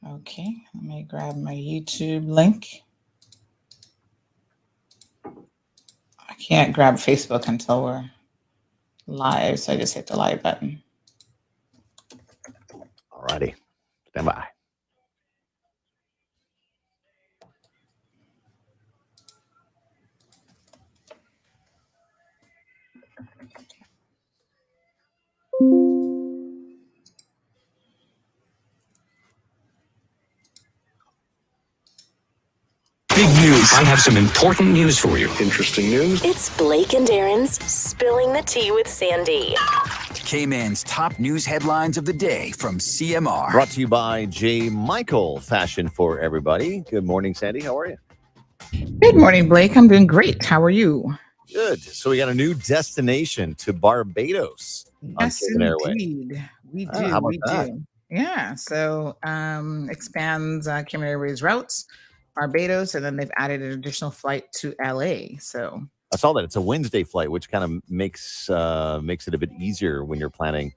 Okay, let me grab my YouTube link. I can't grab Facebook until we're live, so I just hit the live button. Alrighty, stand by. Big news. I have some important news for you. Interesting news. It's Blake and Darren's Spilling the Tea with Sandy. K-Man's top news headlines of the day from CMR. Brought to you by J. Michael Fashion for Everybody. Good morning, Sandy. How are you? Good morning, Blake. I'm doing great. How are you? Good. So we got a new destination to Barbados. Yes, indeed. We do. How about we that? do. Yeah. So expands Cayman Airways routes, Barbados, and then they've added an additional flight to LA. So I saw that it's a Wednesday flight, which kind of makes it a bit easier when you're planning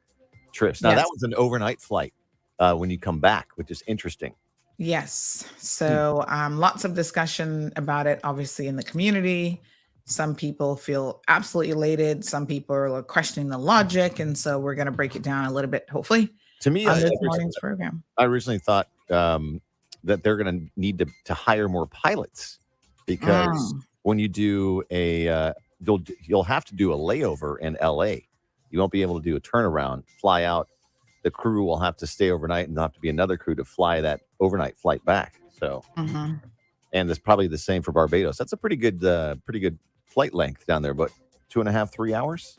trips. Now, that was an overnight flight when you come back, which is interesting. yes. So lots of discussion about it, obviously, in the community. Some people feel absolutely elated. Some people are questioning the logic. And so we're going to break it down a little bit, hopefully, To me, on this morning's program. I originally thought that they're going to need to hire more pilots because when you do you'll have to do a layover in LA. You won't be able to do a turnaround, fly out. The crew will have to stay overnight, and there'll have to be another crew to fly that overnight flight back. So, and it's probably the same for Barbados. That's a pretty good flight length down there, but 2.5, 3 hours.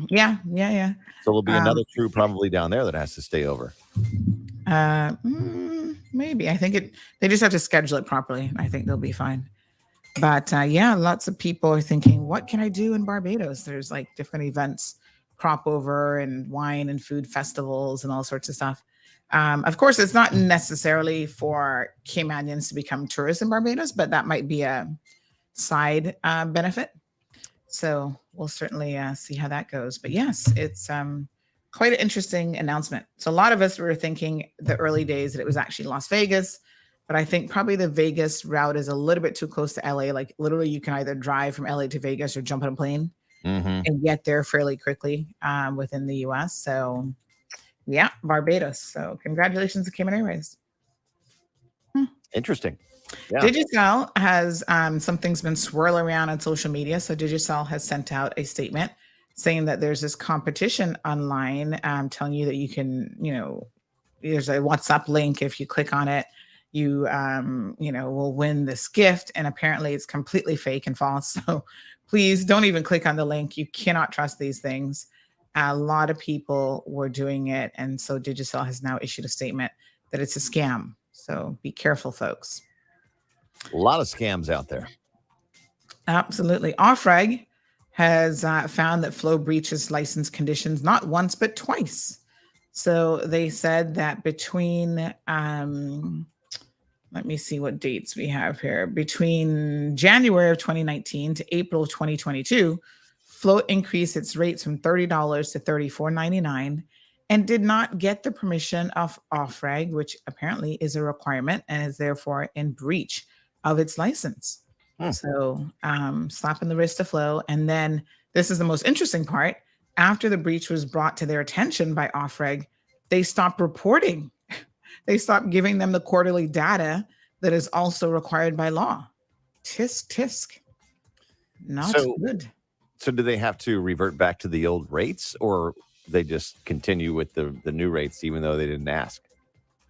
Yeah. So there'll be another crew probably down there that has to stay over. Maybe. I think they just have to schedule it properly. I think they'll be fine. But lots of people are thinking, what can I do in Barbados? There's like different events crop over and wine and food festivals and all sorts of stuff. Of course, it's not necessarily for Caymanians to become tourists in Barbados, but that might be a side benefit. So we'll certainly see how that goes. But yes, it's quite an interesting announcement. So a lot of us were thinking the early days that it was actually Las Vegas, but I think probably the Vegas route is a little bit too close to LA. Like literally you can either drive from LA to Vegas or jump on a plane and get there fairly quickly within the US. So yeah, Barbados. So congratulations to Cayman Airways. Interesting. Yeah. Digicel has some things been swirling around on social media. So Digicel has sent out a statement saying that there's this competition online telling you that you can, there's a WhatsApp link. If you click on it, you will win this gift. And apparently it's completely fake and false. So please don't even click on the link. You cannot trust these things. A lot of people were doing it. And so Digicel has now issued a statement that it's a scam. So be careful, folks. A lot of scams out there. Absolutely. OFREG has found that Flow breaches license conditions not once, but twice. So they said that between, let me see what dates we have here. Between January of 2019 to April of 2022, Flow increased its rates from $30 to $34.99 and did not get the permission of OFREG, which apparently is a requirement and is therefore in breach of its license. So slapping the wrist to Flow. And then this is the most interesting part. After the breach was brought to their attention by OFREG, they stopped reporting. They stopped giving them the quarterly data that is also required by law. Tisk, tisk. Not good. So do they have to revert back to the old rates, or they just continue with the new rates even though they didn't ask?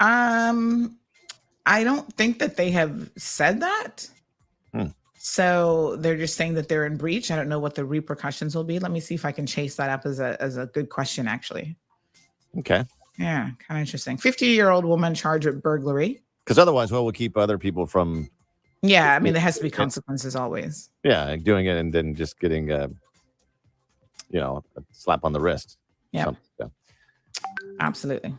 I don't think that they have said that. So they're just saying that they're in breach. I don't know what the repercussions will be. Let me see if I can chase that up as a good question, actually. Okay. Yeah, kind of interesting. 50-year-old woman charged with burglary. Because otherwise, we'll keep other people from... Yeah, I mean, there has to be consequences always. Yeah, doing it and then just getting a slap on the wrist. Yeah. Absolutely.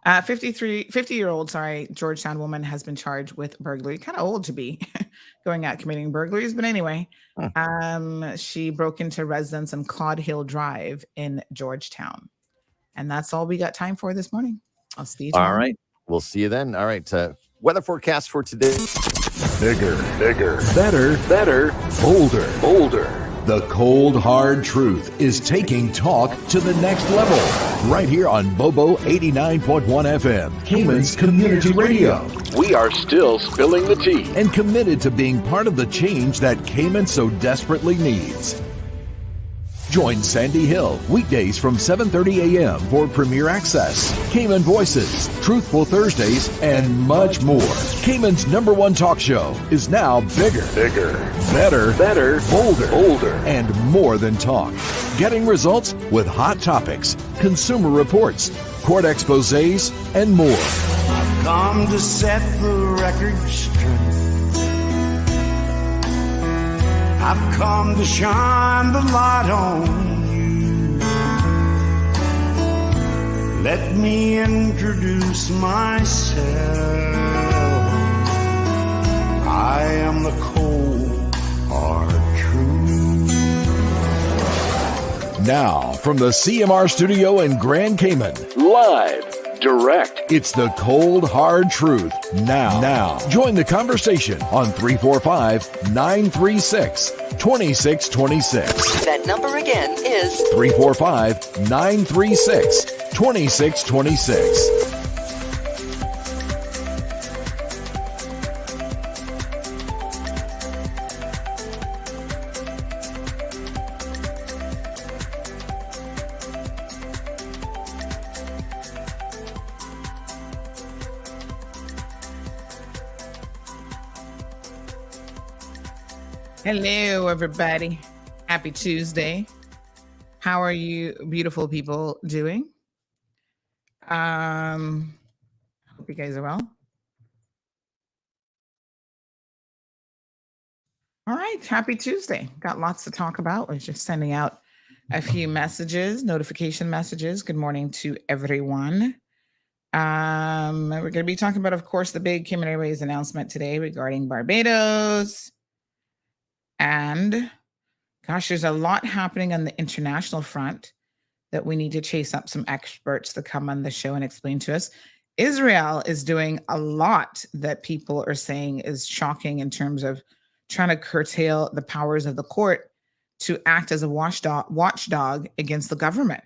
50-year-old, Georgetown woman has been charged with burglary. Kind of old to be going out committing burglaries, but anyway, she broke into residence on Claude Hill Drive in Georgetown. And that's all we got time for this morning. I'll see you All tomorrow. right. We'll see you then. All right. Weather forecast for today. Bigger, better, bolder. The cold, hard truth is taking talk to the next level. Right here on Bobo 89.1 FM, Cayman's Community Radio. We are still spilling the tea and committed to being part of the change that Cayman so desperately needs. Join Sandy Hill weekdays from 7:30 a.m. for Premier Access, Cayman Voices, Truthful Thursdays, and much more. Cayman's #1 talk show is now bigger, better, bolder, and more than talk. Getting results with hot topics, consumer reports, court exposés, and more. I've come to set the record straight. I've come to shine the light on you. Let me introduce myself. I am the cold, hard truth. Now, from the CMR studio in Grand Cayman, live, direct, it's the cold, hard truth. Now, join the conversation on 345-936-2626. That number again is 345-936-2626. Hello, everybody. Happy Tuesday. How are you, beautiful people, doing? Hope you guys are well. All right, happy Tuesday. Got lots to talk about. We're just sending out a few messages, notification messages. Good morning to everyone. We're going to be talking about, of course, the big Cayman Airways announcement today regarding Barbados. And gosh, there's a lot happening on the international front that we need to chase up some experts to come on the show and explain to us. Israel is doing a lot that people are saying is shocking in terms of trying to curtail the powers of the court to act as a watchdog against the government.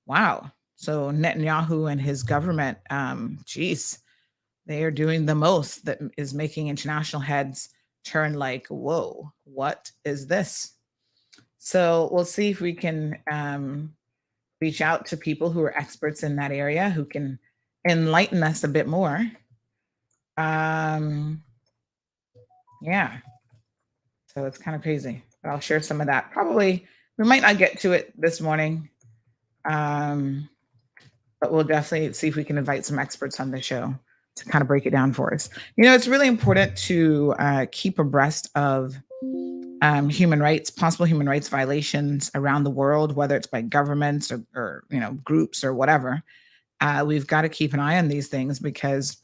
Wow. So Netanyahu and his government, they are doing the most that is making international heads turn like, whoa, what is this? So we'll see if we can reach out to people who are experts in that area who can enlighten us a bit more. Yeah, so it's kind of crazy, but I'll share some of that. Probably we might not get to it this morning, but we'll definitely see if we can invite some experts on the show to kind of break it down for us. You know, it's really important to keep abreast of human rights, possible human rights violations around the world, whether it's by governments or groups or whatever. We've got to keep an eye on these things because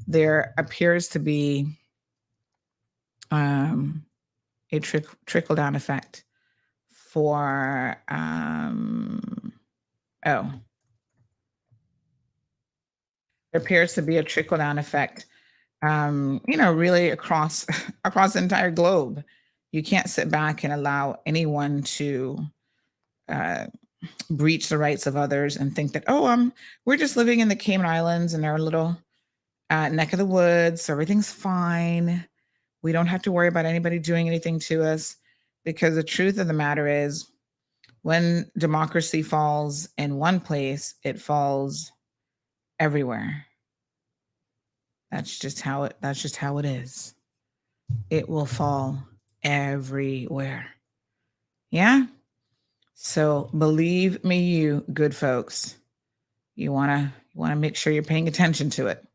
there appears to be a trickle-down effect for there appears to be a trickle-down effect, really across the entire globe. You can't sit back and allow anyone to breach the rights of others and think that, we're just living in the Cayman Islands in our little neck of the woods. So everything's fine. We don't have to worry about anybody doing anything to us, because the truth of the matter is when democracy falls in one place, it falls everywhere. That's just how it is. It will fall everywhere. Yeah. So believe me, you good folks, you want to make sure you're paying attention to it.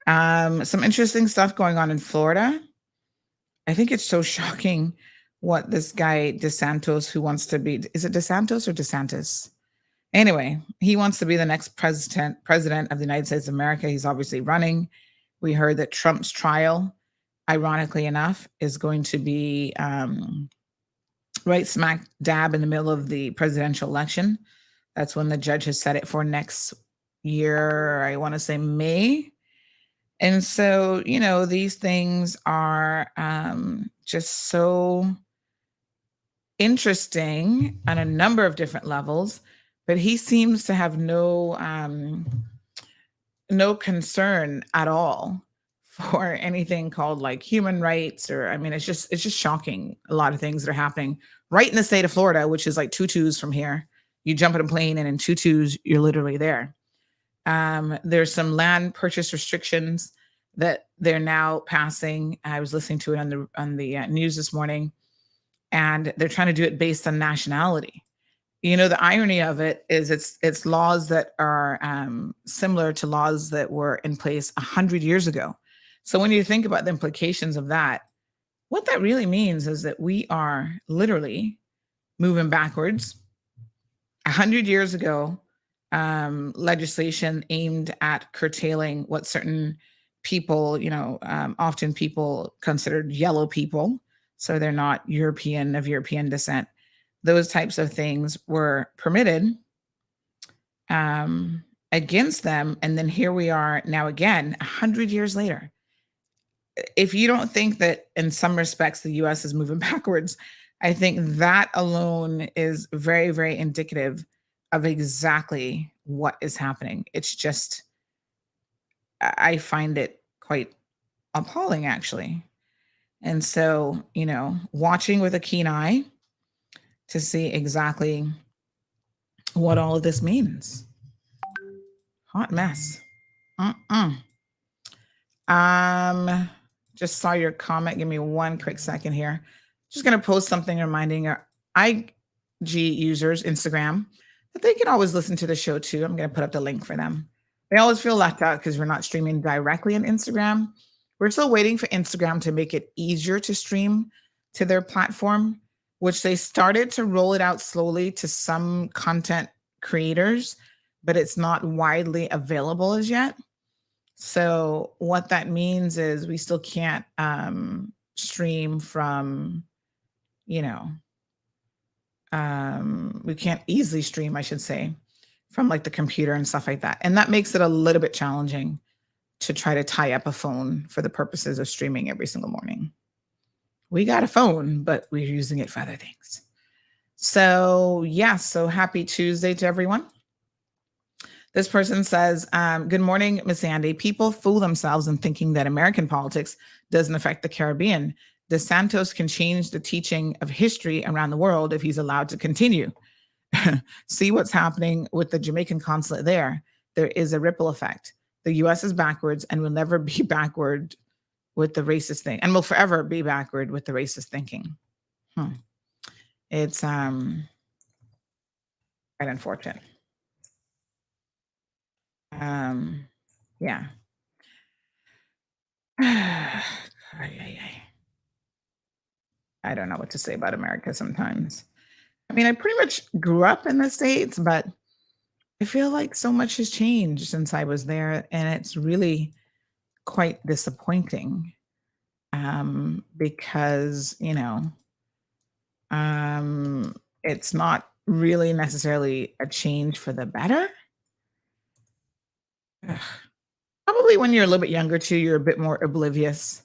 Some interesting stuff going on in Florida. I think it's so shocking what this guy DeSantis, who wants to be, is it DeSantis or DeSantis? Anyway, he wants to be the next president of the United States of America. He's obviously running. We heard that Trump's trial, ironically enough, is going to be right smack dab in the middle of the presidential election. That's when the judge has set it for next year, I want to say May. And so, these things are just so interesting on a number of different levels, but he seems to have no concern at all for anything called like human rights, or I mean, it's just shocking, a lot of things that are happening right in the state of Florida, which is like 2 2s from here. You jump in a plane and in 2 2s you're literally there. There's some land purchase restrictions that they're now passing. I was listening to it on the news this morning, and they're trying to do it based on nationality. The irony of it is it's laws that are similar to laws that were in place 100 years ago. So when you think about the implications of that, what that really means is that we are literally moving backwards. 100 years ago, legislation aimed at curtailing what certain people, often people considered yellow people, so they're not of European descent. Those types of things were permitted against them. And then here we are now again, 100 years later. If you don't think that in some respects the US is moving backwards, I think that alone is very, very indicative of exactly what is happening. It's just, I find it quite appalling, actually. And so, watching with a keen eye to see exactly what all of this means. Hot mess. Just saw your comment. Give me one quick second here. Just going to post something reminding our IG users, Instagram, that they can always listen to the show too. I'm going to put up the link for them. They always feel left out because we're not streaming directly on Instagram. We're still waiting for Instagram to make it easier to stream to their platform, which they started to roll it out slowly to some content creators, but it's not widely available as yet. So what that means is we still can't stream from, we can't easily stream, I should say, from like the computer and stuff like that. And that makes it a little bit challenging to try to tie up a phone for the purposes of streaming every single morning. We got a phone, but we're using it for other things. So so happy Tuesday to everyone. This person says, good morning, Miss Andy. People fool themselves in thinking that American politics doesn't affect the Caribbean. DeSantis can change the teaching of history around the world if he's allowed to continue. See what's happening with the Jamaican consulate there. There is a ripple effect. The U.S. is backwards and will never be backward with the racist thing, and will forever be backward with the racist thinking. It's quite unfortunate. Yeah. I don't know what to say about America sometimes. I mean, I pretty much grew up in the States, but I feel like so much has changed since I was there, and it's really quite disappointing because, it's not really necessarily a change for the better. Probably when you're a little bit younger too, you're a bit more oblivious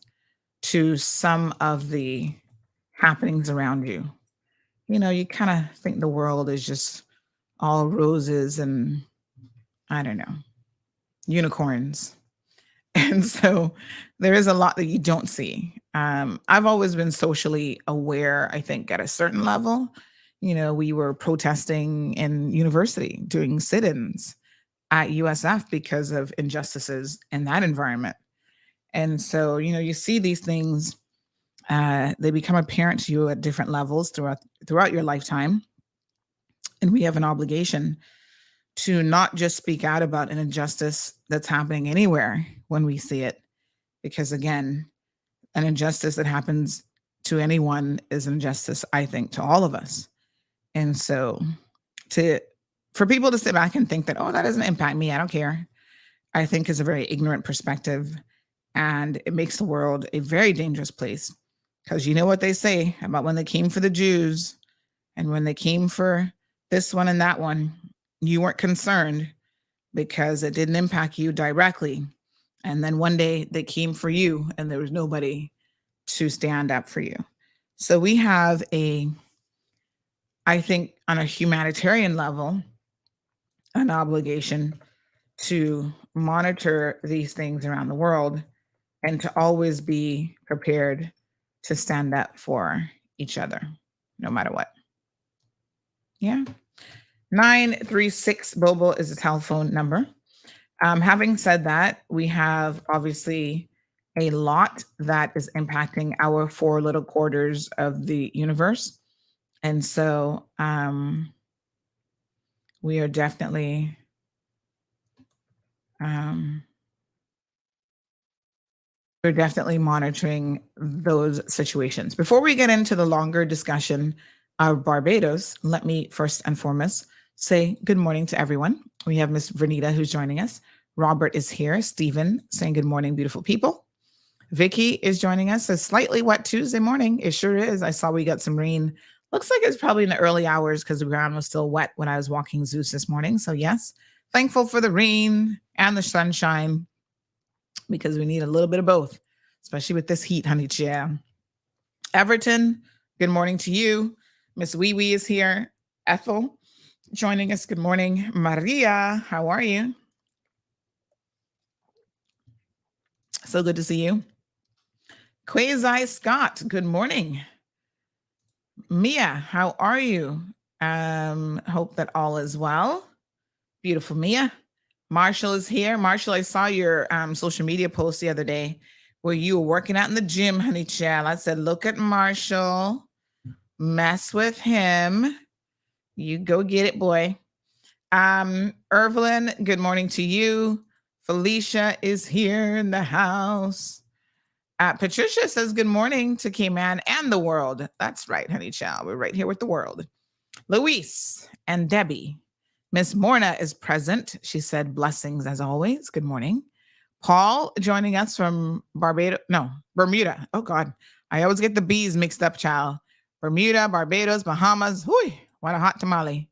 to some of the happenings around you. You kind of think the world is just all roses and, I don't know, unicorns. And so there is a lot that you don't see. I've always been socially aware, I think, at a certain level. We were protesting in university, doing sit-ins at USF because of injustices in that environment. And so, you see these things, they become apparent to you at different levels throughout your lifetime. And we have an obligation to not just speak out about an injustice that's happening anywhere when we see it. Because again, an injustice that happens to anyone is an injustice, I think, to all of us. And so for people to sit back and think that, oh, that doesn't impact me, I don't care, I think is a very ignorant perspective. And it makes the world a very dangerous place. Because you know what they say about when they came for the Jews and when they came for this one and that one, you weren't concerned because it didn't impact you directly. And then one day they came for you and there was nobody to stand up for you. So we have I think on a humanitarian level, an obligation to monitor these things around the world and to always be prepared to stand up for each other, no matter what. Yeah. 936 Bobo is the telephone number. Having said that, we have obviously a lot that is impacting our four little quarters of the universe. And so we are definitely monitoring those situations. Before we get into the longer discussion of Barbados, let me first and foremost say good morning to everyone. We have Miss Vernita who's joining us. Robert is here. Stephen saying good morning, beautiful people. Vicky is joining us. A slightly wet Tuesday morning. It sure is. I saw we got some rain. Looks like it's probably in the early hours because the ground was still wet when I was walking Zeus this morning. So yes, thankful for the rain and the sunshine because we need a little bit of both, especially with this heat, honey. Yeah. Everton, good morning to you. Miss Wee Wee is here. Ethel joining us. Good morning. Maria, how are you? So good to see you. Quasi Scott, good morning. Mia, how are you? Hope that all is well. Beautiful Mia. Marshall is here. Marshall, I saw your social media post the other day where you were working out in the gym, honey child. I said, look at Marshall. Mess with him. You go get it, boy. Evelyn, good morning to you. Felicia is here in the house. Patricia says good morning to K-Man and the world. That's right, honey child. We're right here with the world. Luis and Debbie. Miss Morna is present. She said blessings as always. Good morning. Paul joining us from Bermuda. Oh God, I always get the B's mixed up, child. Bermuda, Barbados, Bahamas. Whoo, what a hot tamale.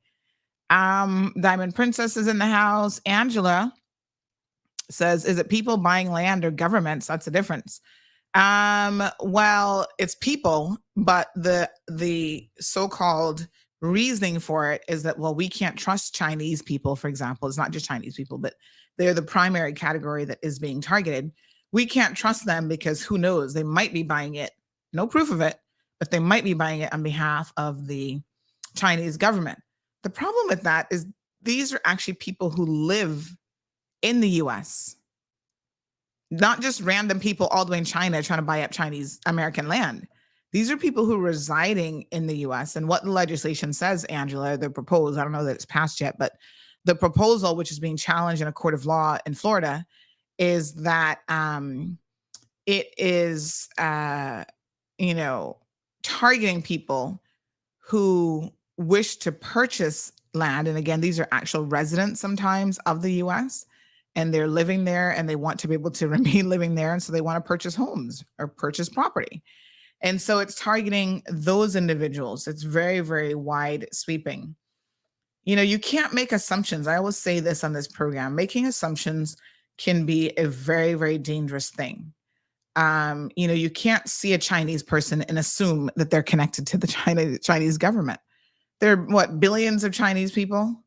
Diamond Princess is in the house. Angela says, is it people buying land or governments? That's the difference. Well, it's people, but the so-called reasoning for it is that, well, we can't trust Chinese people, for example. It's not just Chinese people, but they're the primary category that is being targeted. We can't trust them because who knows? They might be buying it. No proof of it, but they might be buying it on behalf of the Chinese government. The problem with that is these are actually people who live in the US, not just random people all the way in China trying to buy up Chinese American land. These are people who are residing in the US. And what the legislation says, Angela, the proposed, I don't know that it's passed yet, but the proposal, which is being challenged in a court of law in Florida, is that it is, targeting people who wish to purchase land. And again, these are actual residents sometimes of the US, and they're living there and they want to be able to remain living there. And so they want to purchase homes or purchase property. And so it's targeting those individuals. It's very, very wide sweeping. You can't make assumptions. I always say this on this program. Making assumptions can be a very, very dangerous thing. You can't see a Chinese person and assume that they're connected to the Chinese government. There are billions of Chinese people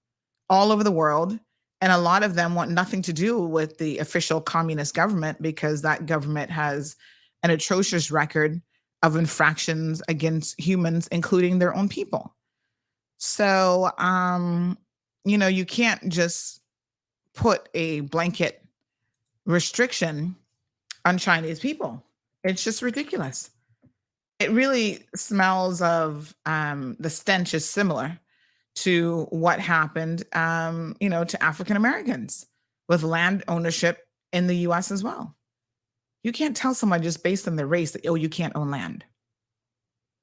all over the world. And a lot of them want nothing to do with the official communist government because that government has an atrocious record of infractions against humans, including their own people. So, you can't just put a blanket restriction on Chinese people. It's just ridiculous. It really smells of, the stench is similar to what happened, to African Americans with land ownership in the US as well. You can't tell someone just based on their race that, you can't own land.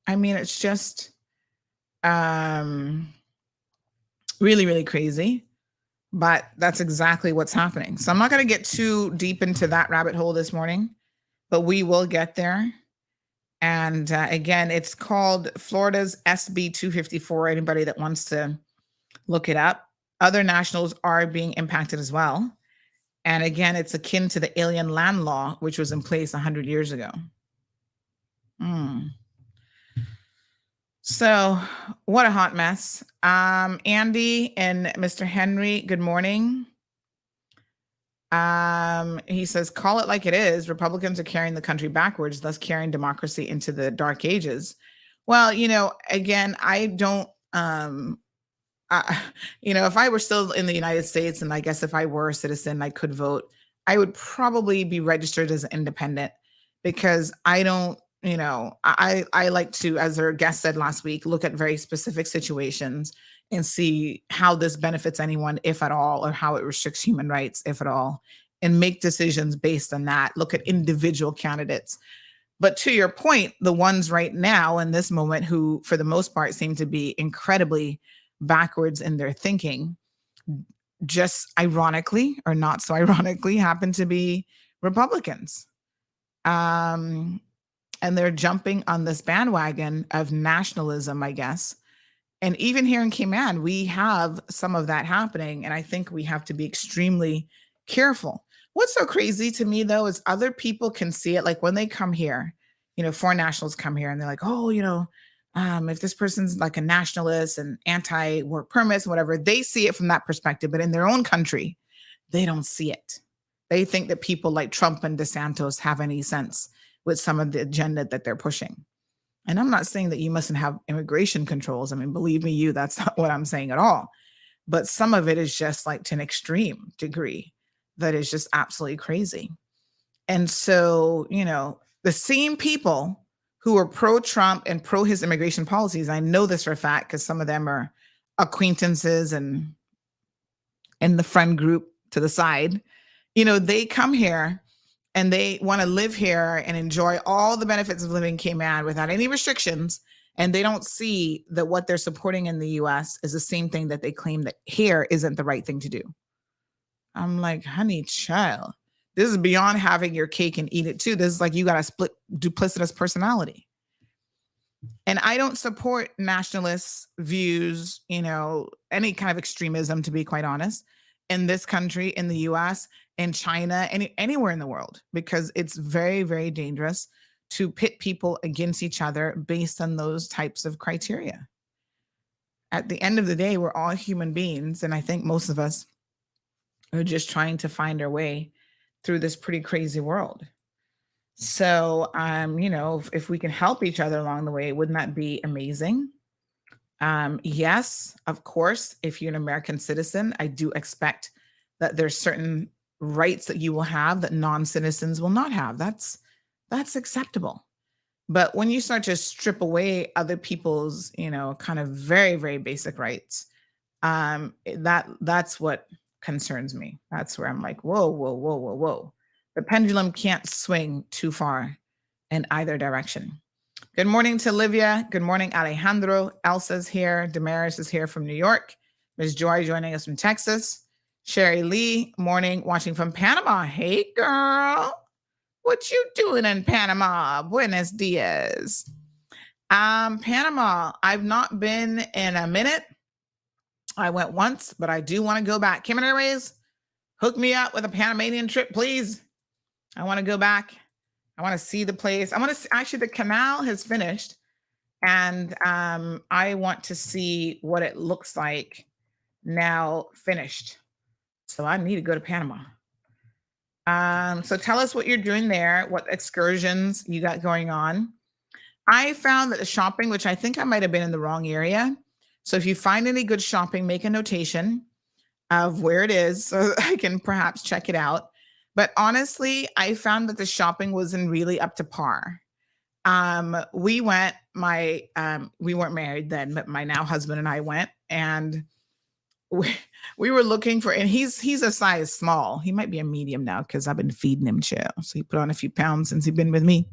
I mean, it's just really, really crazy, but that's exactly what's happening. So I'm not going to get too deep into that rabbit hole this morning, but we will get there. And again, it's called Florida's SB 254. Anybody that wants to look it up, other nationals are being impacted as well. And again, it's akin to the alien land law, which was in place 100 years ago. So what a hot mess. Andy and Mr. Henry, good morning. He says, call it like it is. Republicans are carrying the country backwards, thus carrying democracy into the dark ages. Well, again, I don't, if I were still in the United States, and I guess if I were a citizen, I could vote, I would probably be registered as an independent, because I don't, I like to, as our guest said last week, look at very specific situations and see how this benefits anyone, if at all, or how it restricts human rights, if at all, and make decisions based on that. Look at individual candidates. But to your point, the ones right now in this moment who, for the most part, seem to be incredibly backwards in their thinking, just ironically or not so ironically, happen to be Republicans. And they're jumping on this bandwagon of nationalism, I guess. And even here in Cayman, we have some of that happening. And I think we have to be extremely careful. What's so crazy to me, though, is other people can see it. Like when they come here, foreign nationals come here and they're like, oh, if this person's like a nationalist and anti-work permits, whatever, they see it from that perspective. But in their own country, they don't see it. They think that people like Trump and DeSantis have any sense with some of the agenda that they're pushing. And I'm not saying that you mustn't have immigration controls. I mean, believe me, that's not what I'm saying at all. But some of it is just like to an extreme degree that is just absolutely crazy. And so, the same people who are pro-Trump and pro his immigration policies, I know this for a fact because some of them are acquaintances and in the friend group to the side, they come here and they want to live here and enjoy all the benefits of living in Cayman without any restrictions. And they don't see that what they're supporting in the US is the same thing that they claim that here isn't the right thing to do. I'm like, honey, child, this is beyond having your cake and eat it too. This is like, you got a split duplicitous personality. And I don't support nationalist views, any kind of extremism, to be quite honest, in this country, in the US, in China, anywhere in the world, because it's very, very dangerous to pit people against each other based on those types of criteria. At the end of the day, we're all human beings. And I think most of us are just trying to find our way through this pretty crazy world. So, if we can help each other along the way, wouldn't that be amazing? Yes, of course, if you're an American citizen, I do expect that there's certain rights that you will have that non-citizens will not have. That's acceptable. But when you start to strip away other people's, kind of very, very basic rights, that's what concerns me. That's where I'm like, whoa, whoa, whoa, whoa, whoa. The pendulum can't swing too far in either direction. Good morning to Livia. Good morning, Alejandro. Elsa's here. Damaris is here from New York. Ms. Joy joining us from Texas. Sherry Lee, morning, watching from Panama. Hey, girl. What you doing in Panama? Buenos dias. Panama, I've not been in a minute. I went once, but I do want to go back. Cayman Airways, hook me up with a Panamanian trip, please. I want to go back. I want to see the place. I want to see, actually, the canal has finished, and I want to see what it looks like now finished. So I need to go to Panama. So tell us what you're doing there, what excursions you got going on. I found that the shopping, which I think I might have been in the wrong area. So if you find any good shopping, make a notation of where it is so I can perhaps check it out. But honestly, I found that the shopping wasn't really up to par. We went, we weren't married then, but my now husband and I went, and we were looking for, and he's a size small. He might be a medium now because I've been feeding him chill. So he put on a few pounds since he's been with me.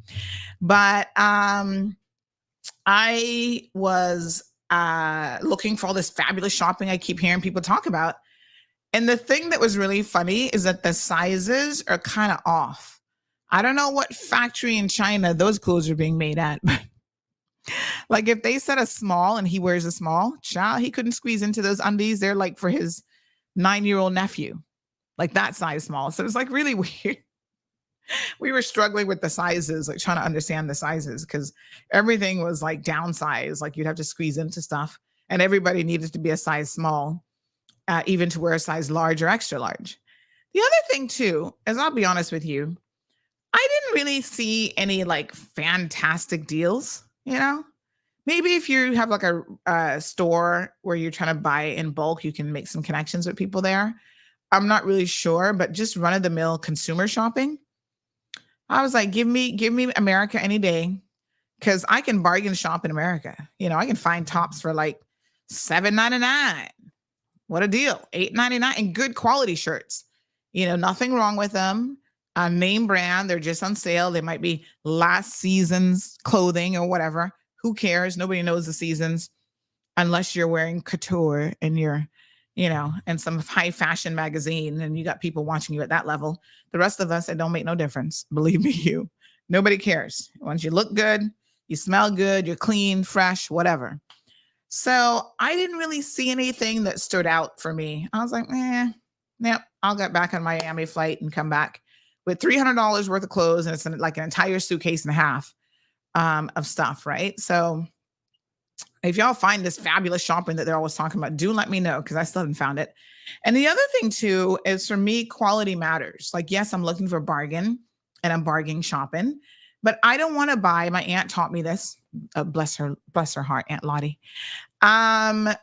But I was looking for all this fabulous shopping I keep hearing people talk about. And the thing that was really funny is that the sizes are kind of off. I don't know what factory in China those clothes are being made at, but like if they said a small and he wears a small, child, he couldn't squeeze into those undies. They're like for his 9-year-old nephew, like that size small. So it was like really weird. We were struggling with the sizes, like trying to understand the sizes because everything was like downsized. Like you'd have to squeeze into stuff, and everybody needed to be a size small, even to wear a size large or extra large. The other thing too, is I'll be honest with you, I didn't really see any like fantastic deals, you know? Maybe if you have like a store where you're trying to buy in bulk, you can make some connections with people there. I'm not really sure, but just run of the mill consumer shopping. I was like, give me America any day because I can bargain shop in America. You know, I can find tops for like $7.99. What a deal. $8.99 and good quality shirts. You know, nothing wrong with them. A name brand, they're just on sale. They might be last season's clothing or whatever. Who cares? Nobody knows the seasons unless you're wearing couture and you're, you know, in some high fashion magazine and you got people watching you at that level. The rest of us, it don't make no difference. Believe me, nobody cares. Once you look good, you smell good, you're clean, fresh, whatever. So I didn't really see anything that stood out for me. I was like, I'll get back on Miami flight and come back with $300 worth of clothes. And it's like an entire suitcase and a half of stuff, right? So if y'all find this fabulous shopping that they're always talking about, do let me know because I still haven't found it. And the other thing too is for me, quality matters. Like, yes, I'm looking for a bargain and I'm bargain shopping, but I don't want to buy. My aunt taught me this. Bless her heart, Aunt Lottie. I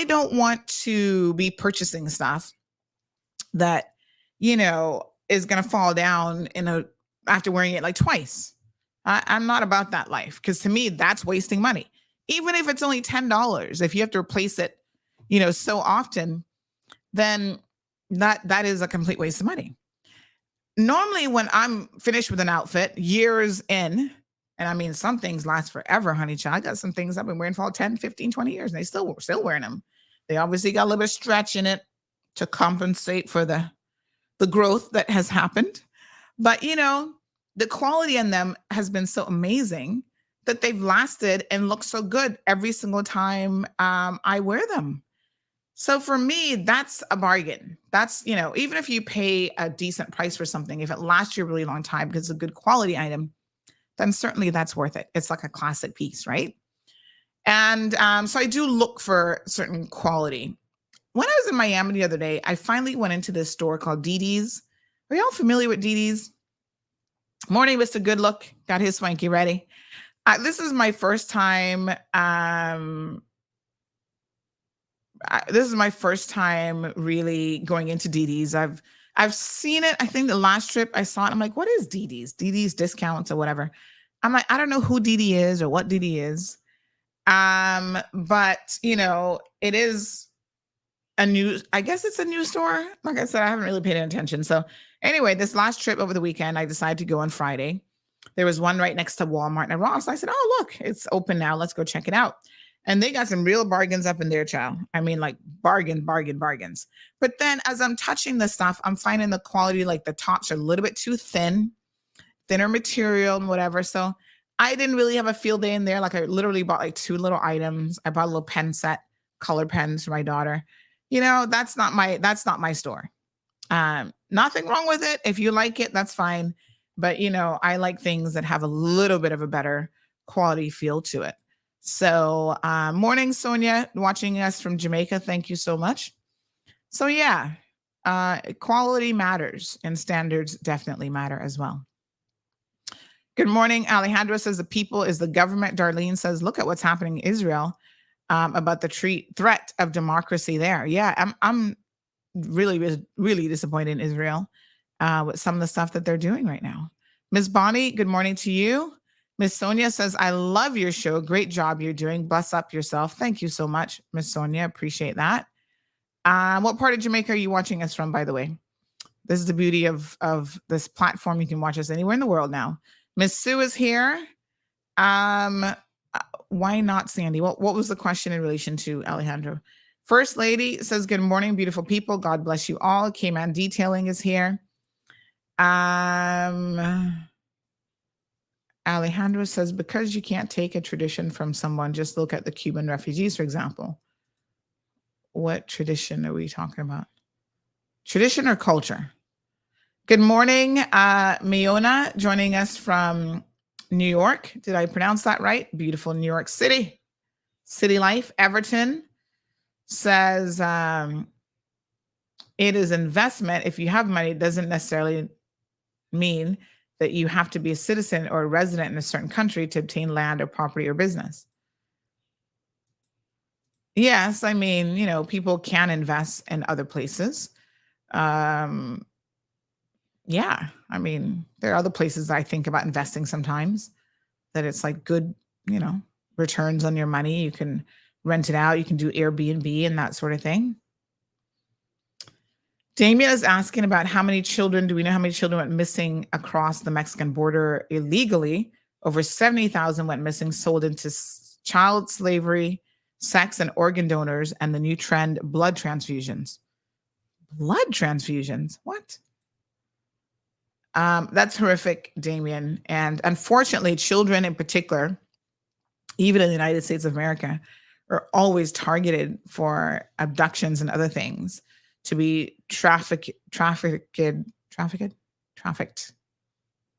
don't want to be purchasing stuff that, you know, is going to fall down after wearing it like twice. I'm not about that life because to me, that's wasting money. Even if it's only $10, if you have to replace it, you know, so often, then that is a complete waste of money. Normally when I'm finished with an outfit years in, and I mean, some things last forever, honey child. I got some things I've been wearing for 10, 15, 20 years and they still wearing them. They obviously got a little bit of stretch in it to compensate for the growth that has happened. But, you know, the quality in them has been so amazing that they've lasted and look so good every single time I wear them. So for me, that's a bargain. That's, you know, even if you pay a decent price for something, if it lasts you a really long time because it's a good quality item, then certainly that's worth it. It's like a classic piece, right? And so I do look for certain quality. When I was in Miami the other day, I finally went into this store called DD's. Are y'all familiar with DD's? Morning, Mr. Good Look. Got his swanky ready. This is my first time. This is my first time really going into DD's. I've seen it. I think the last trip I saw it, I'm like, what is DD's? DD's discounts or whatever. I'm like, I don't know who DD is or what DD is. But you know, it is I guess it's a new store. Like I said, I haven't really paid attention. So anyway, this last trip over the weekend, I decided to go on Friday. There was one right next to Walmart and Ross. I said, oh, look, it's open now. Let's go check it out. And they got some real bargains up in there, child. I mean, like bargains. But then as I'm touching the stuff, I'm finding the quality, like the tops are a little bit too thinner material and whatever. So I didn't really have a field day in there. Like I literally bought like 2 little items. I bought a little pen set, color pens for my daughter. You know, that's not my store. Nothing wrong with it. If you like it, that's fine. But, you know, I like things that have a little bit of a better quality feel to it. So morning, Sonia, watching us from Jamaica. Thank you so much. So yeah, quality matters and standards definitely matter as well. Good morning. Alejandro says the people is the government. Darlene says, look at what's happening in Israel about the threat of democracy there. Yeah, I'm really, really disappointed in Israel with some of the stuff that they're doing right now. Ms. Bonnie, good morning to you. Miss Sonia says, I love your show. Great job you're doing. Bless up yourself. Thank you so much, Miss Sonia. Appreciate that. What part of Jamaica are you watching us from, by the way? This is the beauty of this platform. You can watch us anywhere in the world now. Miss Sue is here. Why not Sandy? What was the question in relation to Alejandro? First Lady says, good morning, beautiful people. God bless you all. K-Man Detailing is here. Alejandro says, because you can't take a tradition from someone, just look at the Cuban refugees, for example. What tradition are we talking about? Tradition or culture? Good morning, Miona, joining us from New York. Did I pronounce that right? Beautiful New York City. City life. Everton says it is investment. If you have money, it doesn't necessarily mean that you have to be a citizen or a resident in a certain country to obtain land or property or business. Yes, I mean, people can invest in other places. Yeah, I mean, there are other places I think about investing sometimes that it's like good, returns on your money. You can rent it out. You can do Airbnb and that sort of thing. Damien is asking about how many children, do we know how many children went missing across the Mexican border illegally? Over 70,000 went missing, sold into child slavery, sex and organ donors, and the new trend, blood transfusions. Blood transfusions? What? That's horrific, Damien. And unfortunately, children in particular, even in the United States of America, are always targeted for abductions and other things, to be trafficked,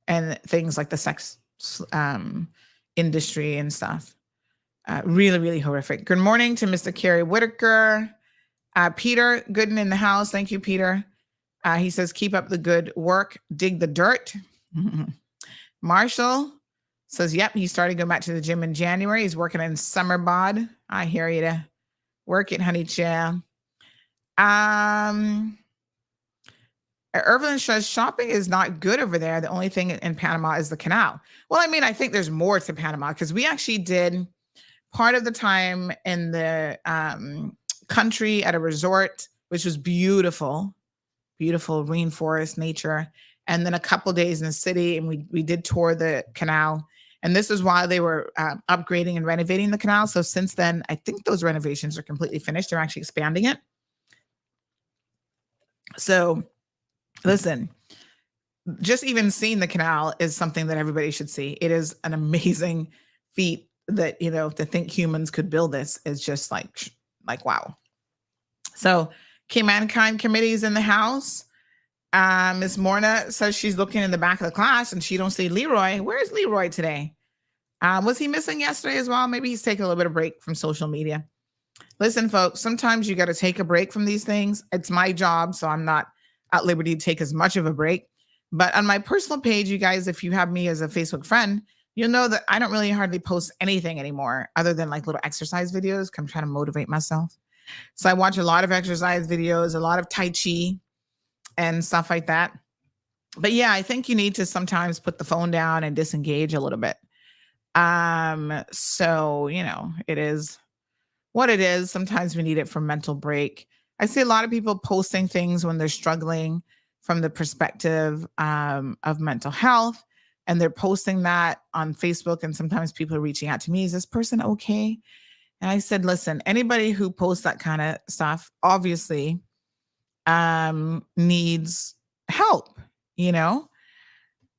and things like the sex industry and stuff. Really, really horrific. Good morning to Mr. Kerry Whitaker. Peter Gooden in the house. Thank you, Peter. He says, keep up the good work. Dig the dirt. Marshall says, yep, he started going back to the gym in January. He's working in summer bod. I hear you to work it, honey chill. Irvin says shopping is not good over there. The only thing in Panama is the canal. Well, I mean, I think there's more to Panama because we actually did part of the time in the country at a resort, which was beautiful, beautiful rainforest nature. And then a couple days in the city, and we did tour the canal. And this is while they were upgrading and renovating the canal. So since then, I think those renovations are completely finished. They're actually expanding it. So listen, just even seeing the canal is something that everybody should see. It is an amazing feat that, to think humans could build this is just like wow. So K Mankind Committee is in the house. Ms. Morna says she's looking in the back of the class and she don't see Leroy. Where's Leroy today? Was he missing yesterday as well? Maybe he's taking a little bit of break from social media. Listen, folks, sometimes you got to take a break from these things. It's my job, so I'm not at liberty to take as much of a break. But on my personal page, you guys, if you have me as a Facebook friend, you'll know that I don't really hardly post anything anymore other than like little exercise videos. I'm trying to motivate myself. So I watch a lot of exercise videos, a lot of Tai Chi and stuff like that. But yeah, I think you need to sometimes put the phone down and disengage a little bit. So, it is what it is. Sometimes we need it for mental break. I see a lot of people posting things when they're struggling from the perspective of mental health, and they're posting that on Facebook. And sometimes people are reaching out to me, is this person okay? And I said, listen, anybody who posts that kind of stuff obviously needs help,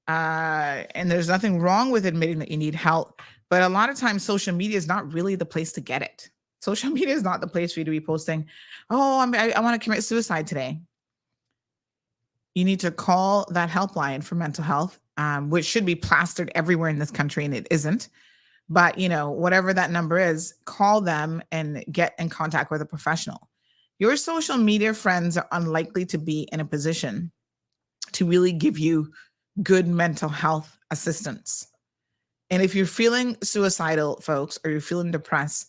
and there's nothing wrong with admitting that you need help. But a lot of times social media is not really the place to get it. Social media is not the place for you to be posting, oh, I want to commit suicide today. You need to call that helpline for mental health, which should be plastered everywhere in this country, and it isn't. But, whatever that number is, call them and get in contact with a professional. Your social media friends are unlikely to be in a position to really give you good mental health assistance. And if you're feeling suicidal, folks, or you're feeling depressed,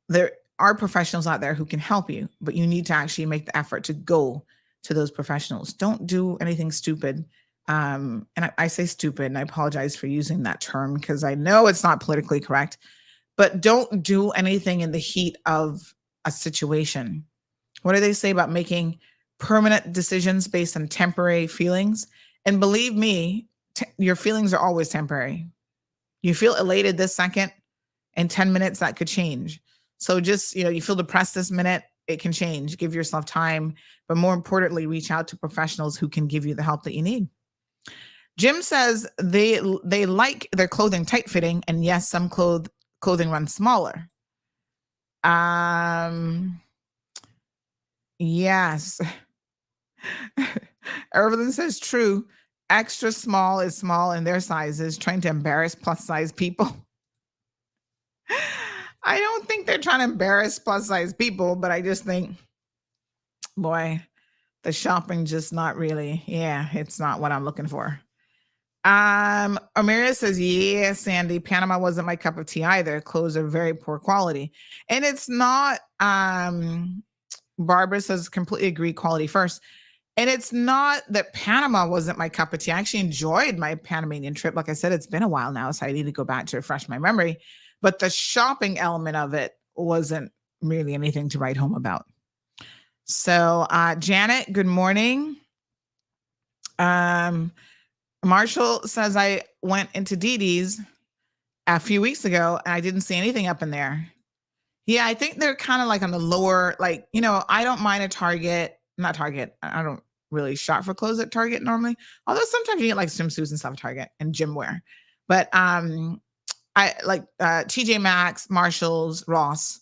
there are professionals out there who can help you, but you need to actually make the effort to go to those professionals. Don't do anything stupid. And I say stupid, and I apologize for using that term because I know it's not politically correct, but don't do anything in the heat of a situation. What do they say about making permanent decisions based on temporary feelings? And believe me, your feelings are always temporary. You feel elated this second, in 10 minutes, that could change. So just, you feel depressed this minute, it can change. Give yourself time, but more importantly, reach out to professionals who can give you the help that you need. Jim says they like their clothing tight fitting, and yes, some clothing runs smaller. Yes. Evelyn says true. Extra small is small in their sizes, trying to embarrass plus size people. I don't think they're trying to embarrass plus size people, but I just think, boy, the shopping just not really. Yeah, it's not what I'm looking for. Amira says, yeah, Sandy, Panama wasn't my cup of tea either. Clothes are very poor quality. And it's not, Barbara says, completely agree, quality first. And it's not that Panama wasn't my cup of tea. I actually enjoyed my Panamanian trip. Like I said, it's been a while now, so I need to go back to refresh my memory. But the shopping element of it wasn't really anything to write home about. So, Janet, good morning. Marshall says, I went into Didi's a few weeks ago and I didn't see anything up in there. Yeah, I think they're kind of like on the lower, like, I don't mind a Target, not Target. I don't really shop for clothes at Target normally. Although sometimes you get like swimsuits and stuff at Target and gym wear. But I like TJ Maxx, Marshalls, Ross.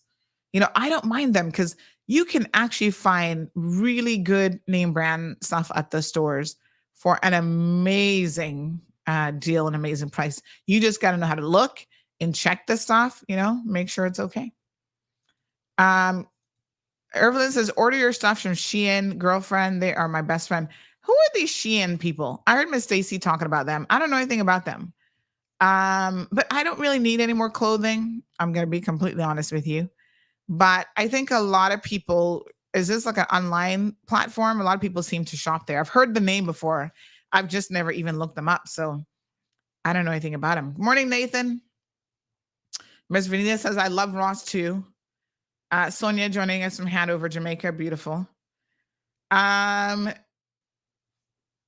I don't mind them because you can actually find really good name brand stuff at the stores for an amazing deal and amazing price. You just got to know how to look and check the stuff, make sure it's okay. Evelyn says, order your stuff from Shein, girlfriend. They are my best friend. Who are these Shein people? I heard Miss Stacy talking about them. I don't know anything about them. But I don't really need any more clothing. I'm going to be completely honest with you. But I think a lot of people, is this like an online platform? A lot of people seem to shop there. I've heard the name before. I've just never even looked them up. So I don't know anything about them. Good morning, Nathan. Miss Vanita says, I love Ross too. Sonia joining us from Hanover, Jamaica. Beautiful.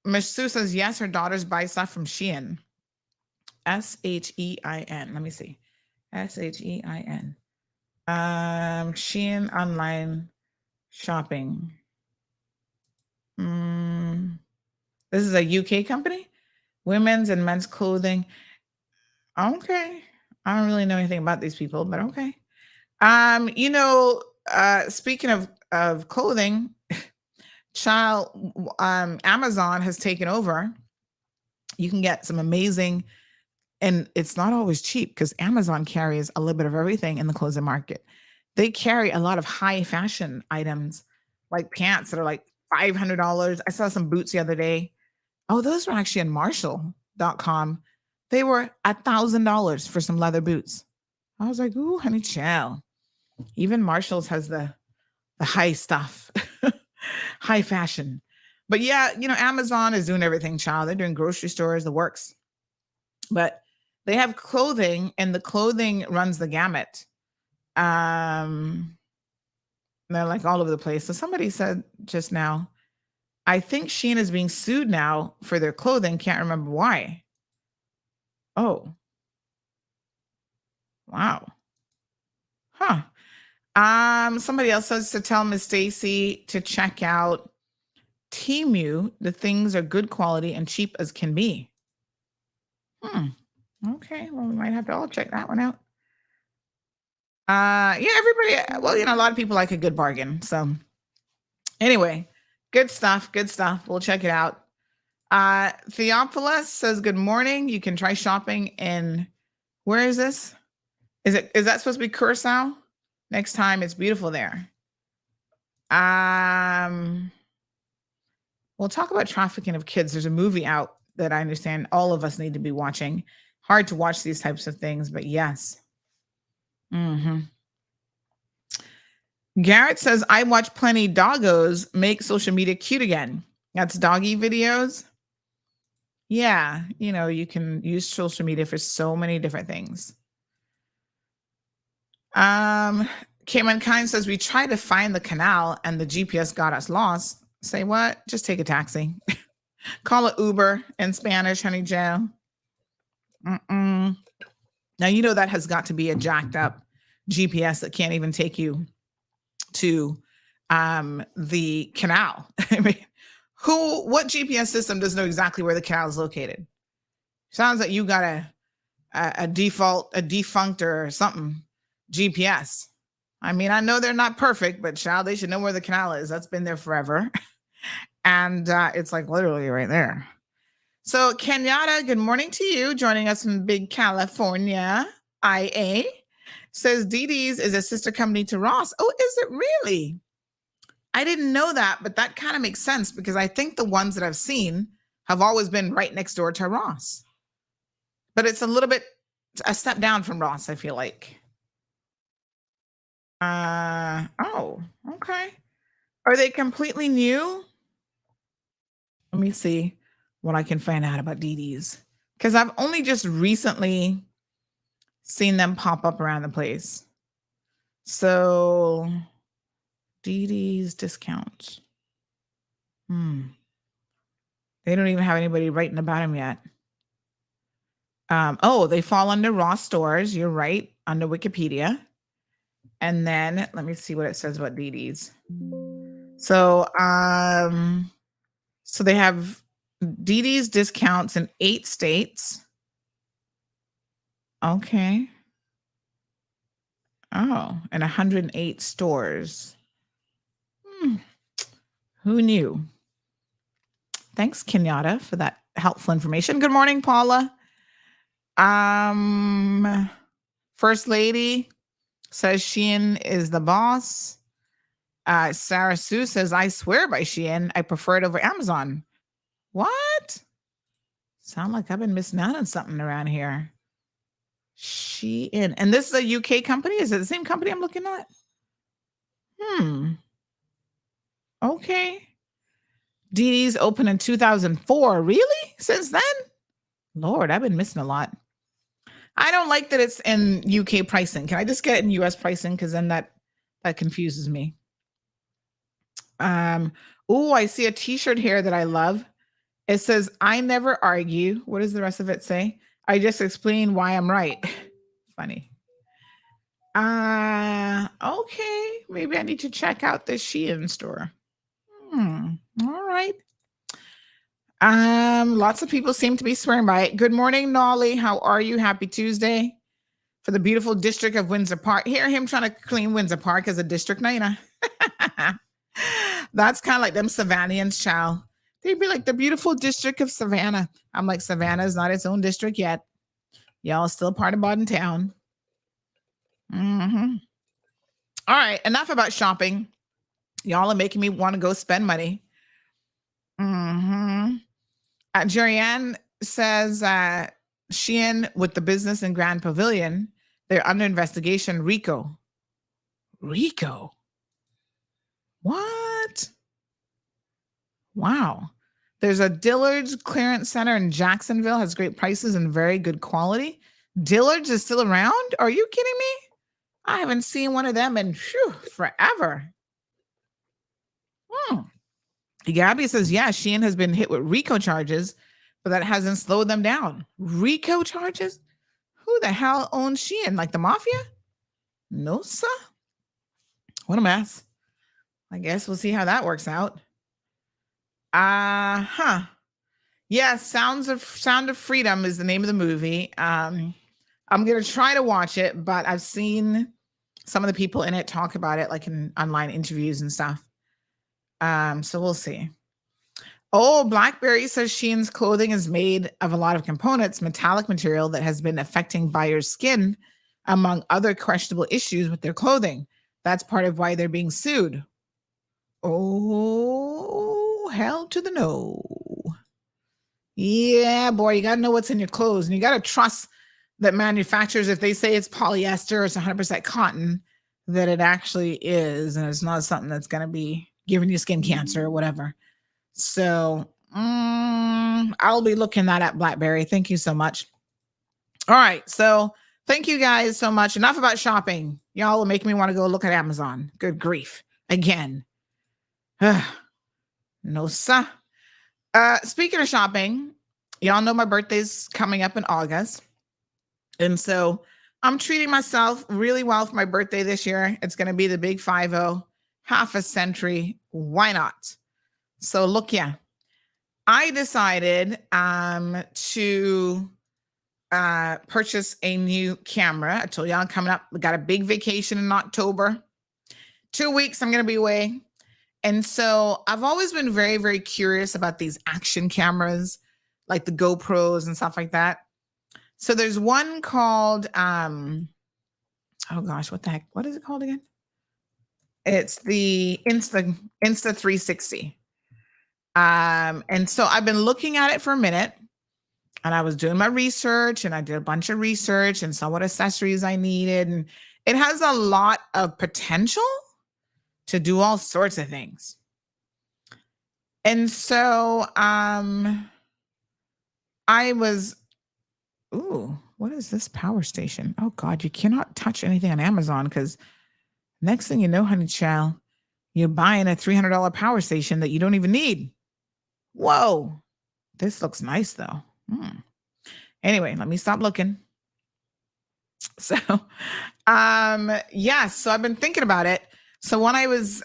Miss Sue says, yes, her daughters buy stuff from Shein. Shein. Let me see. Shein. Shein online shopping. This is a UK company. Women's and men's clothing. Okay. I don't really know anything about these people, but okay. Speaking of clothing, Amazon has taken over. You can get some amazing, and it's not always cheap because Amazon carries a little bit of everything in the clothing market. They carry a lot of high fashion items, like pants that are like $500. I saw some boots the other day. Oh, those were actually on Marshall.com. They were $1,000 for some leather boots. I was like, ooh, honey child. Even Marshall's has the high stuff, high fashion. But yeah, Amazon is doing everything, child. They're doing grocery stores, the works. But they have clothing, and the clothing runs the gamut. They're like all over the place. So somebody said just now, I think Shein is being sued now for their clothing. Can't remember why. Oh. Wow. Huh. Somebody else says to tell Miss Stacy to check out Temu. The things are good quality and cheap as can be. Okay. Well, we might have to all check that one out. Yeah, everybody. Well, a lot of people like a good bargain. So anyway, good stuff. Good stuff. We'll check it out. Theophilus says, good morning. You can try shopping in, where is this? Is that supposed to be Curacao? Next time, it's beautiful there. We'll talk about trafficking of kids. There's a movie out that I understand all of us need to be watching. Hard to watch these types of things, but yes. Garrett says, I watch plenty doggos make social media cute again. That's doggy videos. Yeah, you can use social media for so many different things. Cayman Kind says, we tried to find the canal and the GPS got us lost. Say what? Just take a taxi. Call it Uber in Spanish, honey Joe. Now, that has got to be a jacked up GPS that can't even take you to the canal. I mean, what GPS system doesn't know exactly where the canal is located? Sounds like you got a defunct or something GPS. I mean, I know they're not perfect, but child, they should know where the canal is. That's been there forever. And it's like literally right there. So Kenyatta, good morning to you. Joining us from Big California, IA. Says Dee Dee's is a sister company to Ross. Oh, is it really? I didn't know that, but that kind of makes sense because I think the ones that I've seen have always been right next door to Ross. But it's a little bit a step down from Ross, I feel like. Oh, okay. Are they completely new? Let me see what I can find out about Dee Dee's. Because I've only just recently seen them pop up around the place. So Dee Dee's discounts. They don't even have anybody writing about them yet. Oh, they fall under Ross stores. You're right, under Wikipedia. And then let me see what it says about Dee Dee's. So, so they have Dee Dee's discounts in 8 states. Okay. Oh, and 108 stores. Who knew? Thanks, Kenyatta, for that helpful information. Good morning, Paula. First Lady says Shein is the boss. Sarah Sue says, I swear by Shein. I prefer it over Amazon. What? Sound like I've been missing out on something around here. Shein. And this is a UK company? Is it the same company I'm looking at? Okay. Dee Dee's opened in 2004. Really? Since then? Lord, I've been missing a lot. I don't like that it's in UK pricing. Can I just get it in US pricing? Because then that confuses me. Oh, I see a t-shirt here that I love. It says, I never argue. What does the rest of it say? I just explain why I'm right. Funny. Okay. Maybe I need to check out this Shein store. All right. Lots of people seem to be swearing by it. Good morning, Nolly. How are you? Happy Tuesday. For the beautiful district of Windsor Park. Hear him trying to clean Windsor Park as a district. No, you know. That's kind of like them Savannahans, child. They'd be like the beautiful district of Savannah. I'm like, Savannah is not its own district yet. Y'all still part of Bodden Town. All right, enough about shopping. Y'all are making me want to go spend money. Jerry-Ann says Shein with the business in Grand Pavilion, they're under investigation. RICO. What? Wow. There's a Dillard's clearance center in Jacksonville, has great prices and very good quality. Dillard's is still around? Are you kidding me? I haven't seen one of them in forever. Gabby says, yeah, Shein has been hit with RICO charges, but that hasn't slowed them down. RICO charges? Who the hell owns Shein? Like the mafia? No, sir. What a mess. I guess we'll see how that works out. Yeah, Sound of Freedom is the name of the movie. I'm going to try to watch it, but I've seen some of the people in it talk about it, like in online interviews and stuff. So we'll see. Oh, Blackberry says Shein's clothing is made of a lot of components, metallic material that has been affecting buyers' skin, among other questionable issues with their clothing. That's part of why they're being sued. Oh, hell to the no. Yeah, boy, you got to know what's in your clothes. And you got to trust that manufacturers, if they say it's polyester, it's 100% cotton, that it actually is. And it's not something that's going to be giving you skin cancer or whatever. So I'll be looking that at Blackberry. Thank you so much. All right. So thank you guys so much. Enough about shopping. Y'all will make me want to go look at Amazon. Good grief. Again. No, sir. Speaking of shopping, y'all know my birthday's coming up in August. And so I'm treating myself really well for my birthday this year. It's going to be the big 50, half a century. Why not? So look, yeah, I decided to purchase a new camera. I told y'all coming up. We got a big vacation in October. 2 weeks I'm going to be away. And so I've always been very, very curious about these action cameras, like the GoPros and stuff like that. So there's one called, oh gosh, what the heck? What is it called again? It's the Insta 360. And so I've been looking at it for a minute, and I was doing my research, and I did a bunch of research and saw what accessories I needed. And it has a lot of potential to do all sorts of things. And so I was, ooh, what is this power station? Oh God, you cannot touch anything on Amazon, because next thing you know, honey child, you're buying a $300 power station that you don't even need. Whoa, this looks nice though. Anyway, let me stop looking. So, yeah, so I've been thinking about it. So when I was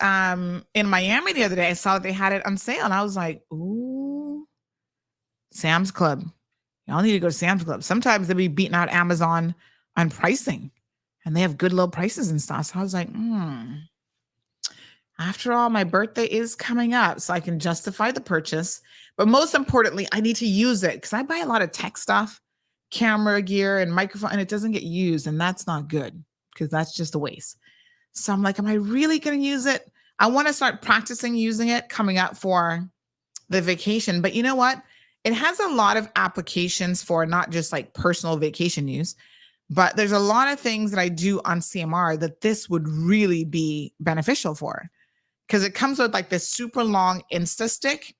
in Miami the other day, I saw that they had it on sale, and I was like, ooh, Sam's Club. Y'all need to go to Sam's Club. Sometimes they'll be beating out Amazon on pricing, and they have good low prices and stuff. So I was like, after all, my birthday is coming up, so I can justify the purchase. But most importantly, I need to use it, because I buy a lot of tech stuff, camera gear and microphone, and it doesn't get used. And that's not good, because that's just a waste. So I'm like, am I really going to use it? I want to start practicing using it coming up for the vacation. But you know what? It has a lot of applications for not just like personal vacation use, but there's a lot of things that I do on CMR that this would really be beneficial for, because it comes with like this super long Insta stick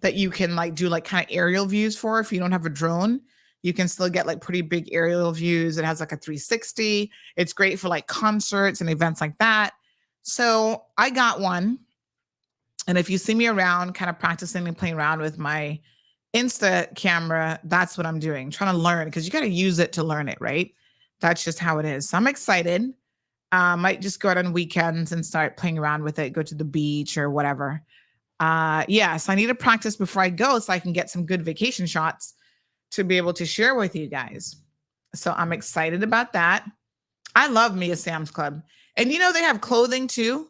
that you can like do like kind of aerial views for. If you don't have a drone, you can still get like pretty big aerial views. It has like a 360. It's great for like concerts and events like that. So I got one. And if you see me around kind of practicing and playing around with my Insta camera, that's what I'm doing, trying to learn, because you got to use it to learn it, right? That's just how it is. So I'm excited. Might just go out on weekends and start playing around with it, go to the beach or whatever. Yeah, so I need to practice before I go so I can get some good vacation shots to be able to share with you guys. So I'm excited about that. I love me a Sam's Club. And you know, they have clothing too.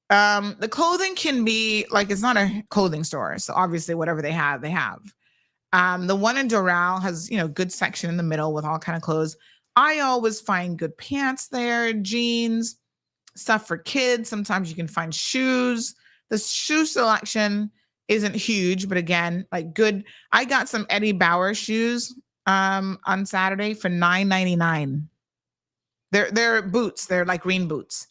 The clothing can be like, it's not a clothing store. So obviously whatever they have, they have. The one in Doral has, you know, good section in the middle with all kind of clothes. I always find good pants there, jeans, stuff for kids. Sometimes you can find shoes. The shoe selection isn't huge, but again, like good. I got some Eddie Bauer shoes on Saturday for $9.99. They're boots. They're like green boots,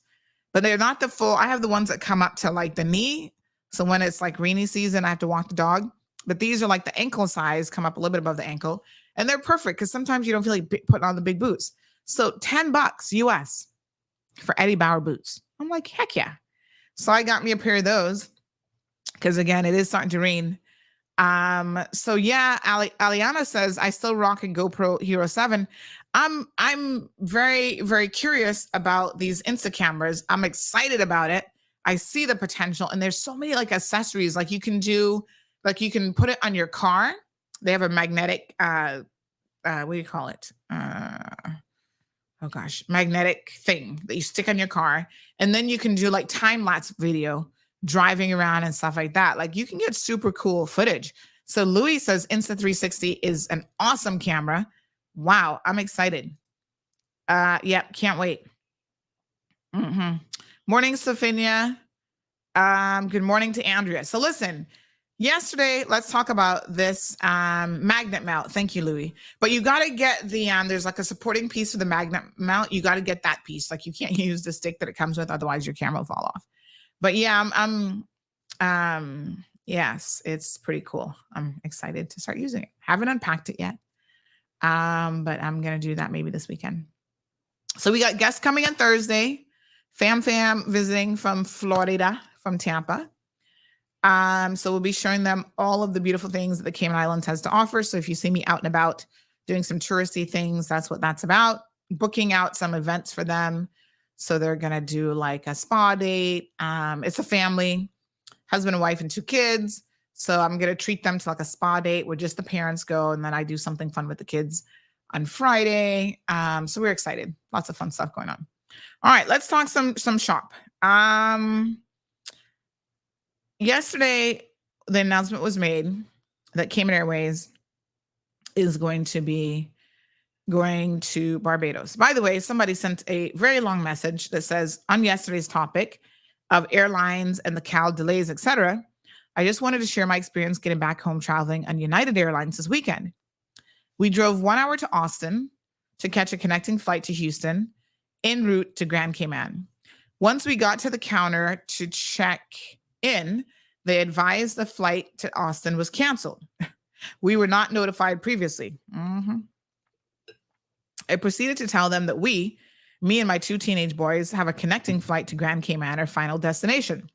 but they're not the full. I have the ones that come up to like the knee. So when it's like rainy season, I have to walk the dog. But these are like the ankle size, come up a little bit above the ankle. And they're perfect because sometimes you don't feel like putting on the big boots. So $10 US for Eddie Bauer boots. I'm like, heck yeah. So I got me a pair of those because again, it is starting to rain. So yeah, Aliana says, I still rock a GoPro Hero 7. I'm very, very curious about these Insta cameras. I'm excited about it. I see the potential, and there's so many like accessories. Like you can do, like you can put it on your car. They have a magnetic, what do you call it? Magnetic thing that you stick on your car. And then you can do like time-lapse video driving around and stuff like that. Like you can get super cool footage. So Louis says Insta 360 is an awesome camera. Wow, I'm excited. Yep, can't wait. Morning, Sophia. Good morning to Andrea. So listen, yesterday, let's talk about this magnet mount. Thank you, Louis. But you got to get the, there's like a supporting piece for the magnet mount. You got to get that piece. Like you can't use the stick that it comes with, otherwise your camera will fall off. But yeah, yes, it's pretty cool. I'm excited to start using it. Haven't unpacked it yet. But I'm going to do that maybe this weekend. So we got guests coming on Thursday. Fam visiting from Florida, from Tampa. So we'll be showing them all of the beautiful things that the Cayman Islands has to offer. So if you see me out and about doing some touristy things, that's what that's about. Booking out some events for them. So they're going to do like a spa date. It's a family, husband and wife and 2 kids. So I'm going to treat them to like a spa date where just the parents go. And then I do something fun with the kids on Friday. So we're excited. Lots of fun stuff going on. All right, let's talk some shop. yesterday, the announcement was made that Cayman Airways is going to be going to Barbados. By the way, somebody sent a very long message that says, on yesterday's topic of airlines and the CAL delays, etc., I just wanted to share my experience getting back home traveling on United Airlines this weekend. We drove 1 hour to Austin to catch a connecting flight to Houston, en route to Grand Cayman. Once we got to the counter to check in, they advised the flight to Austin was canceled. We were not notified previously. I proceeded to tell them that me and my 2 teenage boys, have a connecting flight to Grand Cayman, our final destination.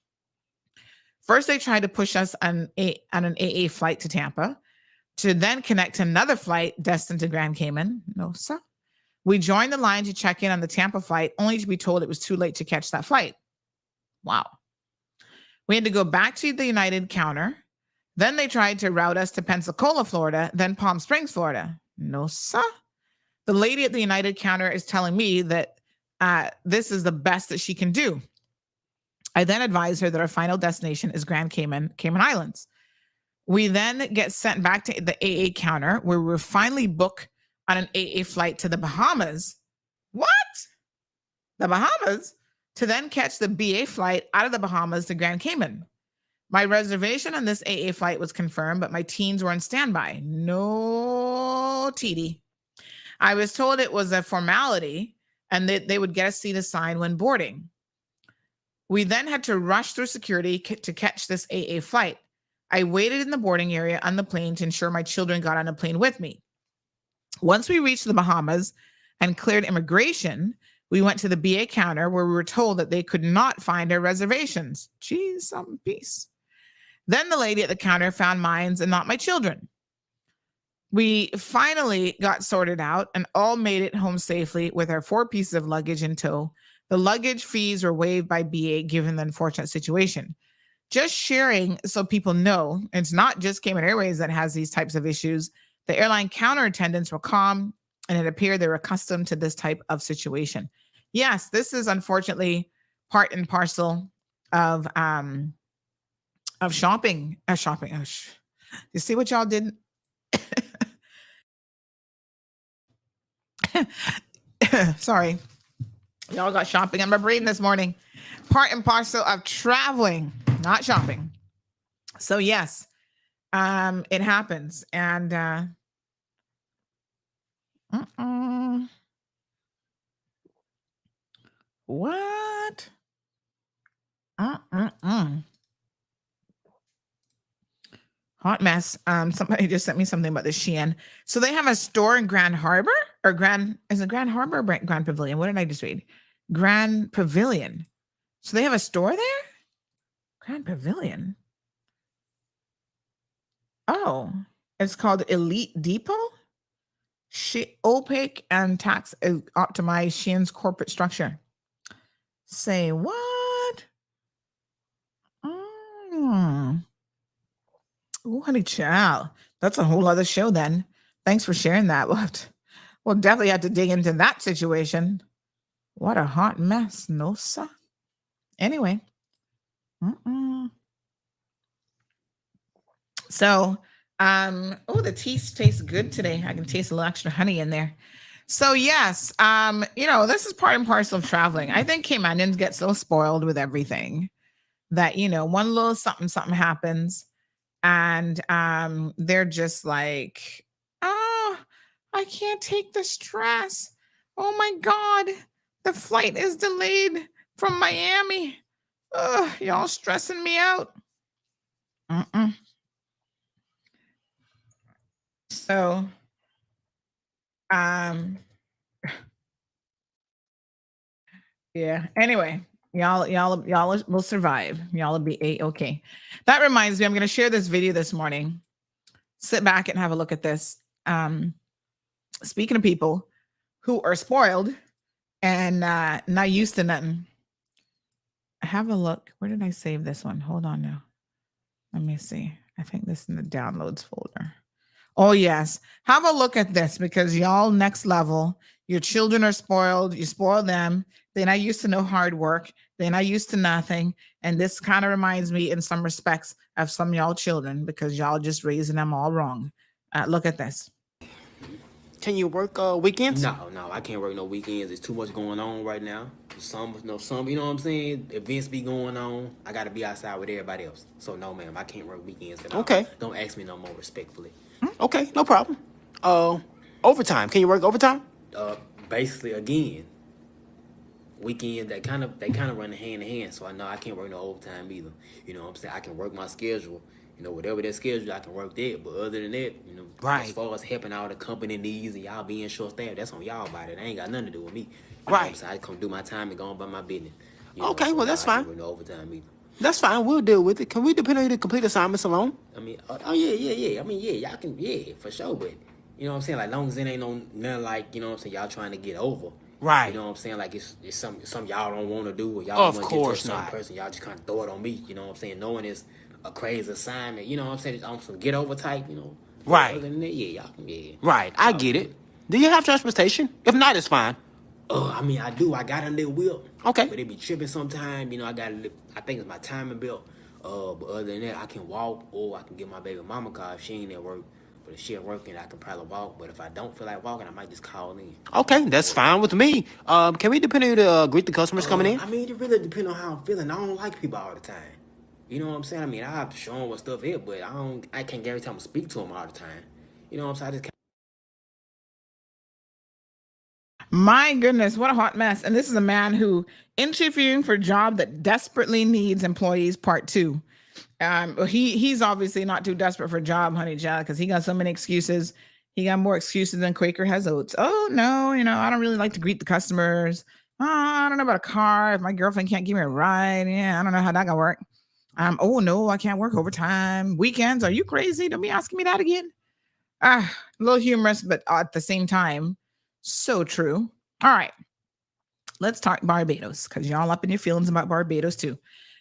First, they tried to push us on an AA flight to Tampa to then connect to another flight destined to Grand Cayman. No, sir. We joined the line to check in on the Tampa flight, only to be told it was too late to catch that flight. Wow. We had to go back to the United counter. Then they tried to route us to Pensacola, Florida, then Palm Springs, Florida. No, sir. The lady at the United counter is telling me that this is the best that she can do. I then advised her that our final destination is Grand Cayman Islands. We then get sent back to the AA counter where we were finally booked on an AA flight to the Bahamas. What? The Bahamas? To then catch the BA flight out of the Bahamas to Grand Cayman. My reservation on this AA flight was confirmed, but my teens were on standby. No TD. I was told it was a formality and that they would get a seat assigned when boarding. We then had to rush through security to catch this AA flight. I waited in the boarding area on the plane to ensure my children got on the plane with me. Once we reached the Bahamas and cleared immigration, we went to the BA counter where we were told that they could not find our reservations. Geez, some peace. Then the lady at the counter found mine and not my children. We finally got sorted out and all made it home safely with our 4 pieces of luggage in tow. The luggage fees were waived by BA given the unfortunate situation. Just sharing so people know, it's not just Cayman Airways that has these types of issues. The airline counter attendants were calm and it appeared they were accustomed to this type of situation. Yes, this is unfortunately part and parcel of shopping. You see what y'all did? Sorry. Y'all got shopping on my brain this morning. Part and parcel of traveling, not shopping. So yes, it happens. And what? Hot mess. Somebody just sent me something about the Shein. So they have a store in Grand Harbor or is it Grand Harbor or Grand Pavilion? What did I just read? Grand Pavilion. So they have a store there? Grand Pavilion. Oh, it's called Elite Depot. Opaque and tax optimized Shein's corporate structure. Say what? Oh, honey child. That's a whole other show then. Thanks for sharing that. We'll definitely have to dig into that situation. What a hot mess. No, sir. Anyway. So, the tea tastes good today. I can taste a little extra honey in there. So yes, this is part and parcel of traveling. I think Caymanians get so spoiled with everything that, one little something happens and they're just like, oh, I can't take the stress. Oh my God, the flight is delayed from Miami. Y'all stressing me out. So, yeah. Anyway, y'all will survive. Y'all will be A-okay. That reminds me, I'm going to share this video this morning. Sit back and have a look at this. Speaking of people who are spoiled and not used to nothing. Have a look. Where did I save this one? Hold on now. Let me see. I think this is in the downloads folder. Oh, yes. Have a look at this because y'all next level. Your children are spoiled. You spoil them. They're not used to no hard work. They're not used to nothing. And this kind of reminds me in some respects of some of y'all children because y'all just raising them all wrong. Look at this. Can you work weekends? No, I can't work no weekends. There's too much going on right now. Some, you know what I'm saying? Events be going on. I got to be outside with everybody else. So no, ma'am, I can't work weekends at all. Okay. Don't ask me no more respectfully. Okay, no problem. Overtime. Can you work overtime? Basically, again, weekends they kind of run hand in hand. So I know I can't work no overtime either. You know what I'm saying? I can work my schedule. You know, whatever that schedule, I can work that. But other than that, you know, right. As far as helping out the company needs and y'all being short-staffed, that's on y'all about it. That ain't got nothing to do with me. You know what I'm saying? I come do my time and go on by my business. You know, okay, so well, that's fine. I can't work no overtime either. That's fine. We'll deal with it. Can we depend on you to complete assignments alone? I mean, yeah. I mean, yeah, y'all can, yeah, for sure. But, you know what I'm saying? Like, long as it ain't no nothing like, you know what I'm saying, y'all trying to get over. Right. You know what I'm saying? Like, it's something y'all don't want to do or y'all want to get to a certain not. person. Y'all just kind of throw it on me. You know what I'm saying? Knowing it's a crazy assignment. You know what I'm saying? It's on some get over type, you know. Right. Other than that, yeah, y'all can, yeah. Right. I get it. Do you have transportation? If not, it's fine. I mean, I do. I got a little wheel. Okay. But it be tripping sometime. You know, I think it's my timing belt. But other than that, I can walk or I can get my baby mama car if she ain't at work. But if she at work, then I can probably walk. But if I don't feel like walking, I might just call in. Okay, that's fine with me. Can we depend on you to greet the customers coming in? I mean, it really depends on how I'm feeling. I don't like people all the time. You know what I'm saying? I mean, I have to show them what stuff is, but I can't guarantee I'm going to speak to them all the time. You know what I'm saying? I just can't. My goodness, what a hot mess. And this is a man who interviewing for a job that desperately needs employees, part 2. He's obviously not too desperate for a job, honey child, because he got so many excuses. He got more excuses than Quaker has oats. Oh, no, you know, I don't really like to greet the customers. Oh, I don't know about a car. If my girlfriend can't give me a ride, yeah, I don't know how that gonna work. Oh, no, I can't work overtime. Weekends, are you crazy? Don't be asking me that again. A little humorous, but at the same time, so true. All right. Let's talk Barbados because y'all up in your feelings about Barbados too.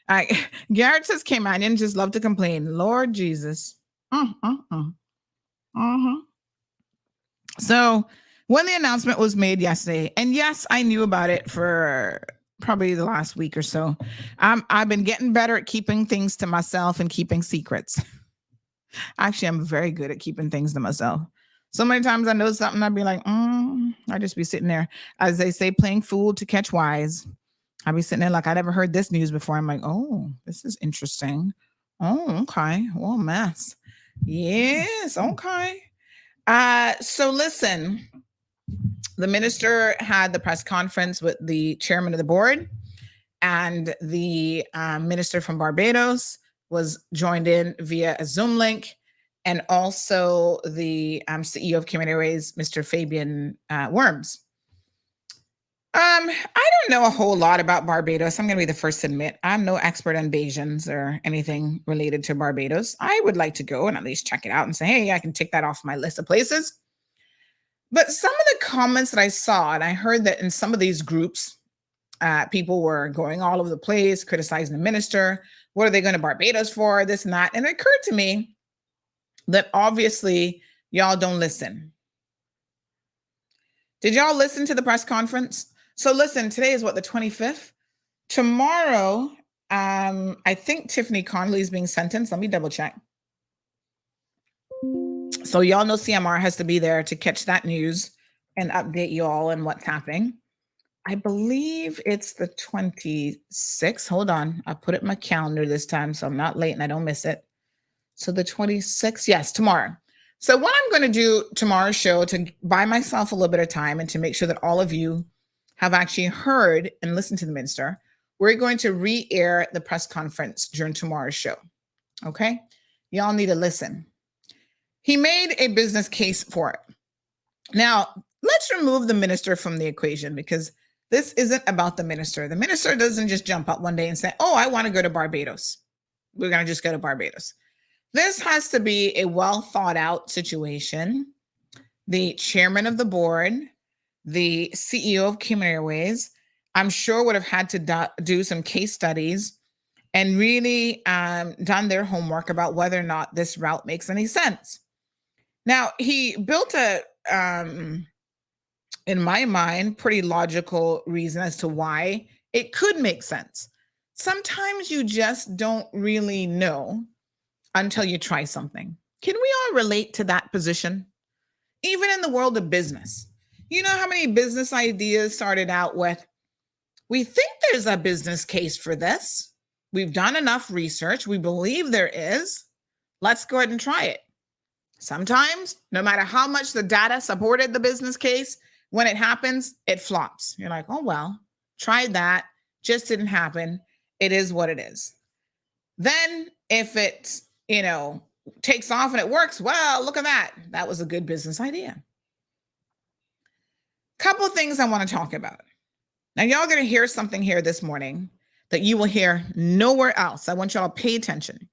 All right. Garrett says Caymanians just love to complain. Lord Jesus. So when the announcement was made yesterday, and yes, I knew about it for probably the last week or so. I've been getting better at keeping things to myself and keeping secrets. Actually, I'm very good at keeping things to myself. So many times I know something, I'd be like, I'd just be sitting there, as they say, playing fool to catch wise. I'd be sitting there like I never heard this news before. I'm like, oh, this is interesting. Oh, okay. Well, mess. Yes, okay. So listen, the minister had the press conference with the chairman of the board, and the minister from Barbados was joined in via a Zoom link. And also the CEO of Cayman Airways, Mr. Fabian Worms. I don't know a whole lot about Barbados. I'm going to be the first to admit I'm no expert on Bajans or anything related to Barbados. I would like to go and at least check it out and say, hey, I can tick that off my list of places. But some of the comments that I saw, and I heard that in some of these groups, people were going all over the place, criticizing the minister. What are they going to Barbados for? This and that. And it occurred to me that obviously y'all don't listen. Did y'all listen to the press conference? So listen, today is what, the 25th? Tomorrow, I think Tiffany Connolly is being sentenced. Let me double check. So y'all know CMR has to be there to catch that news and update you all on what's happening. I believe it's the 26th. Hold on. I put it in my calendar this time, so I'm not late and I don't miss it. So the 26th, yes, tomorrow. So what I'm going to do tomorrow's show to buy myself a little bit of time and to make sure that all of you have actually heard and listened to the minister, we're going to re-air the press conference during tomorrow's show. Okay? Y'all need to listen. He made a business case for it. Now, let's remove the minister from the equation because this isn't about the minister. The minister doesn't just jump up one day and say, oh, I want to go to Barbados. We're going to just go to Barbados. This has to be a well thought out situation. The chairman of the board, the CEO of Cayman Airways, I'm sure would have had to do some case studies and really done their homework about whether or not this route makes any sense. Now, he built a, in my mind, pretty logical reason as to why it could make sense. Sometimes you just don't really know until you try something. Can we all relate to that position? Even in the world of business. You know how many business ideas started out with, we think there's a business case for this. We've done enough research. We believe there is. Let's go ahead and try it. Sometimes, no matter how much the data supported the business case, when it happens, it flops. You're like, oh, well, tried that, just didn't happen. It is what it is. Then if it, takes off and it works, well, look at that. That was a good business idea. Couple things I want to talk about. Now, y'all going to hear something here this morning that you will hear nowhere else. I want y'all to pay attention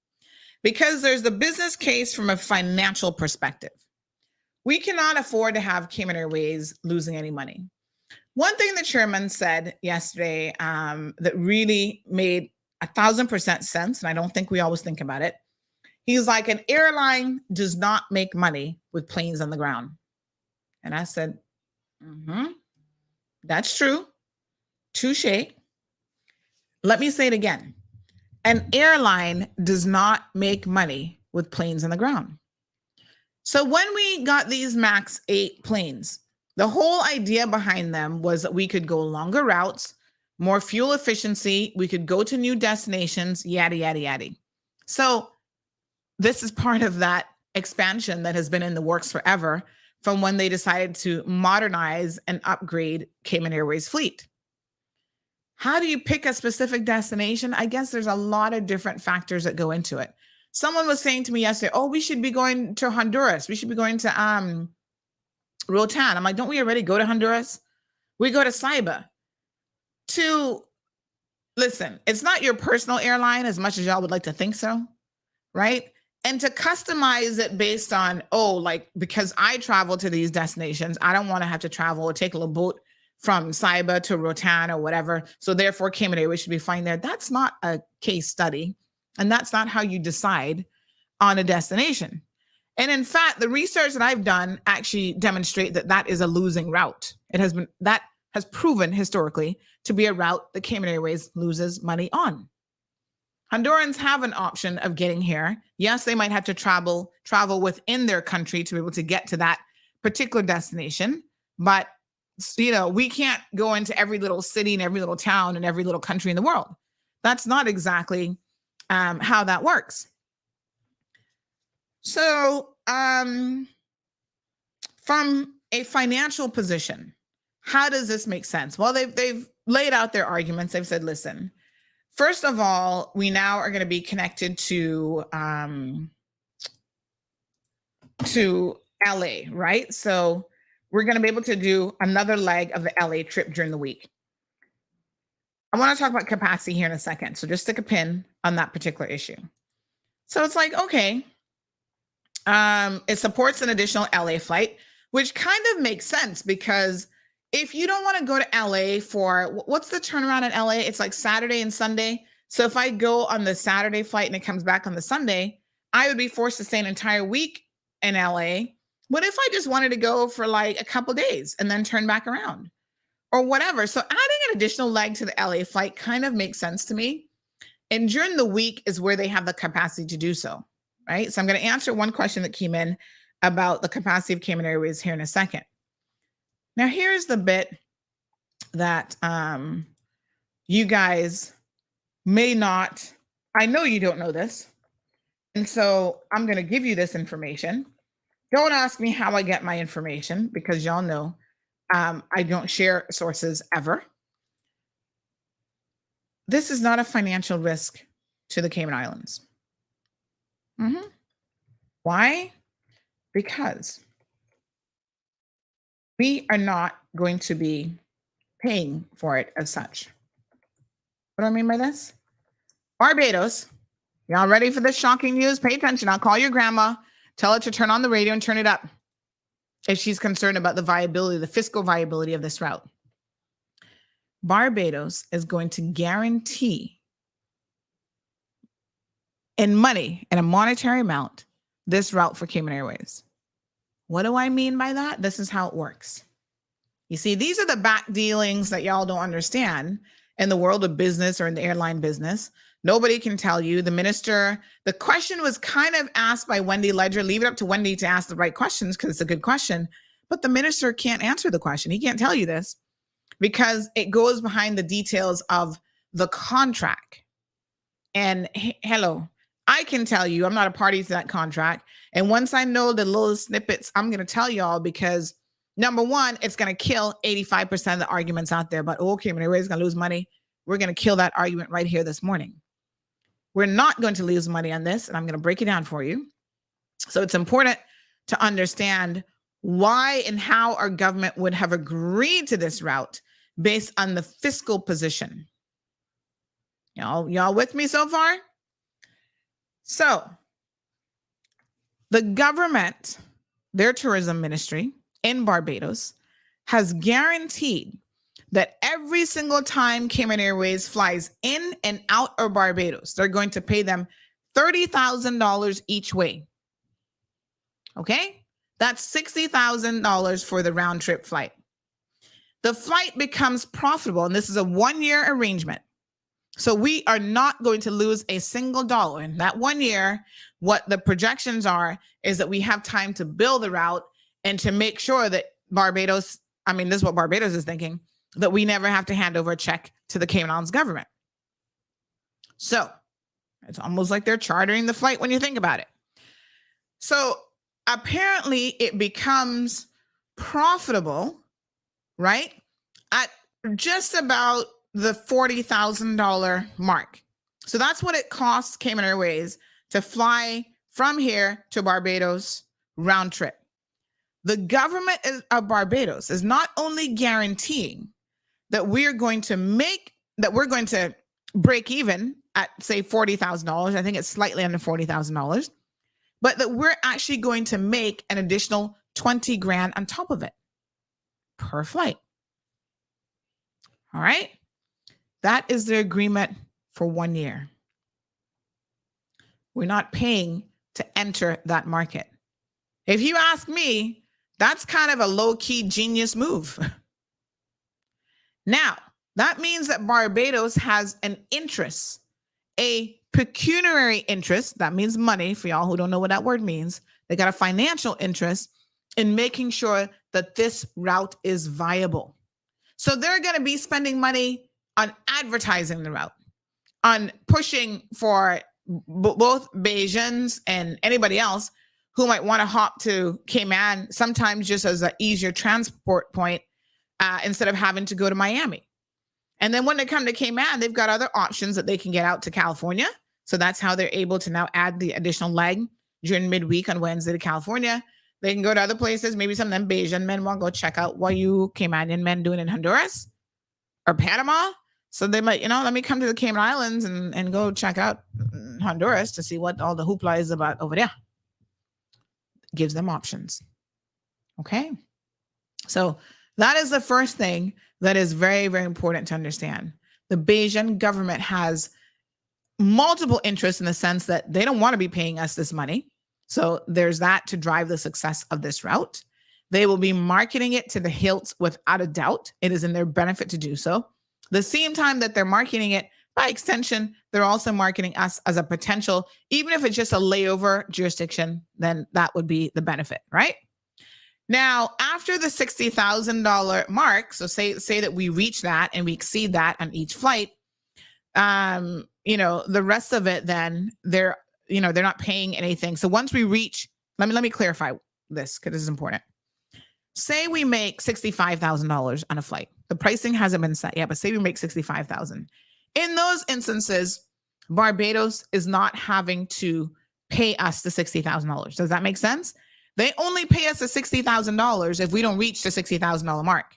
because there's the business case from a financial perspective. We cannot afford to have Cayman Airways losing any money. One thing the chairman said yesterday that really made 1,000% sense, and I don't think we always think about it. He's like, an airline does not make money with planes on the ground. And I said, that's true. Touche. Let me say it again. An airline does not make money with planes on the ground. So when we got these MAX 8 planes, the whole idea behind them was that we could go longer routes, more fuel efficiency, we could go to new destinations, yada, yada, yada. So this is part of that expansion that has been in the works forever from when they decided to modernize and upgrade Cayman Airways fleet. How do you pick a specific destination? I guess there's a lot of different factors that go into it. Someone was saying to me yesterday, oh, we should be going to Honduras. We should be going to Rotan. I'm like, don't we already go to Honduras? We go to Cyba. Listen, it's not your personal airline as much as y'all would like to think so, right? And to customize it based on, because I travel to these destinations, I don't want to have to travel or take a little boat from Cyba to Rotan or whatever. So therefore, Cayman Airways should be flying there. That's not a case study. And that's not how you decide on a destination. And in fact, the research that I've done actually demonstrate that that is a losing route. That has proven historically to be a route that Cayman Airways loses money on. Hondurans have an option of getting here. Yes, they might have to travel within their country to be able to get to that particular destination. But, we can't go into every little city and every little town and every little country in the world. That's not exactly how that works. So from a financial position, how does this make sense? Well, they've laid out their arguments. They've said, listen, first of all, we now are going to be connected to LA, right? So we're going to be able to do another leg of the LA trip during the week. I want to talk about capacity here in a second. So just stick a pin on that particular issue. So it's like, okay, it supports an additional LA flight, which kind of makes sense because if you don't want to go to LA for, what's the turnaround in LA? It's like Saturday and Sunday. So if I go on the Saturday flight and it comes back on the Sunday, I would be forced to stay an entire week in LA. What if I just wanted to go for like a couple days and then turn back around or whatever? So adding an additional leg to the LA flight kind of makes sense to me. And during the week is where they have the capacity to do so, right? So I'm going to answer one question that came in about the capacity of Cayman Airways here in a second. Now, here's the bit that you guys may not, I know you don't know this. And so I'm going to give you this information. Don't ask me how I get my information because y'all know I don't share sources ever. This is not a financial risk to the Cayman Islands. Why? Because we are not going to be paying for it as such. What do I mean by this? Barbados, y'all ready for this shocking news? Pay attention. I'll call your grandma, tell her to turn on the radio and turn it up if she's concerned about the viability, the fiscal viability of this route. Barbados is going to guarantee in money, in a monetary amount, this route for Cayman Airways. What do I mean by that? This is how it works. You see, these are the back dealings that y'all don't understand. in the world of business or in the airline business. Nobody can tell you. The minister, the question was kind of asked by Wendy Ledger. Leave it up to Wendy to ask the right questions because it's a good question. But the minister can't answer the question. He can't tell you this because it goes behind the details of the contract. And hello, I can tell you I'm not a party to that contract. And once I know the little snippets, I'm going to tell y'all because number one, it's going to kill 85% of the arguments out there. But okay, when everybody's going to lose money, we're going to kill that argument right here this morning. We're not going to lose money on this, and I'm going to break it down for you. So it's important to understand why and how our government would have agreed to this route based on the fiscal position. Y'all with me so far? So the government, their tourism ministry in Barbados, has guaranteed that every single time Cayman Airways flies in and out of Barbados, they're going to pay them $30,000 each way. Okay? That's $60,000 for the round trip flight. The flight becomes profitable, and this is a 1-year arrangement. So we are not going to lose a single dollar. In that 1 year, what the projections are is that we have time to build the route and to make sure that Barbados, this is what Barbados is thinking, that we never have to hand over a check to the Cayman Islands government. So it's almost like they're chartering the flight when you think about it. So apparently it becomes profitable, right, at just about the $40,000 mark. So that's what it costs Cayman Airways to fly from here to Barbados round trip. The government of Barbados is not only guaranteeing that we're going to break even at, say, $40,000. I think it's slightly under $40,000, but that we're actually going to make an additional 20 grand on top of it per flight. All right. That is the agreement for 1 year. We're not paying to enter that market. If you ask me, that's kind of a low-key genius move. Now, that means that Barbados has an interest, a pecuniary interest. That means money for y'all who don't know what that word means. They got a financial interest in making sure that this route is viable. So they're going to be spending money on advertising the route, on pushing for both Bajans and anybody else who might want to hop to Cayman, sometimes just as an easier transport point instead of having to go to Miami. And then when they come to Cayman, they've got other options that they can get out to California. So that's how they're able to now add the additional leg during midweek on Wednesday to California. They can go to other places. Maybe some of them Bajan men want to go check out what you Caymanian men doing in Honduras or Panama. So they might, let me come to the Cayman Islands and go check out Honduras to see what all the hoopla is about over there. Gives them options. Okay. So that is the first thing that is very, very important to understand. The Bajan government has multiple interests in the sense that they don't want to be paying us this money. So there's that to drive the success of this route. They will be marketing it to the hilt without a doubt. It is in their benefit to do so. The same time that they're marketing it, by extension, they're also marketing us as a potential, even if it's just a layover jurisdiction, then that would be the benefit, right? Now, after the $60,000 mark, so say that we reach that and we exceed that on each flight, the rest of it, then they're not paying anything. So once we reach, let me clarify this because this is important. Say we make $65,000 on a flight. The pricing hasn't been set yet, but say we make $65,000. In those instances, Barbados is not having to pay us the $60,000. Does that make sense? They only pay us the $60,000 if we don't reach the $60,000 mark.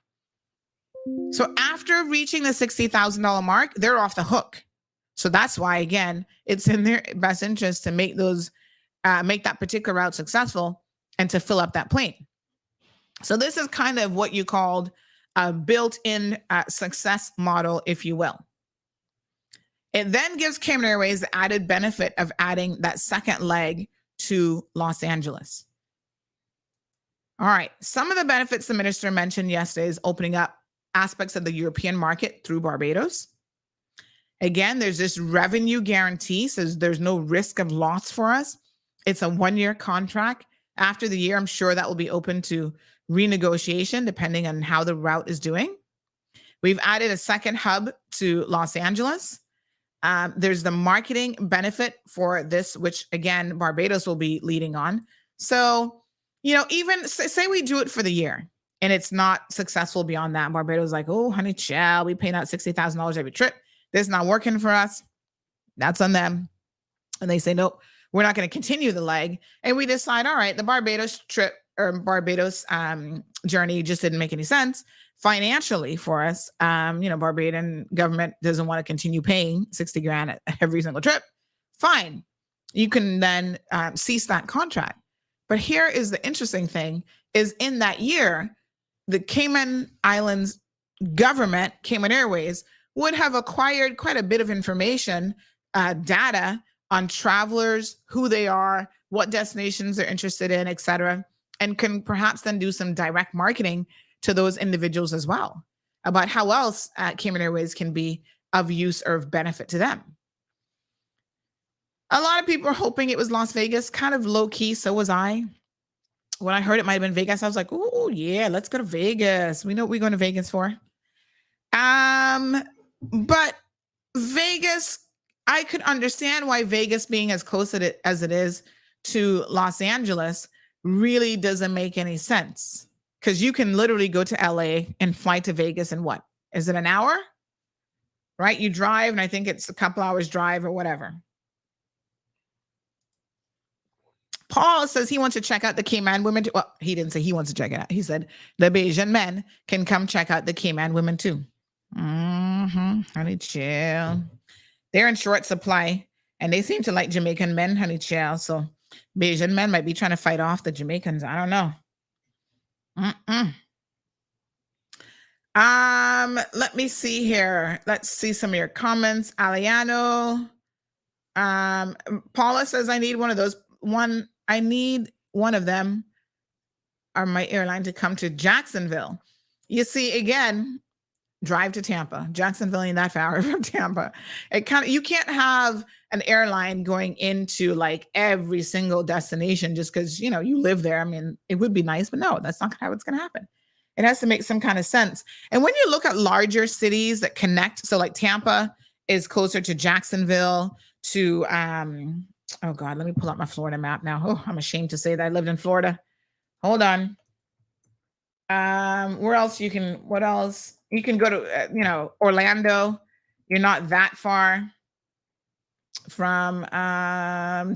So after reaching the $60,000 mark, they're off the hook. So that's why, again, it's in their best interest to make that particular route successful and to fill up that plane. So this is kind of what you called a built-in success model, if you will. It then gives Cayman Airways the added benefit of adding that second leg to Los Angeles. All right. Some of the benefits the minister mentioned yesterday is opening up aspects of the European market through Barbados. Again, there's this revenue guarantee, so there's no risk of loss for us. It's a 1-year contract. After the year, I'm sure that will be open to renegotiation depending on how the route is doing. We've added a second hub to Los Angeles. There's the marketing benefit for this, which again, Barbados will be leading on. So, even say we do it for the year and it's not successful beyond that. Barbados is like, oh, honey, child, we paying out $60,000 every trip. This is not working for us. That's on them. And they say, nope, we're not going to continue the leg. And we decide, all right, the Barbados trip or Barbados journey just didn't make any sense financially for us. Barbadian government doesn't want to continue paying 60 grand at every single trip. Fine. You can then cease that contract. But here is the interesting thing is in that year, the Cayman Islands government, Cayman Airways, would have acquired quite a bit of information, data on travelers, who they are, what destinations they're interested in, et cetera, and can perhaps then do some direct marketing to those individuals as well about how else Cayman Airways can be of use or of benefit to them. A lot of people are hoping it was Las Vegas, kind of low key. So was I. When I heard it might have been Vegas, I was like, oh yeah, let's go to Vegas. We know what we're going to Vegas for. But Vegas, I could understand why Vegas being as close as it is to Los Angeles really doesn't make any sense. Because you can literally go to LA and fly to Vegas in what? Is it an hour? Right? You drive, and I think it's a couple hours drive or whatever. Paul says he wants to check out the Cayman women. Well, he didn't say he wants to check it out. He said the Bayesian men can come check out the Cayman women too. Honey chill. They're in short supply, and they seem to like Jamaican men, honey chill. So Bayesian men might be trying to fight off the Jamaicans. I don't know. Let me see here. Let's see some of your comments. Aliano. Paula says, I need one of those. I need one of them or my airline to come to Jacksonville. You see, again, drive to Tampa. Jacksonville ain't that far from Tampa. You can't have an airline going into like every single destination just because, you live there. I mean, it would be nice, but no, that's not how it's going to happen. It has to make some kind of sense. And when you look at larger cities that connect, so like Tampa is closer to Jacksonville to, oh God, let me pull up my Florida map now. Oh, I'm ashamed to say that I lived in Florida. Hold on. What else? You can go to, Orlando. You're not that far from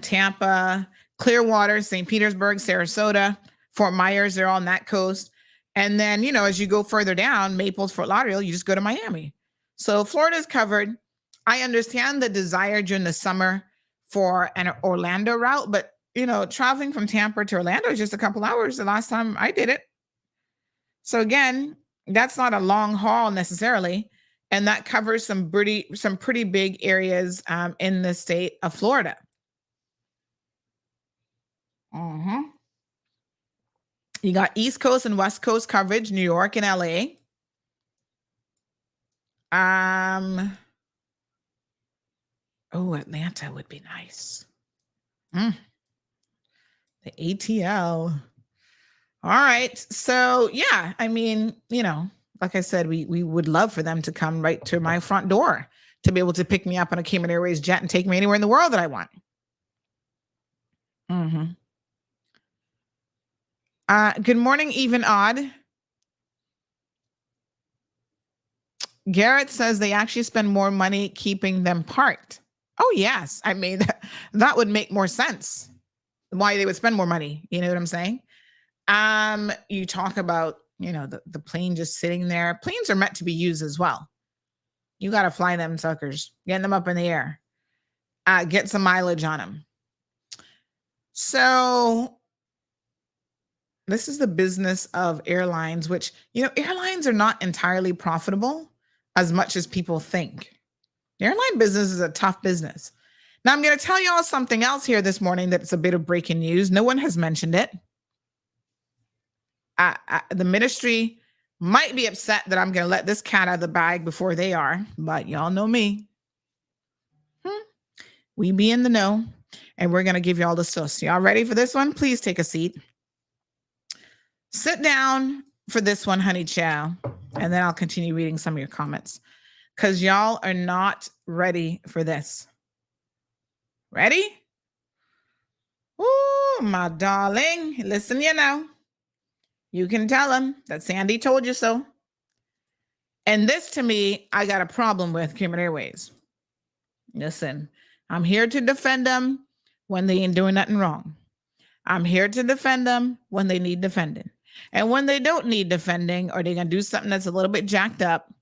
Tampa, Clearwater, St. Petersburg, Sarasota, Fort Myers. They're all on that coast. And then, as you go further down, Naples, Fort Lauderdale, you just go to Miami. So Florida's covered. I understand the desire during the summer for an Orlando route, but, traveling from Tampa to Orlando is just a couple hours the last time I did it. So again, that's not a long haul necessarily. And that covers some pretty big areas in the state of Florida. You got East Coast and West Coast coverage, New York and LA. Atlanta would be nice. The ATL. All right. So yeah, I mean, like I said, we would love for them to come right to my front door to be able to pick me up on a Cayman Airways jet and take me anywhere in the world that I want. Good morning, Even Odd. Garrett says they actually spend more money keeping them parked. Oh, yes. I mean, that would make more sense. Why they would spend more money. You know what I'm saying? You talk about, the plane just sitting there. Planes are meant to be used as well. You got to fly them suckers, get them up in the air, get some mileage on them. So this is the business of airlines, which, airlines are not entirely profitable as much as people think. The airline business is a tough business. Now, I'm going to tell you all something else here this morning that's a bit of breaking news. No one has mentioned it. The ministry might be upset that I'm going to let this cat out of the bag before they are, but y'all know me. We be in the know, and we're going to give you all the sauce. Y'all ready for this one? Please take a seat. Sit down for this one, honey chow, and then I'll continue reading some of your comments because y'all are not ready for this. Ready? Ooh, my darling. Listen, you can tell him that Sandy told you so. And this, to me, I got a problem with Cayman Airways. Listen, I'm here to defend them when they ain't doing nothing wrong. I'm here to defend them when they need defending. And when they don't need defending or they're going to do something that's a little bit jacked up,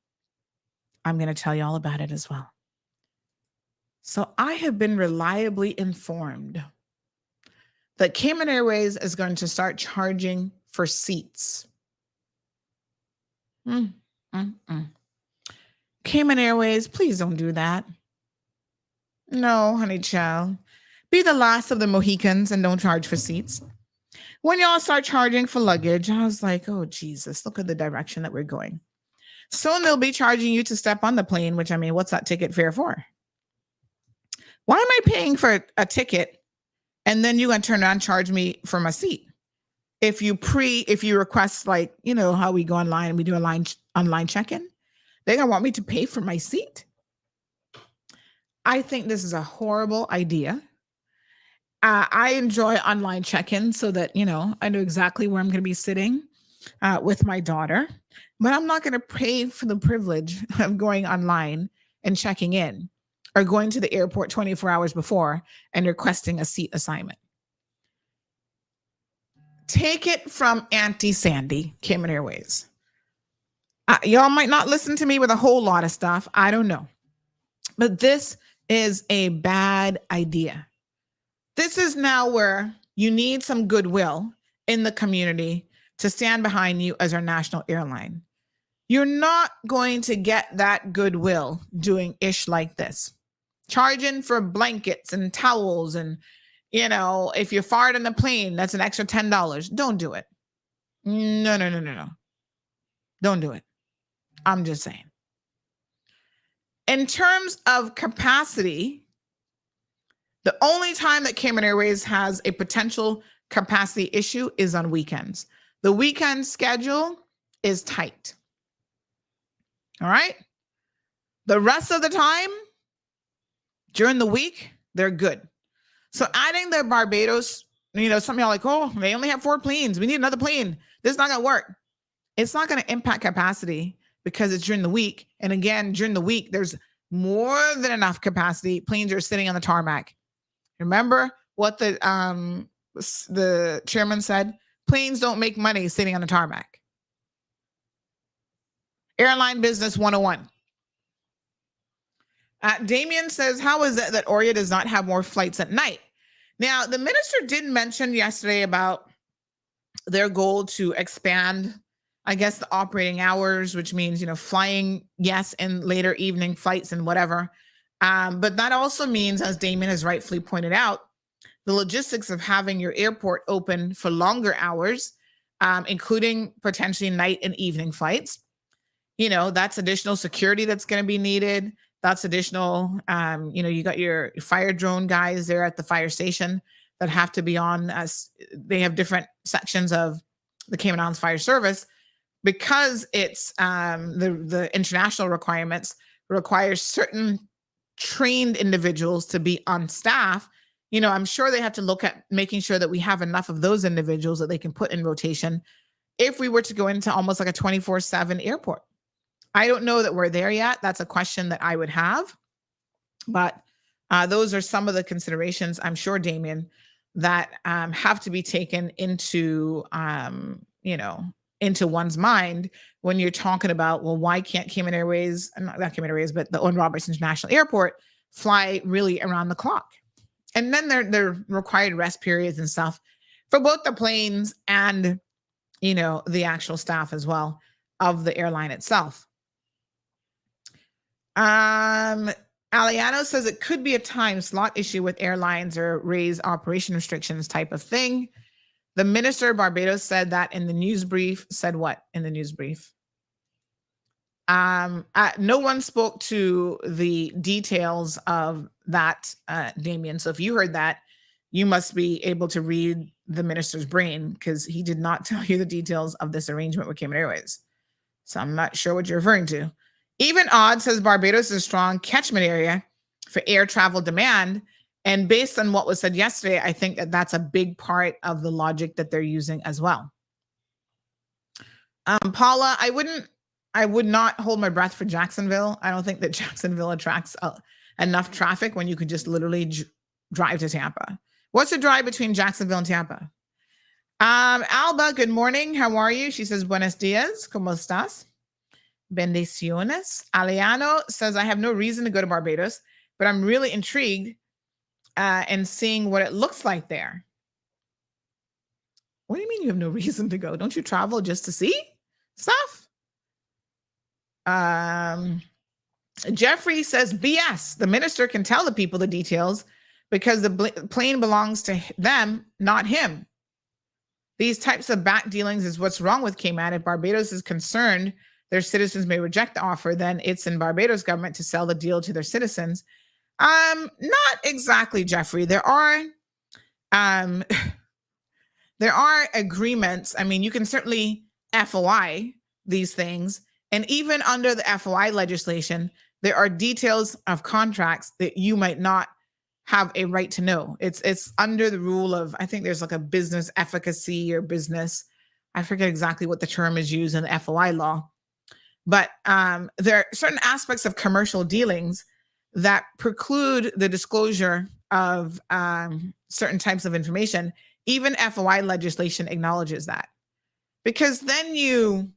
I'm going to tell you all about it as well. So I have been reliably informed that Cayman Airways is going to start charging for seats. Cayman Airways, please don't do that. No, honey child. Be the last of the Mohicans and don't charge for seats. When y'all start charging for luggage, I was like, oh, Jesus, look at the direction that we're going. Soon they'll be charging you to step on the plane, which, I mean, what's that ticket fare for? Why am I paying for a ticket and then you going to turn around and charge me for my seat? If you request, like, you know, how we go online and we do online check-in, they're going to want me to pay for my seat. I think this is a horrible idea. I enjoy online check-in so that, you know, I know exactly where I'm going to be sitting with my daughter, but I'm not going to pay for the privilege of going online and checking in or going to the airport 24 hours before and requesting a seat assignment. Take it from Auntie Sandy, Cayman Airways. Y'all might not listen to me with a whole lot of stuff. I don't know. But this is a bad idea. This is now where you need some goodwill in the community to stand behind you as our national airline. You're not going to get that goodwill doing ish like this. Charging for blankets and towels and, you know, if you fart on the plane, that's an extra $10. Don't do it. No. Don't do it. I'm just saying. In terms of capacity, the only time that Cayman Airways has a potential capacity issue is on weekends. The weekend schedule is tight. All right? The rest of the time, during the week, they're good. So adding the Barbados, you know, some of y'all are like, oh, they only have 4 planes. We need another plane. This is not going to work. It's not going to impact capacity because it's during the week. And again, during the week, there's more than enough capacity. Planes are sitting on the tarmac. Remember what the chairman said? Planes don't make money sitting on the tarmac. Airline business 101. Damien says, how is it that Oria does not have more flights at night? Now, the minister did mention yesterday about their goal to expand, I guess, the operating hours, which means, you know, flying, yes, in later evening flights and whatever. But that also means, as Damien has rightfully pointed out, the logistics of having your airport open for longer hours, including potentially night and evening flights. You know, that's additional security that's going to be needed. That's additional, you know, you got your fire drone guys there at the fire station that have to be on, as they have different sections of the Cayman Islands Fire Service, because it's the international requirements requires certain trained individuals to be on staff. You know, I'm sure they have to look at making sure that we have enough of those individuals that they can put in rotation if we were to go into almost like a 24/7 airport. I don't know that we're there yet. That's a question that I would have. But those are some of the considerations, I'm sure, Damien, that have to be taken into, you know, into one's mind when you're talking about, well, why can't Cayman Airways, not Cayman Airways, but the Owen Roberts International Airport fly really around the clock? And then there required rest periods and stuff for both the planes and, you know, the actual staff as well of the airline itself. Aliano says it could be a time slot issue with airlines or raise operation restrictions type of thing. The minister of Barbados said that in the news brief. Said what in the news brief? No one spoke to the details of that, Damien. So if you heard that, you must be able to read the minister's brain, because he did not tell you the details of this arrangement with Cayman Airways. So I'm not sure what you're referring to. Even Odd says Barbados is a strong catchment area for air travel demand. And based on what was said yesterday, I think that that's a big part of the logic that they're using as well. Paula, I would not hold my breath for Jacksonville. I don't think that Jacksonville attracts enough traffic when you could just literally drive to Tampa. What's the drive between Jacksonville and Tampa? Alba, good morning. How are you? She says, buenos dias. ¿Cómo estás? Bendiciones. Aliano says, I have no reason to go to Barbados, but I'm really intrigued and seeing what it looks like there. What do you mean you have no reason to go? Don't you travel just to see stuff? Jeffrey says, BS. The minister can tell the people the details because the plane belongs to them, not him. These types of back dealings is what's wrong with Cayman. If Barbados is concerned their citizens may reject the offer, then it's in Barbados government to sell the deal to their citizens. Not exactly, Jeffrey. There are agreements. I mean, you can certainly FOI these things. And even under the FOI legislation, there are details of contracts that you might not have a right to know. It's under the rule of, I think there's like a business efficacy or business, I forget exactly what the term is used in the FOI law. But there are certain aspects of commercial dealings that preclude the disclosure of certain types of information. Even FOI legislation acknowledges that. Because then you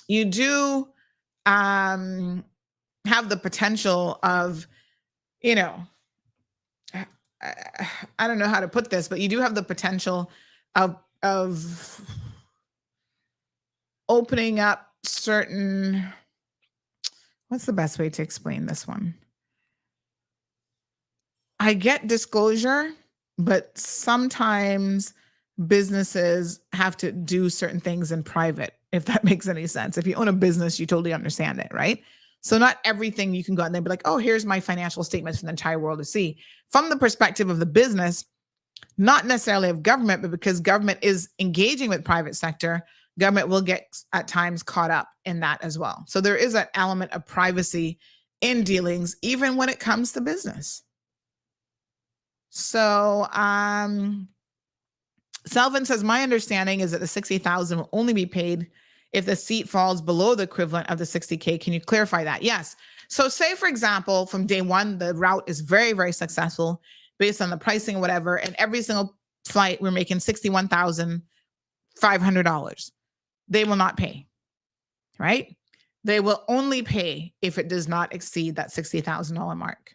do have the potential of, I don't know how to put this, but you do have the potential of opening up certain, what's the best way to explain this one? I get disclosure, but sometimes businesses have to do certain things in private, if that makes any sense. If you own a business, you totally understand it, right? So not everything you can go out there and be like, oh, here's my financial statements for the entire world to see. From the perspective of the business, not necessarily of government, but because government is engaging with private sector, government will get at times caught up in that as well. So there is an element of privacy in dealings, even when it comes to business. So Selvin says, my understanding is that the $60,000 will only be paid if the seat falls below the equivalent of the $60K. Can you clarify that? Yes. So say, for example, from day one, the route is very, very successful based on the pricing or whatever. And every single flight, we're making $61,500. They will not pay, right? They will only pay if it does not exceed that $60,000 mark.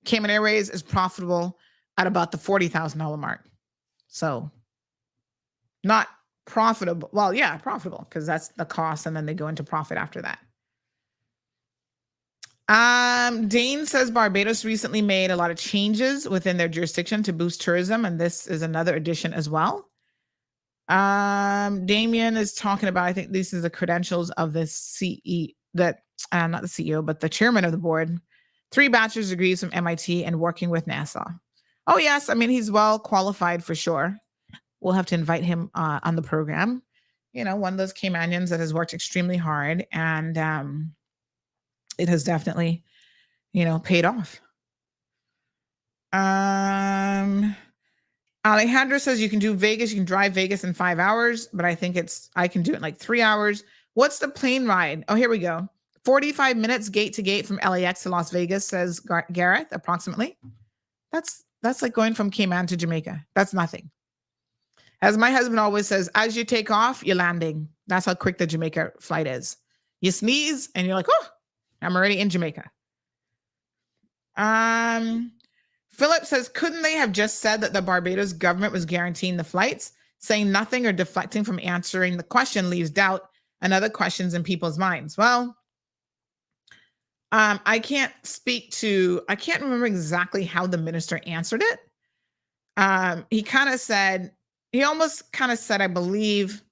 Cayman Airways is profitable at about the $40,000 mark. So not profitable. Well, yeah, profitable, because that's the cost. And then they go into profit after that. Dane says Barbados recently made a lot of changes within their jurisdiction to boost tourism. And this is another addition as well. Damien is talking about, I think this is the credentials of the not the CEO, but the chairman of the board. 3 bachelor's degrees from MIT and working with NASA. Oh, yes. I mean, he's well qualified for sure. We'll have to invite him on the program. One of those Caymanians that has worked extremely hard, and it has definitely, paid off. Alejandro says you can do Vegas. You can drive Vegas in 5 hours, but I think I can do it in like 3 hours. What's the plane ride? Oh, here we go. 45 minutes gate to gate from LAX to Las Vegas, says Gareth, approximately. That's like going from Cayman to Jamaica. That's nothing. As my husband always says, as you take off, you're landing. That's how quick the Jamaica flight is. You sneeze and you're like, oh, I'm already in Jamaica. Philip says, couldn't they have just said that the Barbados government was guaranteeing the flights? Saying nothing or deflecting from answering the question leaves doubt and other questions in people's minds. Well, I can't remember exactly how the minister answered it. He almost kind of said, I believe,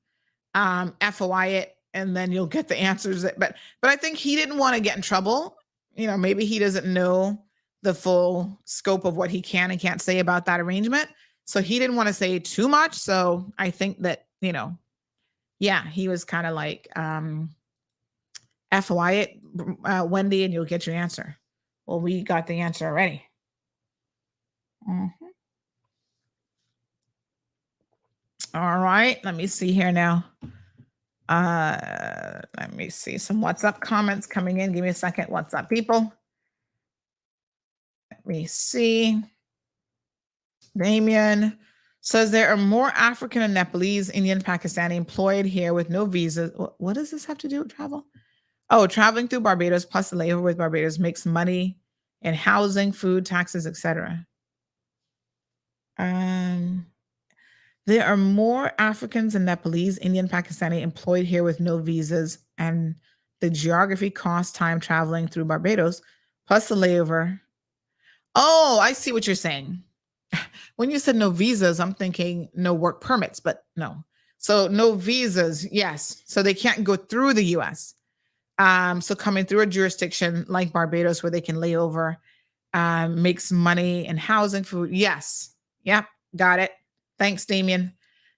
FOI it and then you'll get the answers. But I think he didn't want to get in trouble. Maybe he doesn't know the full scope of what he can and can't say about that arrangement. So he didn't want to say too much. So I think that, he was kind of like, FY it, Wendy, and you'll get your answer. Well, we got the answer already. Mhm. All right, let me see here now. Let me see some WhatsApp comments coming in. Give me a second. What's up, people? Let me see. Damien says there are more African and Nepalese, Indian, Pakistani employed here with no visas. What does this have to do with travel? Oh, traveling through Barbados plus the layover with Barbados makes money in housing, food, taxes, etc. There are more Africans and Nepalese, Indian, Pakistani employed here with no visas, and the geography cost time traveling through Barbados plus the layover. Oh, I see what you're saying. When you said no visas, I'm thinking no work permits, but no. So no visas, yes. So they can't go through the U.S. So coming through a jurisdiction like Barbados where they can lay over, makes money in housing, food. Yes. Yep. Got it. Thanks, Damien.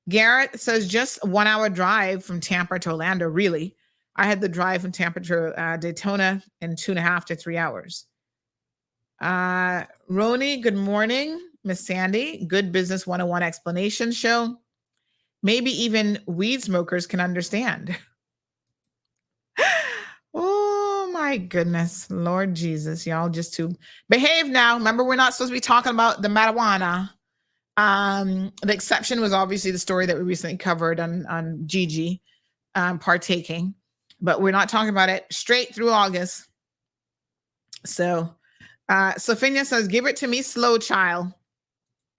Garrett says just 1 hour drive from Tampa to Orlando. Really? I had the drive from Tampa to Daytona in 2.5 to 3 hours. Roni, good morning. Miss Sandy, good business 101 explanation show. Maybe even weed smokers can understand. Oh my goodness, Lord Jesus, y'all just to behave now. Remember, we're not supposed to be talking about the marijuana. The exception was obviously the story that we recently covered on Gigi partaking, but we're not talking about it straight through August. So Sophia says, give it to me slow, child.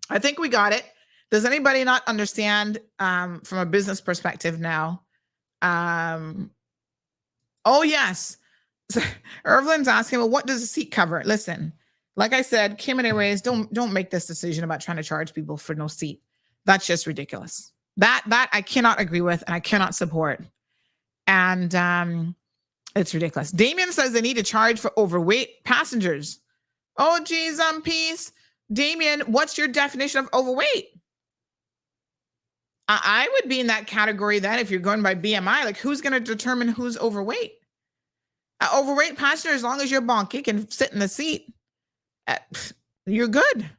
I think we got it. Does anybody not understand from a business perspective now? Oh, yes. So, Irvlin's asking, well, what does the seat cover? Listen, like I said, Kim and Airways, don't make this decision about trying to charge people for no seat. That's just ridiculous. That I cannot agree with and I cannot support. And it's ridiculous. Damien says they need to charge for overweight passengers. Oh, geez, peace. Damien, what's your definition of overweight? I would be in that category then if you're going by BMI. Like, who's going to determine who's overweight? Overweight passenger, as long as you're bonky, can sit in the seat. You're good.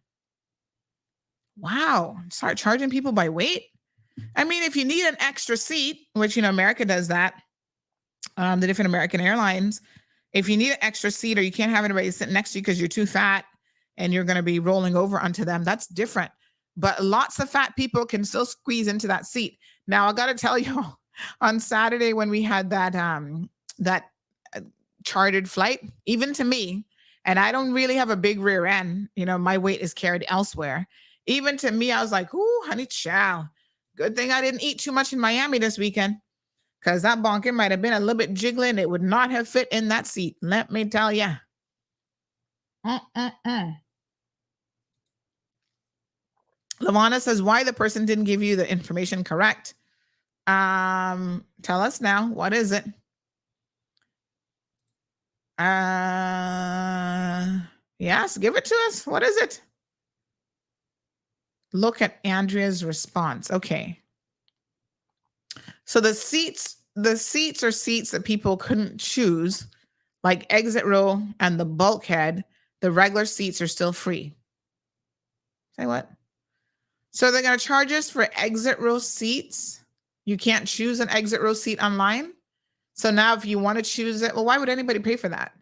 Wow. Start charging people by weight. I mean, if you need an extra seat, which, America does that, the different American airlines, if you need an extra seat or you can't have anybody sit next to you because you're too fat and you're going to be rolling over onto them, that's different. But lots of fat people can still squeeze into that seat. Now, I got to tell you, on Saturday when we had that chartered flight, even to me, and I don't really have a big rear end, my weight is carried elsewhere. Even to me, I was like, ooh, honey chow. Good thing I didn't eat too much in Miami this weekend, because that bonker might have been a little bit jiggling. It would not have fit in that seat. Let me tell you. Lavana says, why the person didn't give you the information correct? Tell us now. What is it? Yes, give it to us. What is it? Look at Andrea's response. Okay. So the seats are seats that people couldn't choose, like exit row and the bulkhead. The regular seats are still free. Say what? So they're going to charge us for exit row seats. You can't choose an exit row seat online. So now if you want to choose it, well, why would anybody pay for that?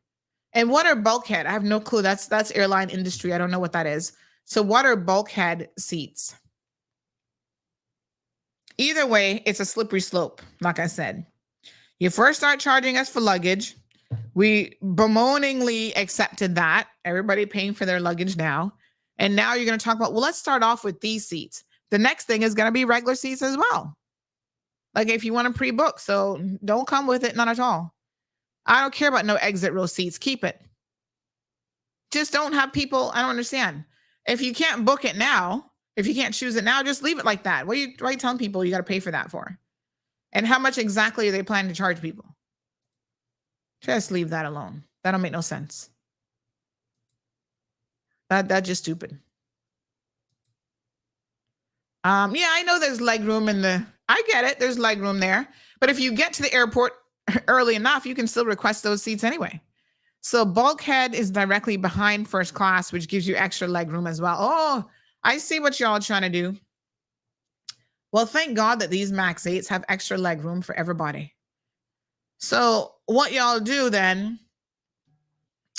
And what are bulkhead? I have no clue. That's airline industry. I don't know what that is. So what are bulkhead seats? Either way, it's a slippery slope. Like I said, you first start charging us for luggage. We bemoaningly accepted that. Everybody paying for their luggage now. And now you're going to talk about, well, let's start off with these seats. The next thing is going to be regular seats as well. Like if you want to pre-book. So don't come with it. None at all. I don't care about no exit row seats. Keep it. Just don't have people. I don't understand. If you can't book it now, if you can't choose it now, just leave it like that. What are you telling people you got to pay for that for? And how much exactly are they planning to charge people? Just leave that alone. That don't make no sense. That's just stupid. Yeah, I know there's leg room I get it. There's leg room there. But if you get to the airport early enough, you can still request those seats anyway. So bulkhead is directly behind first class, which gives you extra leg room as well. Oh, I see what y'all trying to do. Well, thank God that these MAX 8s have extra leg room for everybody. So what y'all do then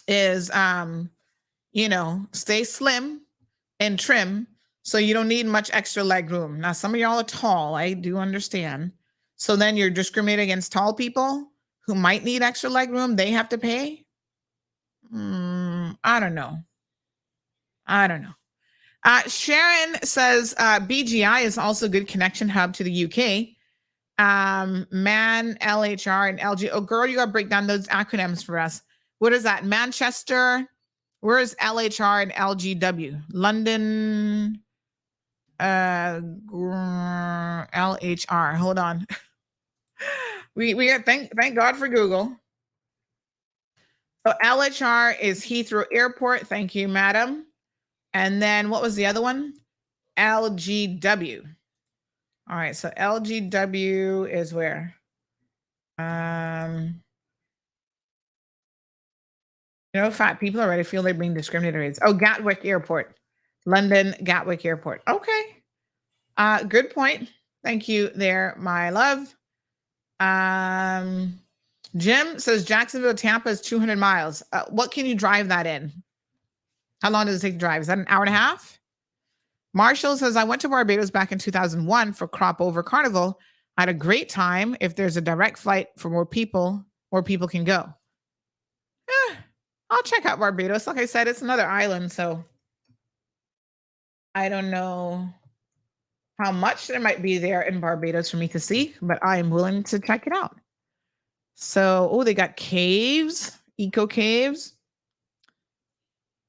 is, stay slim and trim so you don't need much extra leg room. Now, some of y'all are tall. I do understand. So then you're discriminating against tall people who might need extra leg room. They have to pay. I don't know. Sharon says BGI is also a good connection hub to the UK. MAN, LHR, and LG. Oh, girl, you got to break down those acronyms for us. What is that? Manchester. Where is LHR and LGW? London. LHR. Hold on. we thank God for Google. So LHR is Heathrow Airport. Thank you, madam. And then what was the other one? LGW. All right, so LGW is where? Fat people already feel they're being discriminated against. Oh, Gatwick Airport. London Gatwick Airport. Okay. Good point. Thank you there, my love. Jim says Jacksonville, Tampa is 200 miles. What can you drive that in? How long does it take to drive? Is that an hour and a half? Marshall says, I went to Barbados back in 2001 for Crop Over Carnival. I had a great time. If there's a direct flight for more people can go. I'll check out Barbados. Like I said, it's another island, so I don't know how much there might be there in Barbados for me to see, but I am willing to check it out. So, they got caves, eco caves.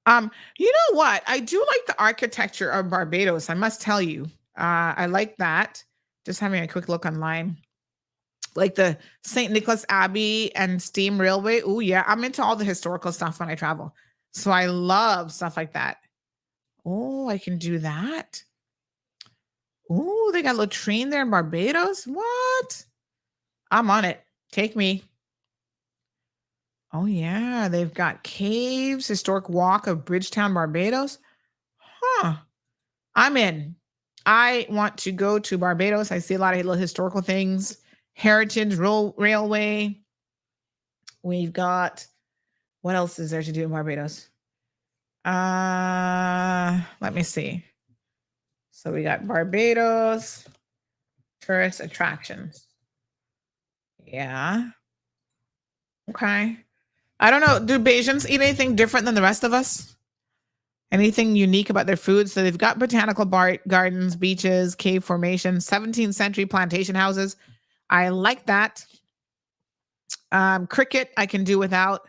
You know what? I do like the architecture of Barbados. I must tell you, I like that. Just having a quick look online, like the St. Nicholas Abbey and Steam Railway. Oh yeah, I'm into all the historical stuff when I travel, so I love stuff like that. Oh, I can do that. Oh, they got a latrine there in Barbados. What? I'm on it. Take me. Oh, yeah. They've got caves, historic walk of Bridgetown, Barbados. Huh. I'm in. I want to go to Barbados. I see a lot of little historical things. Heritage Railway. We've got, what else is there to do in Barbados? Let me see. So we got Barbados tourist attractions. Yeah. Okay. I don't know. Do Bajans eat anything different than the rest of us? Anything unique about their food? So they've got botanical gardens, beaches, cave formations, 17th century plantation houses. I like that. Cricket, I can do without.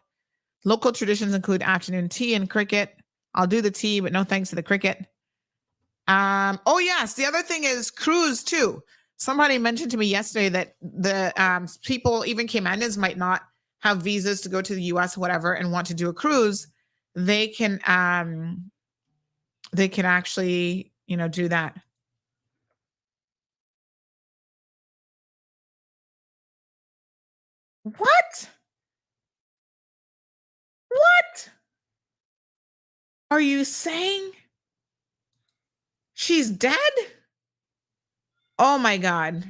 Local traditions include afternoon tea and cricket. I'll do the tea, but no thanks to the cricket. Oh, yes. The other thing is cruise, too. Somebody mentioned to me yesterday that the people, even Caymanians, might not have visas to go to the US or whatever and want to do a cruise. They can actually, do that. What? What are you saying? She's dead? Oh my God.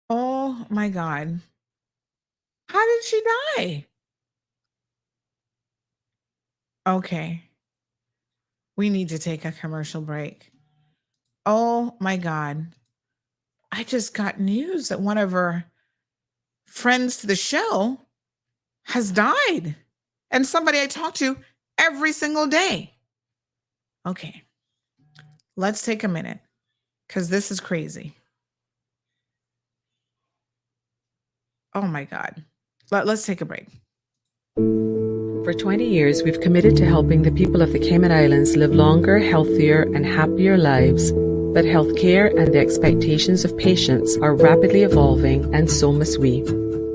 Oh my God. How did she die? Okay. We need to take a commercial break. Oh my God. I just got news that one of her friends to the show has died. And somebody I talk to every single day. Okay. Let's take a minute because this is crazy. Oh my God. Let's take a break. For 20 years, we've committed to helping the people of the Cayman Islands live longer, healthier, and happier lives. But healthcare and the expectations of patients are rapidly evolving, and so must we.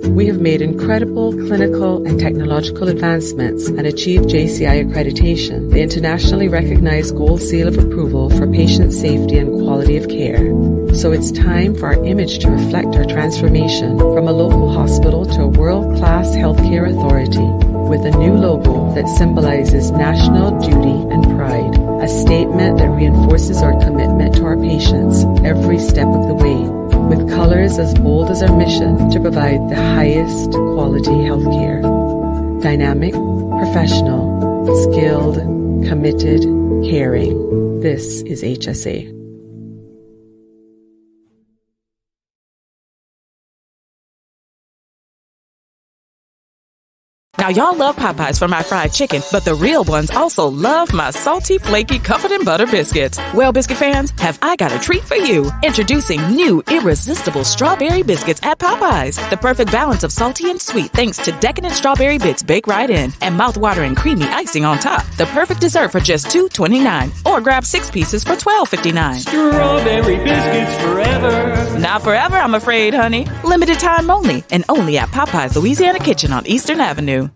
We have made incredible clinical and technological advancements and achieved JCI accreditation, the internationally recognized gold seal of approval for patient safety and quality of care. So it's time for our image to reflect our transformation from a local hospital to a world-class healthcare authority with a new logo that symbolizes national duty and pride, a statement that reinforces our commitment to our patients every step of the way, with colors as bold as our mission to provide the highest quality healthcare. Dynamic, professional, skilled, committed, caring. This is HSA. Now, y'all love Popeyes for my fried chicken, but the real ones also love my salty, flaky, covered in butter biscuits. Well, biscuit fans, have I got a treat for you. Introducing new, irresistible strawberry biscuits at Popeyes. The perfect balance of salty and sweet thanks to decadent strawberry bits baked right in and mouth-watering creamy icing on top. The perfect dessert for just $2.29. Or grab 6 pieces for $12.59. Strawberry biscuits forever. Not forever, I'm afraid, honey. Limited time only, and only at Popeyes Louisiana Kitchen on Eastern Avenue.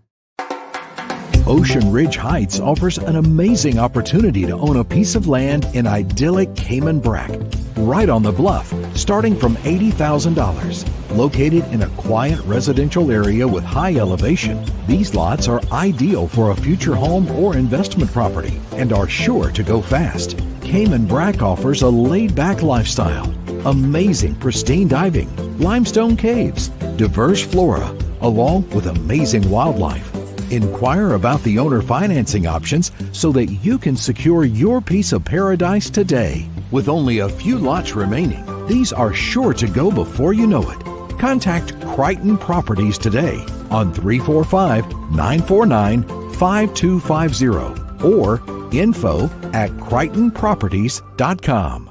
Ocean Ridge Heights offers an amazing opportunity to own a piece of land in idyllic Cayman Brac, right on the bluff, starting from $80,000. Located in a quiet residential area with high elevation, these lots are ideal for a future home or investment property and are sure to go fast. Cayman Brac offers a laid-back lifestyle, amazing pristine diving, limestone caves, diverse flora, along with amazing wildlife. Inquire about the owner financing options so that you can secure your piece of paradise today. With only a few lots remaining, these are sure to go before you know it. Contact Crichton Properties today on 345-949-5250 or info@crichtonproperties.com.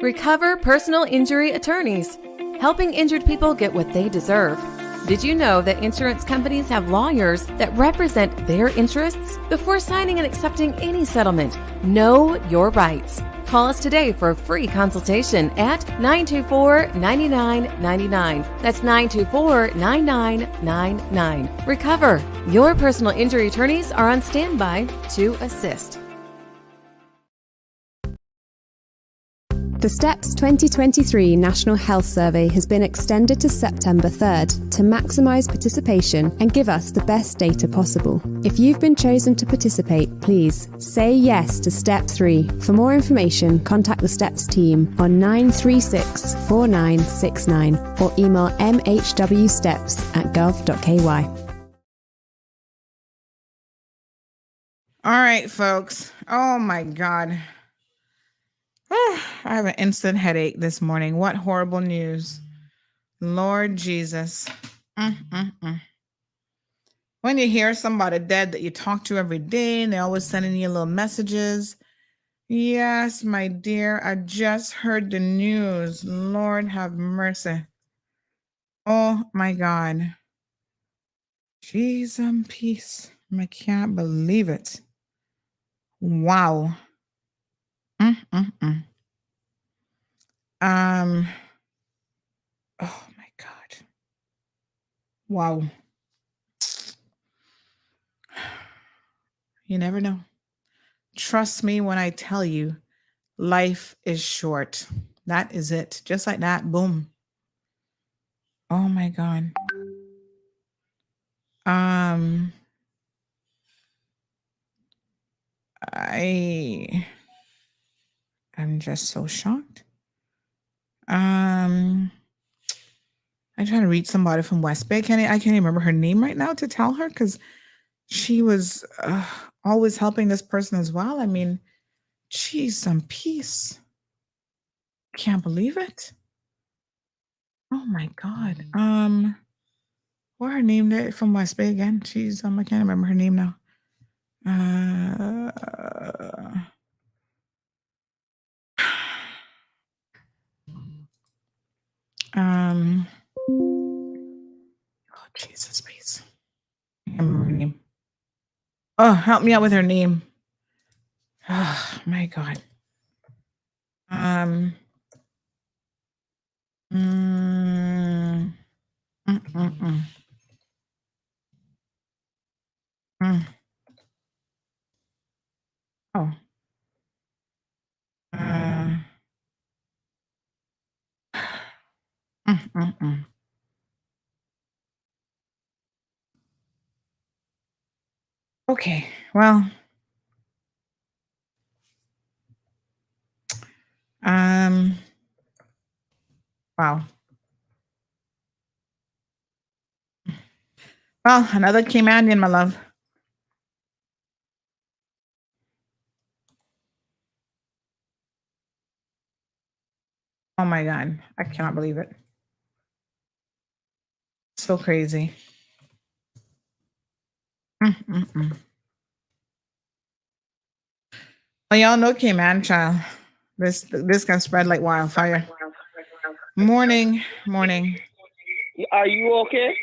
Recover Personal Injury Attorneys, helping injured people get what they deserve. Did you know that insurance companies have lawyers that represent their interests? Before signing and accepting any settlement, know your rights. Call us today for a free consultation at 924-9999. That's 924-9999. Recover. Your personal injury attorneys are on standby to assist. The STEPS 2023 National Health Survey has been extended to September 3rd to maximise participation and give us the best data possible. If you've been chosen to participate, please say yes to Step 3. For more information, contact the STEPS team on 936-4969 or email mhwsteps@gov.ky. All right, folks. Oh, my God. I have an instant headache this morning. What horrible news. Lord Jesus. When you hear somebody dead that you talk to every day and they're always sending you little messages. Yes, my dear, I just heard the news. Lord have mercy. Oh, my God. Jesus and peace. I can't believe it. Wow. Oh my God. Wow. You never know. Trust me when I tell you, life is short. That is it. Just like that. Boom. Oh my God. I'm just so shocked. I'm trying to reach somebody from West Bay. I can't even remember her name right now to tell her because she was always helping this person as well. I mean, geez, some peace. Can't believe it. Oh my God. What her name there from West Bay again? She's I can't remember her name now. Oh Jesus, please. Oh, help me out with her name. Oh my God. Mm, mm, mm, mm. Mm. Oh. Mm, mm. Okay. Well, wow. Well, another Caymanian, my love. Oh my God. I cannot believe it. So crazy. Mm. Well, y'all know Cayman, child. This can spread like wildfire. Morning. Are you okay?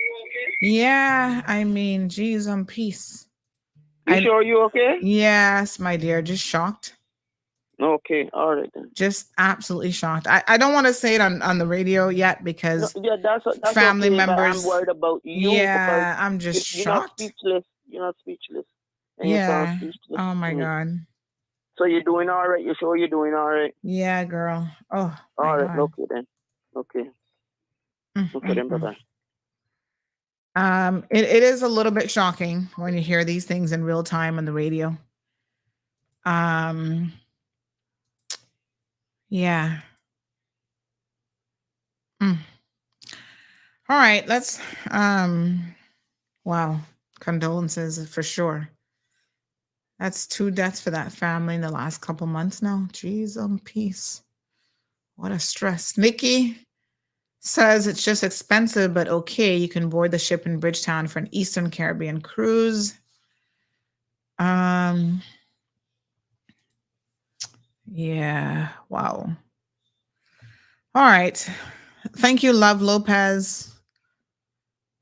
Yeah, I mean, geez, on peace. You sure you okay? Yes, my dear. Just shocked. Okay, all right then. Just absolutely shocked. I don't want to say it on the radio yet because that's family okay, members. but I'm worried about you. Yeah, I'm just you're not shocked. speechless. You're not speechless. And you sound Yeah. speechless. Oh my God. So you're doing all right? You sure you're doing all right? Yeah, girl. Oh my all right. God. Okay then. Okay. Okay then. Bye bye. It is a little bit shocking when you hear these things in real time on the radio. Yeah. All right, let's wow. Condolences for sure. That's 2 deaths for that family in the last couple months now. Jeez, peace. What a stress. Nikki says it's just expensive, but okay. You can board the ship in Bridgetown for an Eastern Caribbean cruise. Yeah. Wow. All right. Thank you, Love Lopez.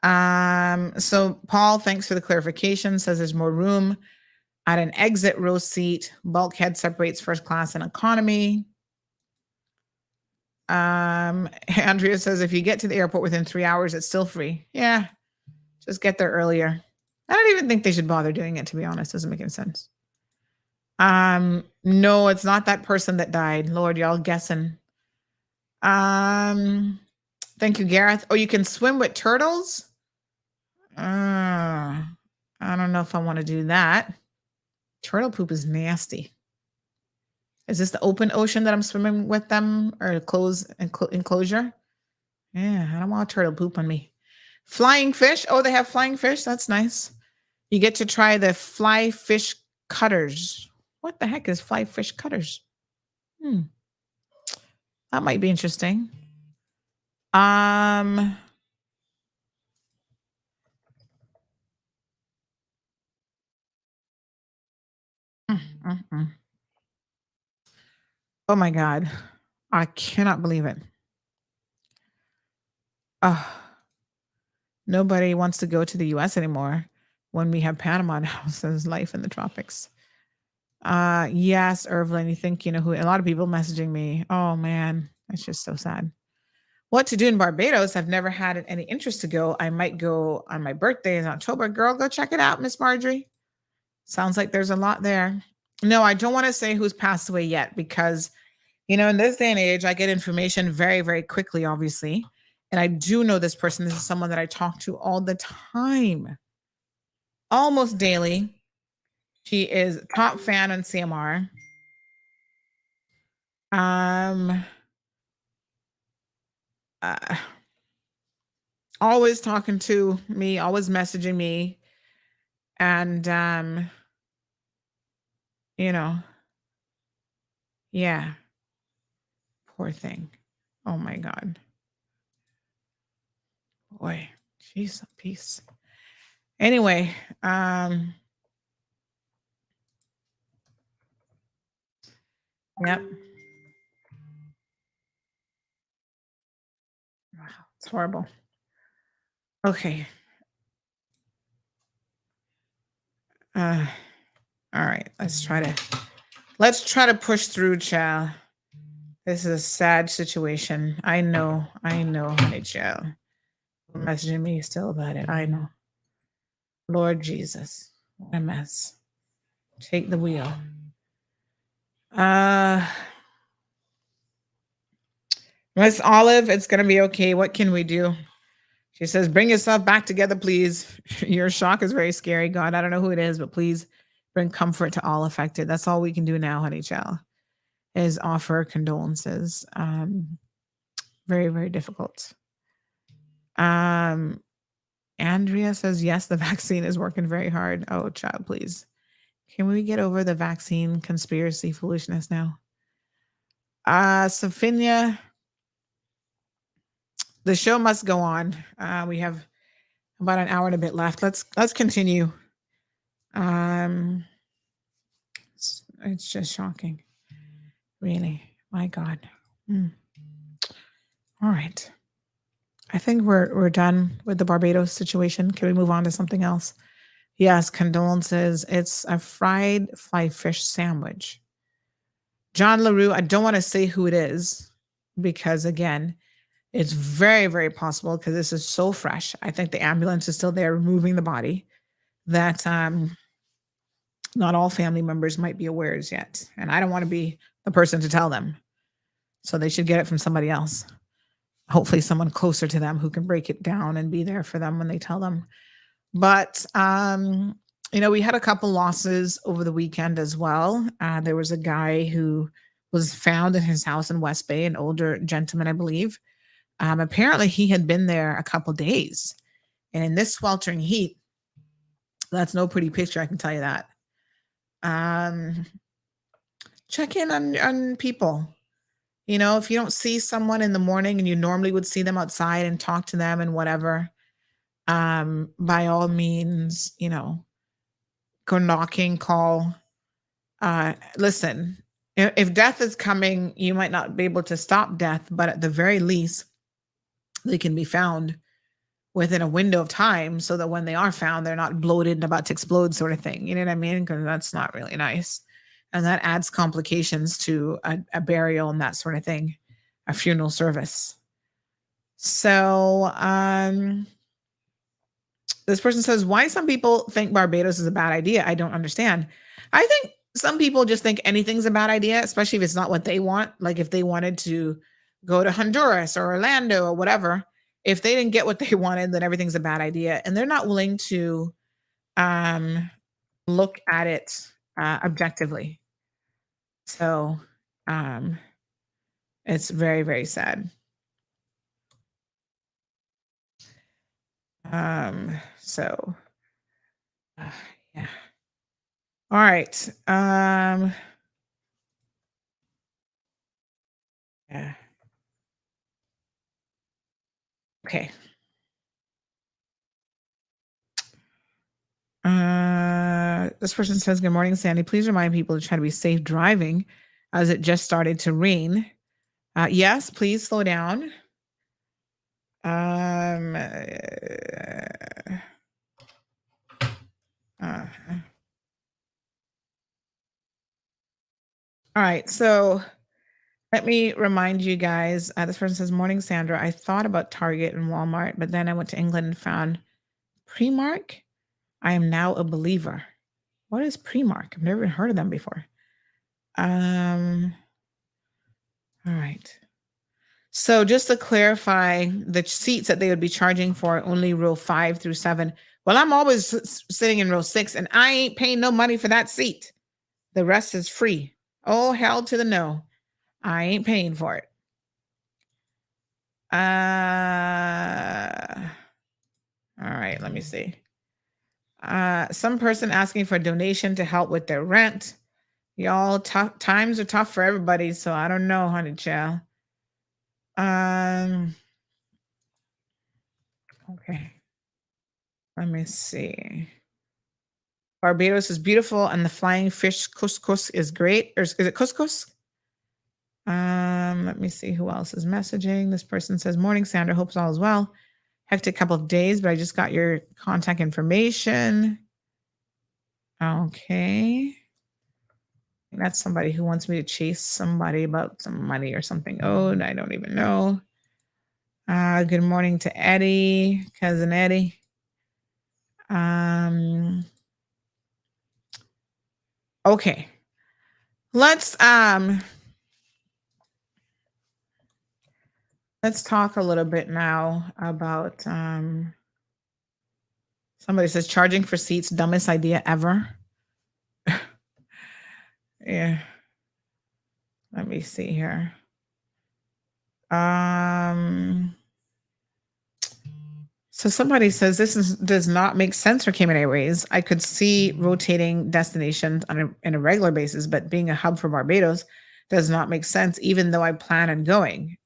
So Paul, thanks for the clarification. Says there's more room at an exit row seat. Bulkhead separates first class and economy. Andrea says if you get to the airport within 3 hours, it's still free. Yeah. Just get there earlier. I don't even think they should bother doing it, to be honest. Doesn't make any sense. No, it's not that person that died. Lord, y'all guessing. Thank you, Gareth. Oh, you can swim with turtles? I don't know if I want to do that. Turtle poop is nasty. Is this the open ocean that I'm swimming with them or closed enclosure? Yeah, I don't want turtle poop on me. Flying fish. Oh, they have flying fish. That's nice. You get to try the fly fish cutters. What the heck is fly fish cutters? That might be interesting. Oh my God. I cannot believe it. Nobody wants to go to the US anymore when we have Panama now. Says life in the tropics. Yes, Irvlin, you think, who, a lot of people messaging me. Oh man, it's just so sad. What to do in Barbados? I've never had any interest to go. I might go on my birthday in October. Girl, go check it out, Miss Marjorie. Sounds like there's a lot there. No, I don't want to say who's passed away yet because, in this day and age, I get information very, very quickly, obviously. And I do know this person. This is someone that I talk to all the time, almost daily. She is a top fan on CMR. Always talking to me, always messaging me. And, yeah. Poor thing. Oh my God. Boy, jeez, peace. Anyway, yep. Wow, it's horrible. Okay. All right, let's try to push through, child. This is a sad situation. I know, honey, child. Messaging me still about it. I know. Lord Jesus, what a mess. Take the wheel. Miss Olive, it's gonna be okay. What can we do? She says, bring yourself back together, please. Your shock is very scary. God, I don't know who it is, but please bring comfort to all affected. That's all we can do now, honey child, is offer condolences. Very, very difficult. Andrea says, yes, the vaccine is working very hard. Oh, child, please. Can we get over the vaccine conspiracy foolishness now? Sophia, the show must go on. We have about an hour and a bit left. Let's continue. It's just shocking. Really. My God. All right. I think we're done with the Barbados situation. Can we move on to something else? Yes, condolences. It's a fried fly fish sandwich. John LaRue, I don't want to say who it is because, again, it's very, very possible because this is so fresh. I think the ambulance is still there removing the body that not all family members might be aware as yet. And I don't want to be the person to tell them. So they should get it from somebody else. Hopefully someone closer to them who can break it down and be there for them when they tell them. But, we had a couple losses over the weekend as well. There was a guy who was found in his house in West Bay, an older gentleman, I believe. Apparently he had been there a couple days. And in this sweltering heat, that's no pretty picture, I can tell you that. Check in on people. If you don't see someone in the morning and you normally would see them outside and talk to them and whatever, by all means, go knocking, call. Listen, if death is coming, you might not be able to stop death, but at the very least, they can be found within a window of time so that when they are found, they're not bloated and about to explode sort of thing. You know what I mean? Because that's not really nice. And that adds complications to a burial and that sort of thing, a funeral service. So this person says, why some people think Barbados is a bad idea? I don't understand. I think some people just think anything's a bad idea, especially if it's not what they want. Like if they wanted to go to Honduras or Orlando or whatever, if they didn't get what they wanted, then everything's a bad idea. And they're not willing to look at it objectively. So it's very, very sad. Yeah. All right. Yeah. Okay. This person says, good morning, Sandy. Please remind people to try to be safe driving as it just started to rain. Yes, please slow down. All right, so let me remind you guys, this person says, morning, Sandra. I thought about Target and Walmart, but then I went to England and found Primark. I am now a believer. What is Primark? I've never heard of them before. All right. So just to clarify, the seats that they would be charging for only row 5 through 7. Well, I'm always sitting in row 6 and I ain't paying no money for that seat. The rest is free. Oh, hell to the no. I ain't paying for it. All right, let me see. Some person asking for a donation to help with their rent. Y'all, times are tough for everybody, so I don't know, honey child. Okay. Let me see. Barbados is beautiful and the flying fish couscous is great. Or is it couscous? Let me see who else is messaging. This person says, morning, Sandra. Hopes all is well. Hectic couple of days, but I just got your contact information. Okay. That's somebody who wants me to chase somebody about some money or something. Oh, and I don't even know. Good morning to Eddie, cousin Eddie. Okay. Let's talk a little bit now about somebody says charging for seats, dumbest idea ever. Yeah. Let me see here. So somebody says does not make sense for Cayman Airways. I could see rotating destinations in a regular basis, but being a hub for Barbados does not make sense, even though I plan on going.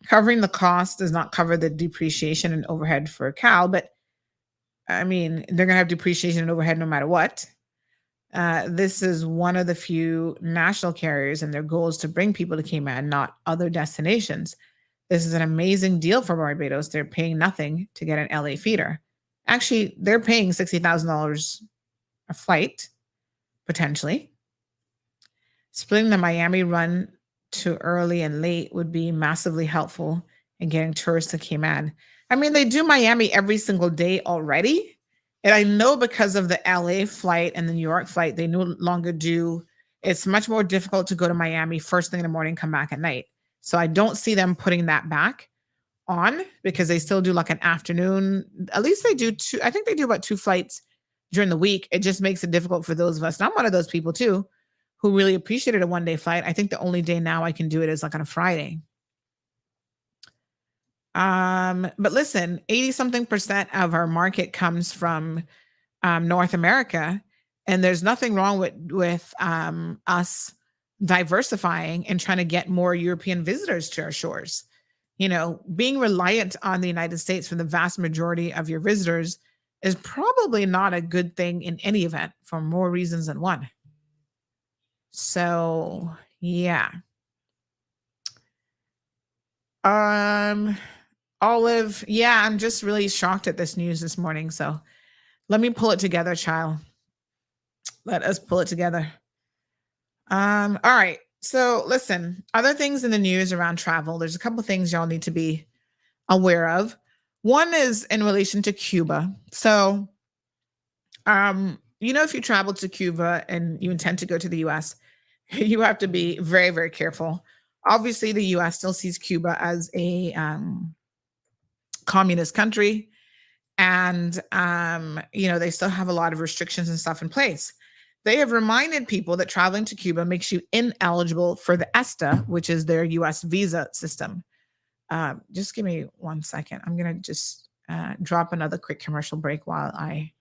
Covering the cost does not cover the depreciation and overhead for Cal, but I mean, they're going to have depreciation and overhead no matter what. This is one of the few national carriers, and their goal is to bring people to Cayman, not other destinations. This is an amazing deal for Barbados. They're paying nothing to get an LA feeder. Actually, they're paying $60,000 a flight, potentially. Splitting the Miami run to early and late would be massively helpful in getting tourists to Cayman. I mean, they do Miami every single day already. And I know because of the LA flight and the New York flight, they no longer do. It's much more difficult to go to Miami first thing in the morning, come back at night. So I don't see them putting that back on because they still do like an afternoon. At least they do two. I think they do about 2 flights during the week. It just makes it difficult for those of us. And I'm one of those people too, who really appreciated a 1-day flight. I think the only day now I can do it is like on a Friday. But listen, 80-something% of our market comes from North America, and there's nothing wrong with us diversifying and trying to get more European visitors to our shores. You know, being reliant on the United States for the vast majority of your visitors is probably not a good thing in any event for more reasons than one. So, yeah. Olive, yeah, I'm just really shocked at this news this morning. So let me pull it together, child. Let us pull it together. All right. So listen, other things in the news around travel. There's a couple things y'all need to be aware of. One is in relation to Cuba. So, if you travel to Cuba and you intend to go to the US, you have to be very, very careful. Obviously, the US still sees Cuba as a communist country. And, they still have a lot of restrictions and stuff in place. They have reminded people that traveling to Cuba makes you ineligible for the ESTA, which is their US visa system. Just give me 1 second. I'm going to just drop another quick commercial break while I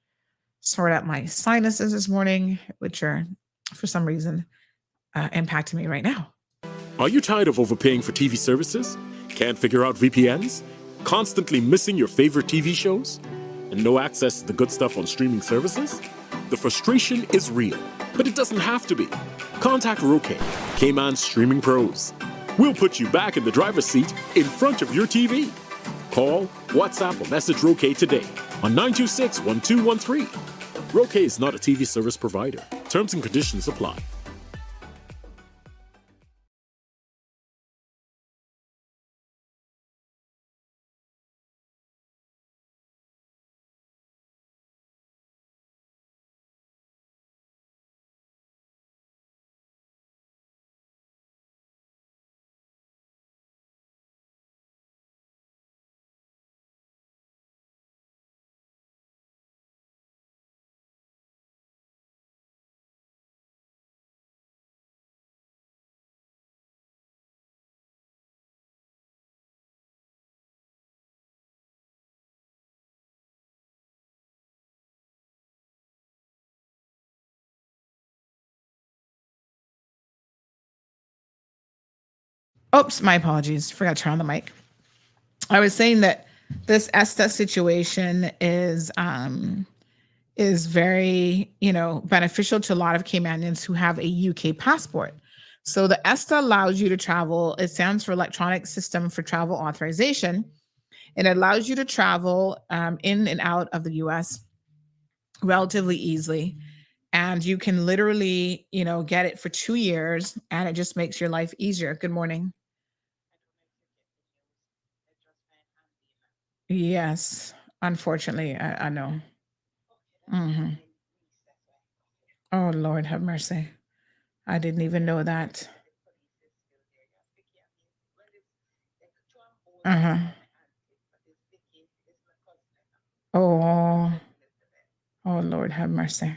sort out my sinuses this morning, which are, for some reason, impacting me right now. Are you tired of overpaying for TV services? Can't figure out VPNs? Constantly missing your favorite TV shows? And no access to the good stuff on streaming services? The frustration is real, but it doesn't have to be. Contact Roque, Cayman's streaming pros. We'll put you back in the driver's seat in front of your TV. Call, WhatsApp, or message Roque today on 926-1213. Roque is not a TV service provider. Terms and conditions apply. Oops, my apologies. Forgot to turn on the mic. I was saying that this ESTA situation is very, beneficial to a lot of Caymanians who have a UK passport. So the ESTA allows you to travel. It stands for Electronic System for Travel Authorization. It allows you to travel in and out of the US relatively easily. and you can literally, get it for 2 years, and it just makes your life easier. Good morning. Yes, unfortunately, I know. Mhm. Oh, Lord have mercy. I didn't even know that. Uh-huh. Oh, oh, Lord have mercy.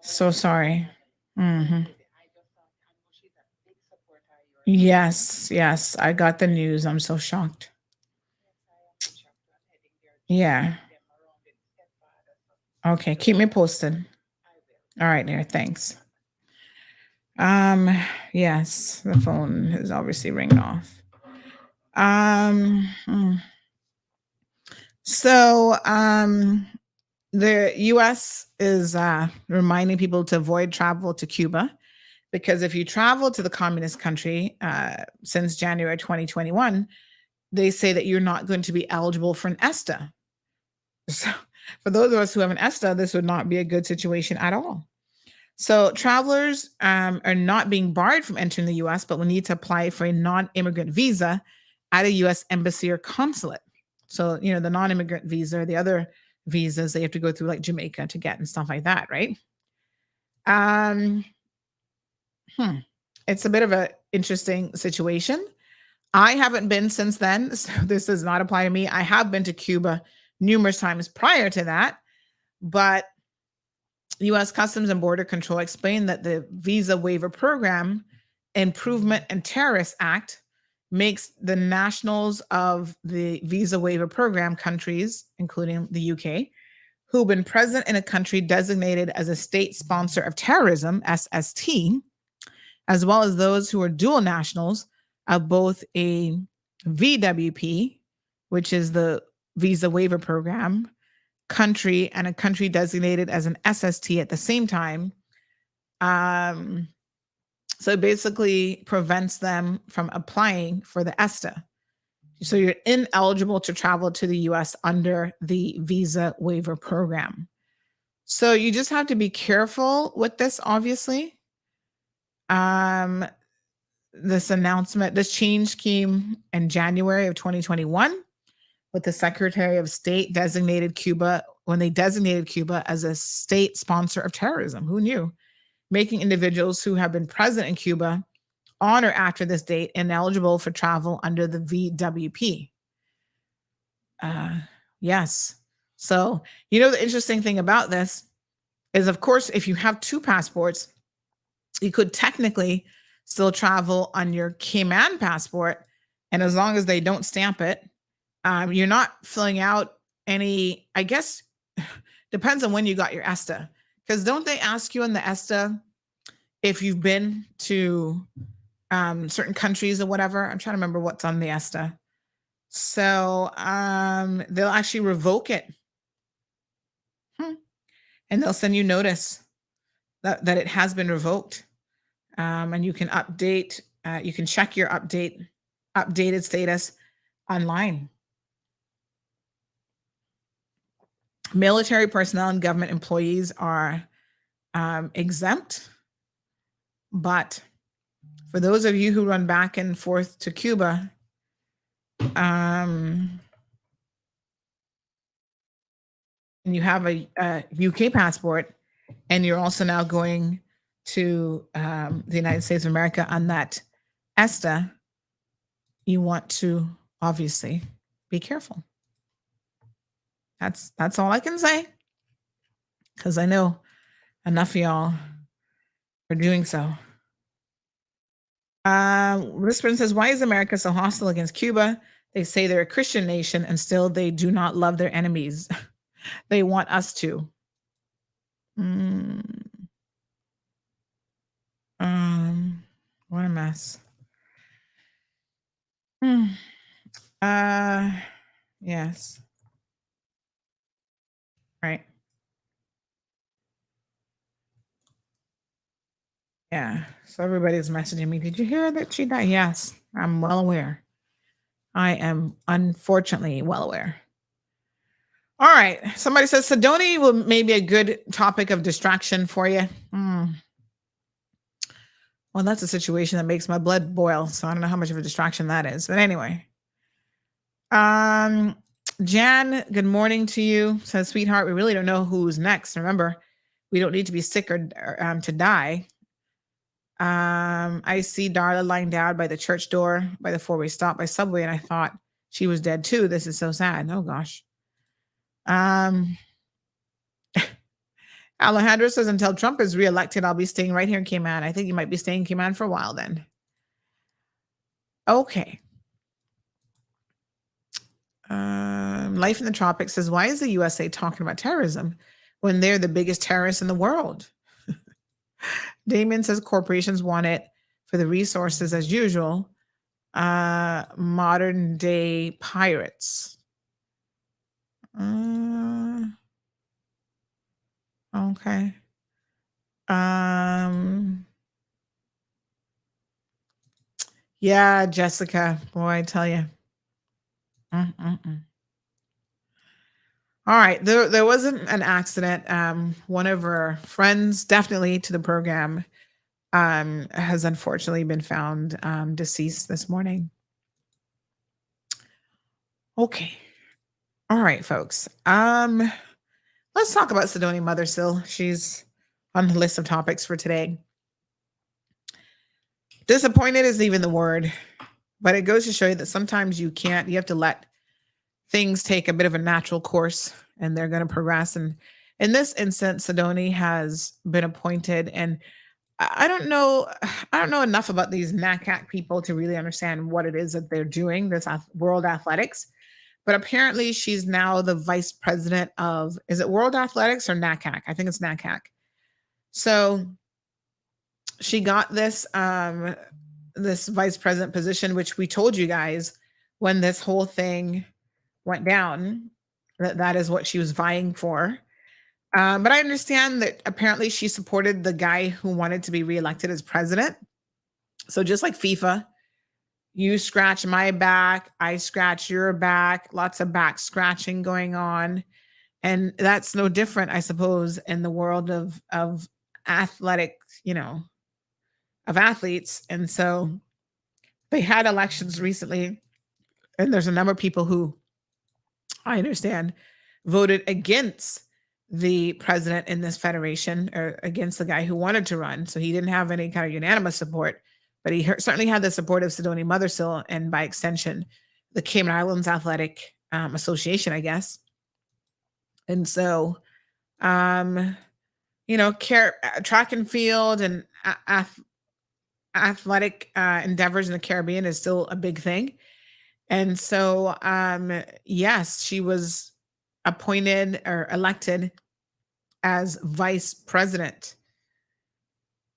So sorry. Mhm. Yes, yes, I got the news. I'm so shocked. Yeah. Okay, keep me posted. All right, dear. Thanks. Um, yes, the phone is obviously ringing off. Hmm. So, the US is reminding people to avoid travel to Cuba because if you travel to the communist country since January 2021, they say that you're not going to be eligible for an ESTA. So, for those of us who have an ESTA, this would not be a good situation at all. So, travelers are not being barred from entering the US, but will need to apply for a non immigrant visa at a US embassy or consulate. So, the non immigrant visa, the other visas they have to go through, like Jamaica, to get and stuff like that, right? Um, hmm. It's a bit of an interesting situation. I haven't been since then, so this does not apply to me. I have been to Cuba numerous times prior to that, but US Customs and Border Control explained that the Visa Waiver Program Improvement and Terrorist Act makes the nationals of the Visa Waiver Program countries, including the UK, who've been present in a country designated as a state sponsor of terrorism, SST, as well as those who are dual nationals of both a VWP, which is the Visa Waiver Program, country and a country designated as an SST at the same time. Um, so it basically prevents them from applying for the ESTA. So you're ineligible to travel to the US under the Visa Waiver Program. So you just have to be careful with this, obviously. Um, this change came in January of 2021 with the Secretary of State designated Cuba when they designated Cuba as a state sponsor of terrorism. Who knew? Making individuals who have been present in Cuba on or after this date ineligible for travel under the VWP. Yes. So, the interesting thing about this is, of course, if you have two passports, you could technically still travel on your Cayman passport. And as long as they don't stamp it, you're not filling out any, I guess, depends on when you got your ESTA. Because don't they ask you in the ESTA if you've been to certain countries or whatever? I'm trying to remember what's on the ESTA. So they'll actually revoke it. And they'll send you notice that it has been revoked. And you can update, you can check your updated status online. Military personnel and government employees are exempt, but for those of you who run back and forth to Cuba, and you have a UK passport, and you're also now going to the United States of America on that ESTA, you want to obviously be careful. That's all I can say, because I know enough of y'all are doing so. This person says, why is America so hostile against Cuba? They say they're a Christian nation and still they do not love their enemies. They want us to. What a mess. Yes. Right. Yeah. So everybody's messaging me. Did you hear that she died? Yes, I'm well aware. I am unfortunately well aware. All right. Somebody says Cydonie will maybe a good topic of distraction for you. Well, that's a situation that makes my blood boil. So I don't know how much of a distraction that is. But anyway. Jan, good morning to you. Says, sweetheart, we really don't know who's next. Remember, we don't need to be sick or to die. I see Darla lying down by the church door by the four-way stop by Subway, and I thought she was dead too. This is so sad. Oh gosh. Alejandro says, until Trump is reelected, I'll be staying right here in Cayman. I think you might be staying in Cayman for a while then. Okay. Life in the Tropics says, why is the USA talking about terrorism when they're the biggest terrorists in the world? Damon says corporations want it for the resources as usual. Modern day pirates. Okay. Yeah, Jessica. Boy, I tell you. All right. There wasn't an accident. One of our friends, definitely to the program, has unfortunately been found deceased this morning. Okay. All right, folks. Let's talk about Cydonie Mothersill. She's on the list of topics for today. Disappointed isn't even the word, but it goes to show you that sometimes you have to let things take a bit of a natural course and they're going to progress. And in this instance, Cydonie has been appointed, and I don't know enough about these NACAC people to really understand what it is that they're doing, this World Athletics. But apparently she's now the vice president of, is it World Athletics or NACAC? I think it's NACAC. So she got this this vice president position, which we told you guys when this whole thing went down, that is what she was vying for. But I understand that apparently she supported the guy who wanted to be reelected as president. So just like FIFA, you scratch my back, I scratch your back, lots of back scratching going on. And that's no different, I suppose, in the world of athletics, of athletes. And so they had elections recently, and there's a number of people who, I understand, voted against the president in this federation, or against the guy who wanted to run. So he didn't have any kind of unanimous support, but he certainly had the support of Cydonie Mothersill, and by extension, the Cayman Islands Athletic Association, I guess. And so, track and field and athletic endeavors in the Caribbean is still a big thing. And so, yes, she was appointed or elected as vice president.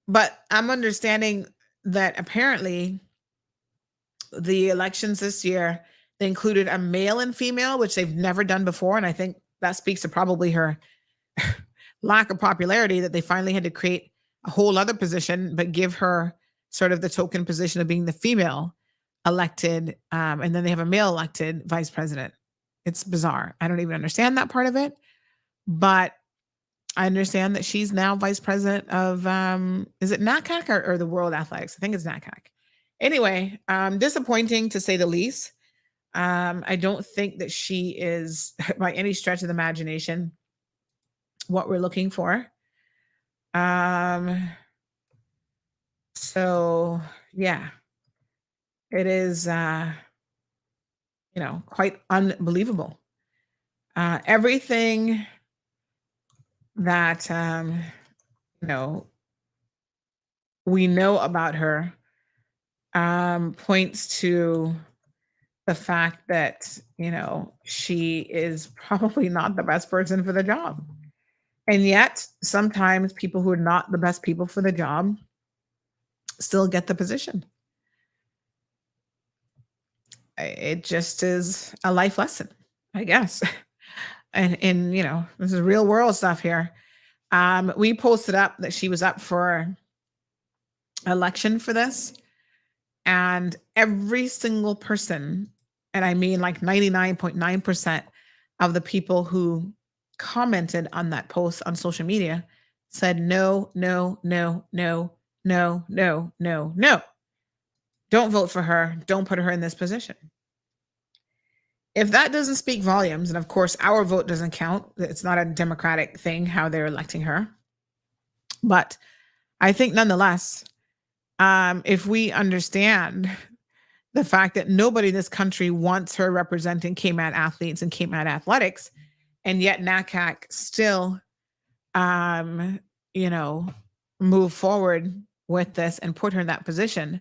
But I'm understanding that apparently the elections this year, they included a male and female, which they've never done before. And I think that speaks to probably her lack of popularity, that they finally had to create a whole other position, but give her sort of the token position of being the female elected. And then they have a male elected vice president. It's bizarre. I don't even understand that part of it, but I understand that she's now vice president of, is it NACAC or the World Athletics? I think it's NACAC. Anyway, disappointing to say the least. I don't think that she is, by any stretch of the imagination, what we're looking for. So yeah, it is, quite unbelievable. Everything that, we know about her points to the fact that, she is probably not the best person for the job. And yet sometimes people who are not the best people for the job still get the position. It just is a life lesson, I guess. And this is real world stuff here. We posted up that she was up for election for this, and every single person, and I mean like 99.9%, of the people who commented on that post on social media said, no, no, no, no, no, no, no, no. Don't vote for her. Don't put her in this position. If that doesn't speak volumes, and of course our vote doesn't count, it's not a democratic thing how they're electing her. But I think nonetheless, if we understand the fact that nobody in this country wants her representing Cayman athletes and Cayman athletics, and yet NACAC still, move forward with this and put her in that position,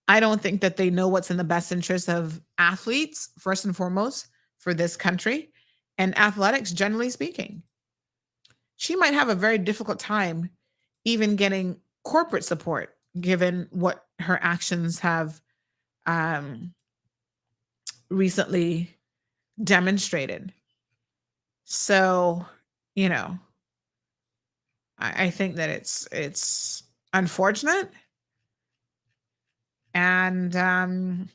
I don't think that they know what's in the best interest of athletes, first and foremost, for this country, and athletics, generally speaking. She might have a very difficult time even getting corporate support, given what her actions have recently demonstrated. So, I think that it's unfortunate. And I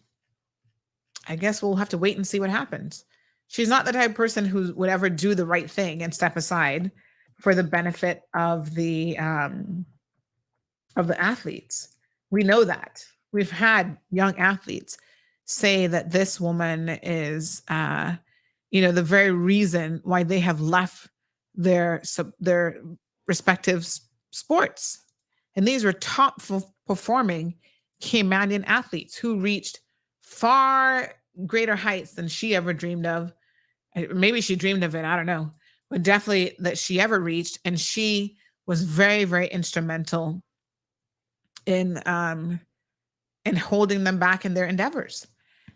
guess we'll have to wait and see what happens. She's not the type of person who would ever do the right thing and step aside for the benefit of the athletes. We know that. We've had young athletes say that this woman is, the very reason why they have left their respective sports. And these were top performing Caymanian athletes who reached far greater heights than she ever dreamed of. Maybe she dreamed of it, I don't know, but definitely that she ever reached. And she was very, very instrumental in holding them back in their endeavors.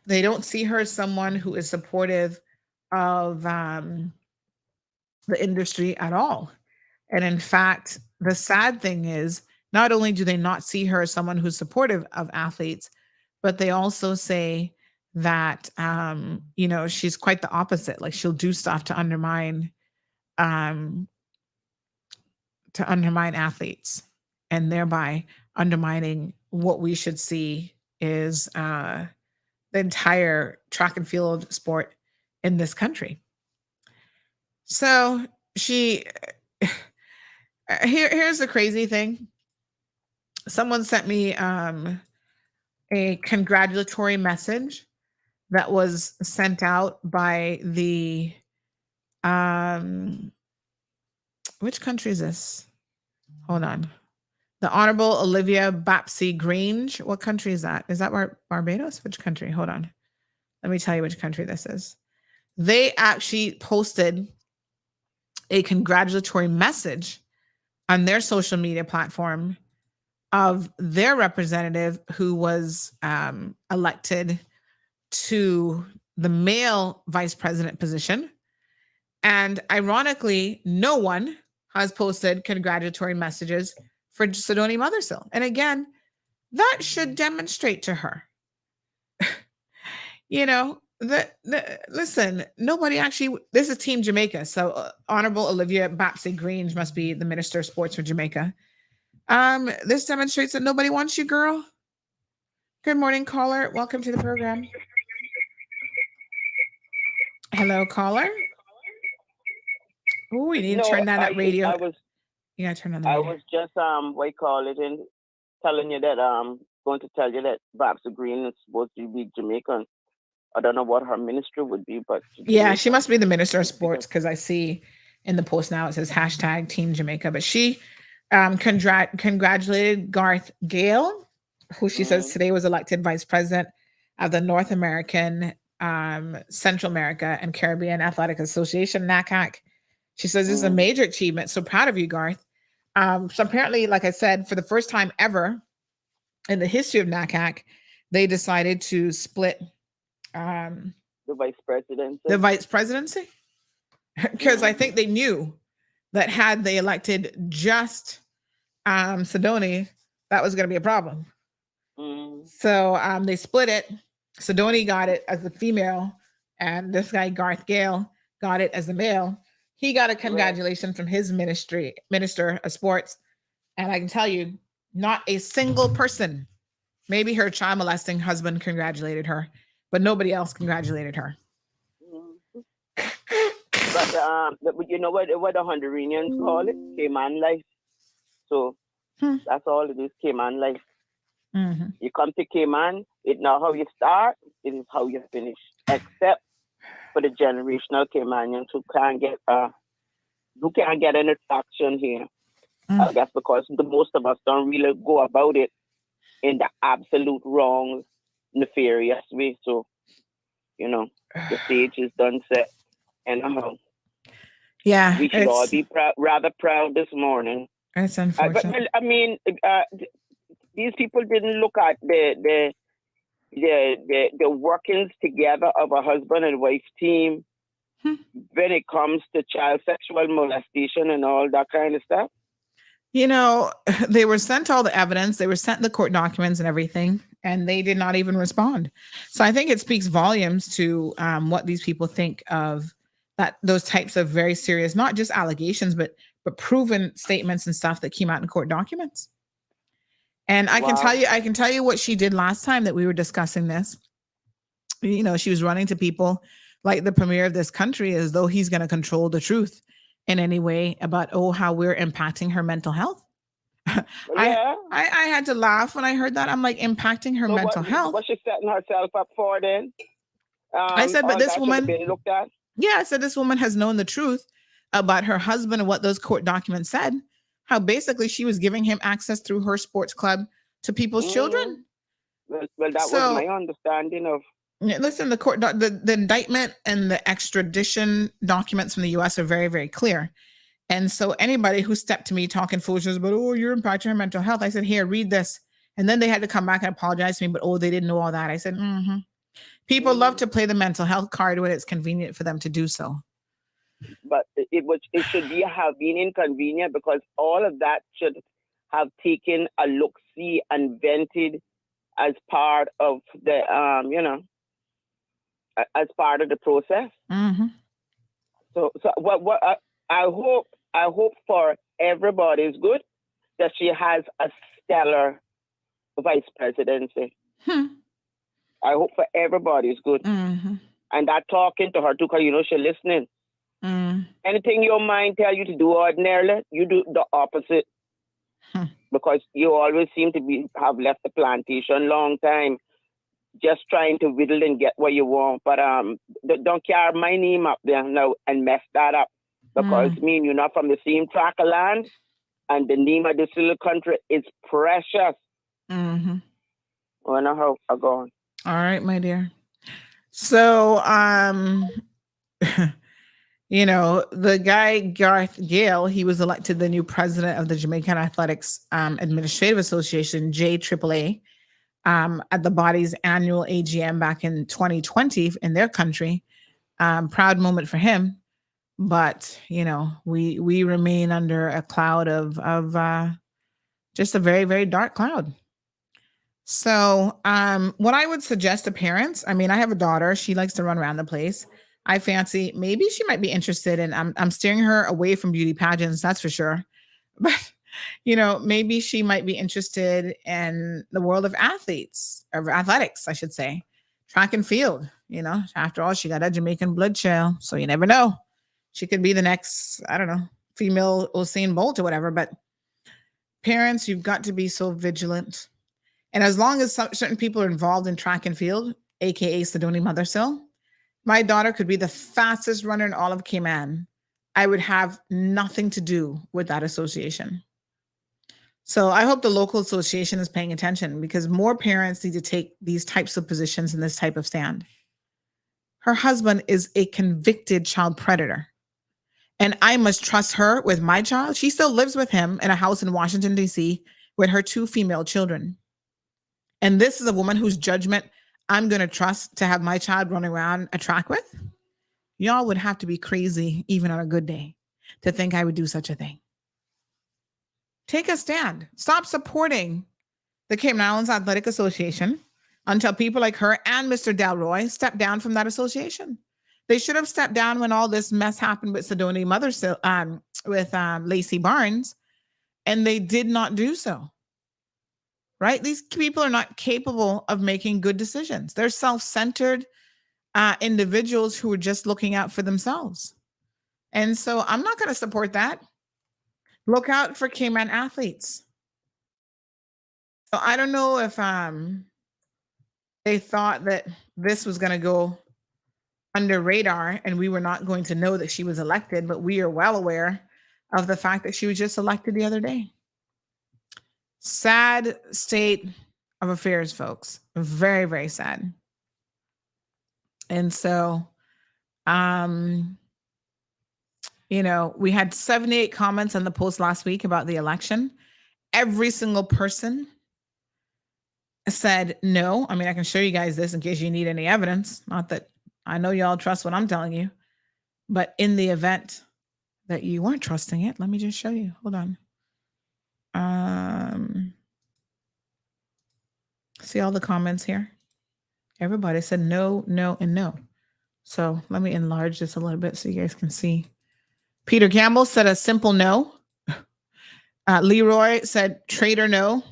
They don't see her as someone who is supportive of the industry at all. And in fact, the sad thing is, not only do they not see her as someone who's supportive of athletes, but they also say that, she's quite the opposite. Like, she'll do stuff to undermine athletes, and thereby undermining what we should see is the entire track and field sport in this country. So here's the crazy thing. Someone sent me a congratulatory message that was sent out by the which country is this? Hold on. The Honorable Olivia Bapsy Grange. What country is that? Is that Barbados? Which country? Hold on. Let me tell you which country this is. They actually posted a congratulatory message on their social media platform of their representative who was elected to the male vice president position. And ironically, no one has posted congratulatory messages for Cydonie Mothersill. And again, that should demonstrate to her, listen, nobody actually, this is Team Jamaica. So Honorable Olivia Bapsy Grange must be the Minister of Sports for Jamaica. This demonstrates that nobody wants you, girl. Good morning, caller. Welcome to the program. Hello, caller. Oh, we need to turn down that radio. You gotta turn on the radio. I was just telling you that going to tell you that Babs Green is supposed to be Jamaican. I don't know what her ministry would be, but yeah, she must be the Minister of Sports, because I see in the post now it says hashtag Team Jamaica. But she congratulated Garth Gale, who she says today was elected vice president of the North American, Central America and Caribbean Athletic Association, NACAC. She says this is a major achievement. So proud of you, Garth. So apparently, like I said, for the first time ever in the history of NACAC, they decided to split the vice presidency. The vice presidency? Because I think they knew that had they elected just Cydonie, that was going to be a problem. So they split it. Cydonie got it as the female, and this guy, Garth Gale, got it as the male. He got a congratulation from his Minister of Sports. And I can tell you, not a single person, maybe her child molesting husband congratulated her, but nobody else congratulated her. But you know what the Honduranians call it? Cayman life. So that's all it is, Cayman life. Mm-hmm. You come to Cayman, it's not how you start, it is how you finish. Except for the generational Caymanians who can't get any traction here. I guess because the most of us don't really go about it in the absolute wrong, nefarious way. So, the stage is done set. Anyhow, yeah, we should all be rather proud this morning. It's unfortunate. These people didn't look at the workings together of a husband and wife team when it comes to child sexual molestation and all that kind of stuff. They were sent all the evidence, they were sent the court documents and everything, and they did not even respond. So I think it speaks volumes to what these people think of those types of very serious, not just allegations, but proven statements and stuff that came out in court documents. And I can tell you what she did last time that we were discussing this. She was running to people like the premier of this country as though he's going to control the truth in any way about, how we're impacting her mental health. Yeah. I had to laugh when I heard that. I'm like, impacting her mental health. What's she setting herself up for then? I said, but this woman, been looked at? Yeah, I said, this woman has known the truth about her husband and what those court documents said, how basically she was giving him access through her sports club to people's children. Well, that was my understanding of. Listen, the indictment and the extradition documents from the U.S. are very, very clear. And so anybody who stepped to me talking foolishness about, you're impacting her mental health, I said, here, read this. And then they had to come back and apologize to me, but they didn't know all that. I said, People love to play the mental health card when it's convenient for them to do so. But it should have been inconvenient because all of that should have taken a look-see and vented as part of the as part of the process. Mm-hmm. So what I hope for everybody's good that she has a stellar vice presidency. I hope for everybody's good. Mm-hmm. And that talking to her too, because she's listening. Anything your mind tell you to do ordinarily, you do the opposite. Because you always seem to have left the plantation long time just trying to whittle and get what you want. But don't carry my name up there now and mess that up. Because you're not from the same tract of land, and the name of this little country is precious. Mm-hmm. I know how I go on. All right, my dear. So, the guy, Garth Gale, he was elected the new president of the Jamaican Athletics Administrative Association, JAAA, at the body's annual AGM back in 2020 in their country. Proud moment for him. But, we remain under a cloud of just a very, very dark cloud. So what I would suggest to parents, I have a daughter. She likes to run around the place. I fancy maybe she might be interested in, I'm steering her away from beauty pageants, that's for sure. But, maybe she might be interested in the world of athletics, I should say. Track and field, after all, she got a Jamaican blood child. So you never know. She could be the next, I don't know, female Usain Bolt or whatever. But parents, you've got to be so vigilant. And as long as certain people are involved in track and field, aka Cydonie Mothersill, my daughter could be the fastest runner in all of Cayman. I would have nothing to do with that association. So I hope the local association is paying attention because more parents need to take these types of positions in this type of stand. Her husband is a convicted child predator. And I must trust her with my child. She still lives with him in a house in Washington, D.C. with her 2 female children. And this is a woman whose judgment I'm going to trust to have my child running around a track with. Y'all would have to be crazy, even on a good day, to think I would do such a thing. Take a stand. Stop supporting the Cayman Islands Athletic Association until people like her and Mr. Delroy step down from that association. They should have stepped down when all this mess happened with Cydonie Mothersill, with Lacey Barnes, and they did not do so. Right? These people are not capable of making good decisions. They're self-centered. individuals who were just looking out for themselves. And so I'm not going to support that. Look out for Cayman athletes. So I don't know if they thought that this was going to go under radar and we were not going to know that she was elected, but we are well aware of the fact that she was just elected the other day. Sad state of affairs, folks. Very, very sad. And so, we had 78 comments on the post last week about the election. Every single person said no. I mean, I can show you guys this in case you need any evidence. Not that I know y'all trust what I'm telling you, but in the event that you weren't trusting it, let me just show you. Hold on. See all the comments here? Everybody said no, no, and no. So let me enlarge this a little bit so you guys can see. Peter Campbell said a simple no. Leroy said traitor no.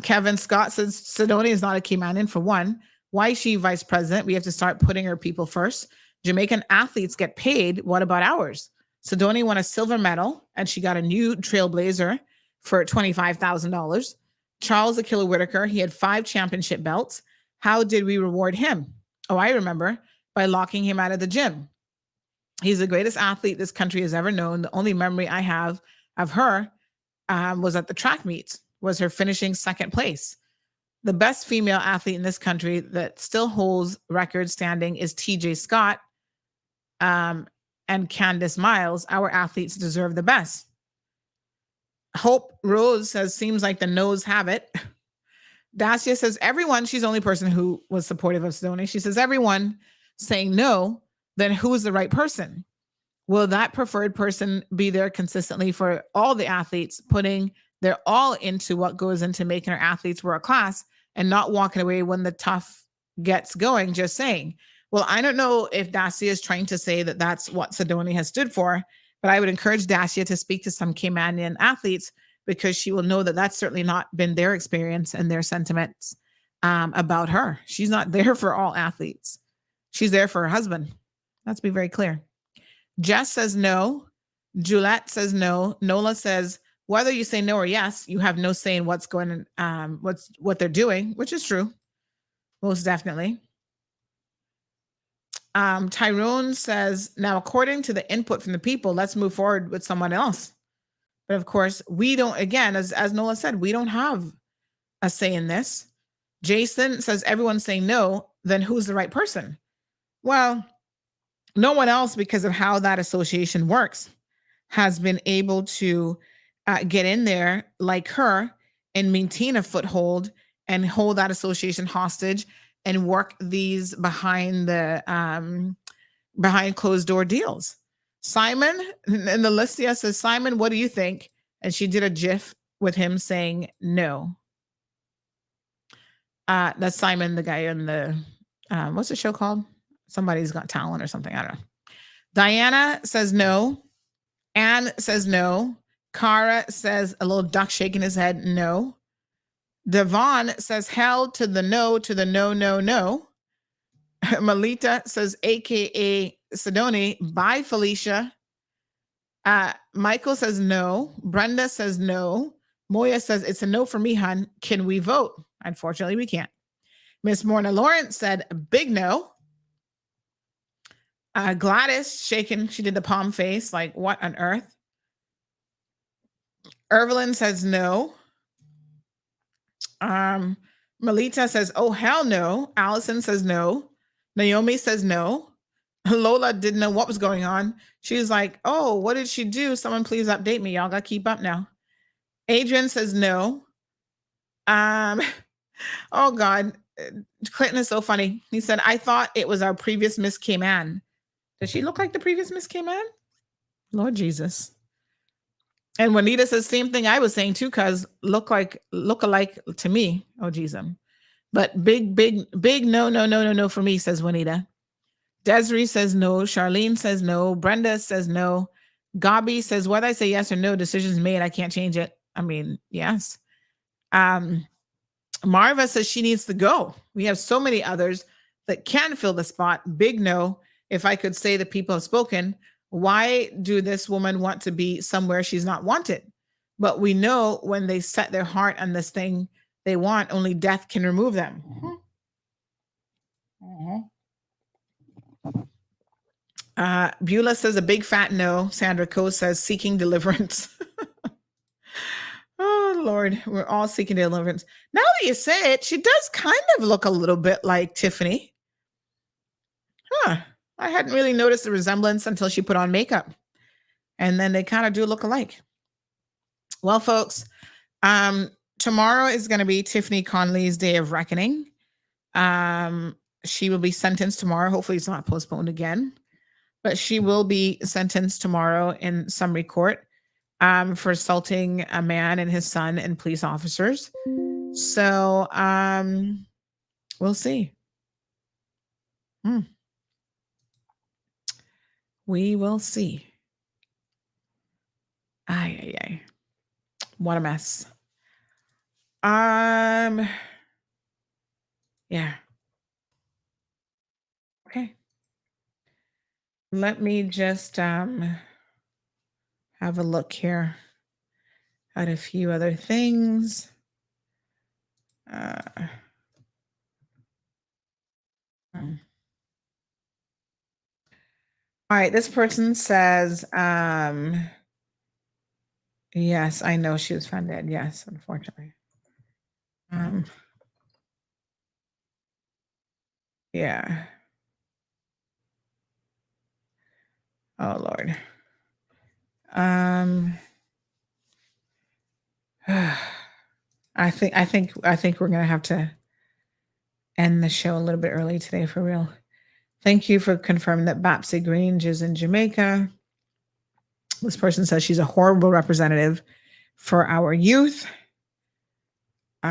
Kevin Scott says Cydonie is not a Caymanian for one. Why is she vice president? We have to start putting her people first. Jamaican athletes get paid. What about ours? Cydonie won a silver medal and she got a new Trailblazer for $25,000. Charles Akilla Whitaker, he had 5 championship belts. How did we reward him? Oh, I remember, by locking him out of the gym. He's the greatest athlete this country has ever known. The only memory I have of her was at the track meets, was her finishing second place. The best female athlete in this country that still holds record standing is TJ Scott and Candace Miles. Our athletes deserve the best. Hope Rose says, seems like the no's have it. Dacia says, everyone, she's the only person who was supportive of Cydonie. She says, everyone saying no, then who's the right person? Will that preferred person be there consistently for all the athletes, putting their all into what goes into making our athletes world class and not walking away when the tough gets going, just saying? Well, I don't know if Dacia is trying to say that that's what Cydonie has stood for, but I would encourage Dacia to speak to some Caymanian athletes because she will know that that's certainly not been their experience and their sentiments about her. She's not there for all athletes. She's there for her husband. Let's be very clear. Jess says no. Juliette says no. Nola says, whether you say no or yes, you have no say in what's going on, what they're doing, which is true. Most definitely. Tyrone says, now, according to the input from the people, let's move forward with someone else. But of course, we don't, again, as Nola said, we don't have a say in this. Jason says, everyone's saying no, then who's the right person? Well, no one else, because of how that association works, has been able to get in there like her and maintain a foothold and hold that association hostage and work these behind closed door deals. Simon in the list says, Simon, what do you think? And she did a GIF with him saying no. That's Simon, the guy in the, what's the show called? Somebody's Got Talent or something. I don't know. Diana says no. Anne says no. Cara says, a little duck shaking his head, no. Devon says hell to the no, no, no. Melita says, AKA Cydonie, bye, Felicia. Michael says no. Brenda says no. Moya says, it's a no for me, hon. Can we vote? Unfortunately, we can't. Miss Morna Lawrence said, big no. Gladys shaking, she did the palm face, like, what on earth? Evelyn says no. Melita says, oh, hell no. Allison says no. Naomi says no. Lola didn't know what was going on. She was like, oh, what did she do? Someone please update me. Y'all got to keep up now. Adrian says no. Oh, God. Clinton is so funny. He said, I thought it was our previous Miss Cayman. Does she look like the previous Miss Cayman? Lord Jesus. And Juanita says, same thing I was saying too, because look alike to me. Oh, geez. But big no for me, says Juanita. Desiree says no. Charlene says no. Brenda says no. Gabi says, whether I say yes or no, decision's made. I can't change it. I mean, yes. Marva says she needs to go. We have so many others that can fill the spot. Big no. If I could say the people have spoken, why do this woman want to be somewhere she's not wanted? But we know when they set their heart on this thing they want, only death can remove them. Beulah says a big fat no. Sandra Coe says seeking deliverance. Oh, Lord. We're all seeking deliverance. Now that you say it, she does kind of look a little bit like Tiffany. I hadn't really noticed the resemblance until she put on makeup. And then they kind of do look alike. Well, folks, tomorrow is going to be Tiffany Conley's Day of Reckoning. She will be sentenced tomorrow. Hopefully it's not postponed again. But she will be sentenced tomorrow in summary court for assaulting a man and his son and police officers. So we'll see. We will see. Ay. What a mess. Yeah. Okay. Let me just have a look here at a few other things. All right, this person says, yes, I know she was found dead. Yes, unfortunately. Yeah. Oh, Lord. I think we're gonna have to end the show a little bit early today for real. Thank you for confirming that Bapsy Grange is in Jamaica. This person says she's a horrible representative for our youth. All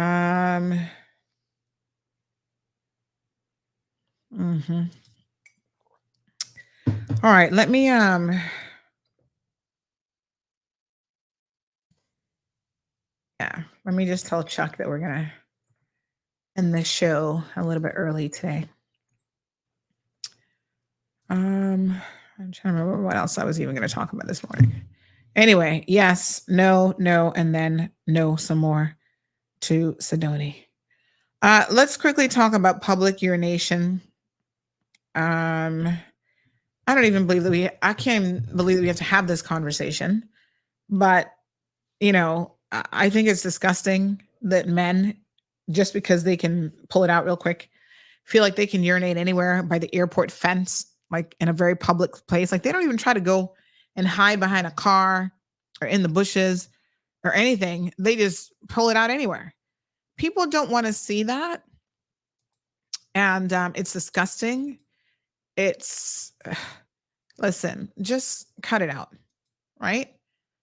right, let me let me just tell Chuck that we're gonna end the show a little bit early today. I'm trying to remember what else I was even going to talk about this morning. Anyway, yes, no, and then no some more to Cydonie. Let's quickly talk about public urination. I don't even believe that I can't believe that we have to have this conversation, but I think it's disgusting that men, just because they can pull it out real quick, feel like they can urinate anywhere by the airport fence, like in a very public place. Like they don't even try to go and hide behind a car or in the bushes or anything. They just pull it out anywhere. People don't want to see that. And it's disgusting. Listen, just cut it out, right?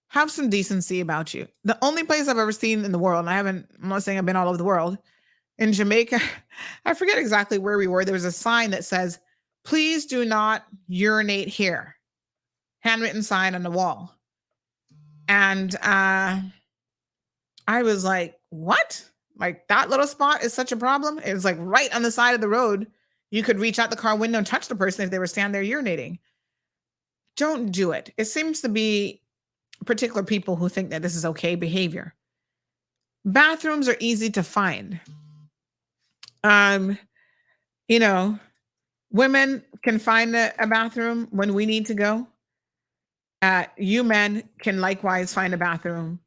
Have some decency about you. The only place I've ever seen in the world, and I'm not saying I've been all over the world, in Jamaica, I forget exactly where we were. There was a sign that says, please do not urinate here. Handwritten sign on the wall. And I was like, what? Like that little spot is such a problem? It was like right on the side of the road. You could reach out the car window and touch the person if they were standing there urinating. Don't do it. It seems to be particular people who think that this is okay behavior. Bathrooms are easy to find. Women can find a bathroom when we need to go. You men can likewise find a bathroom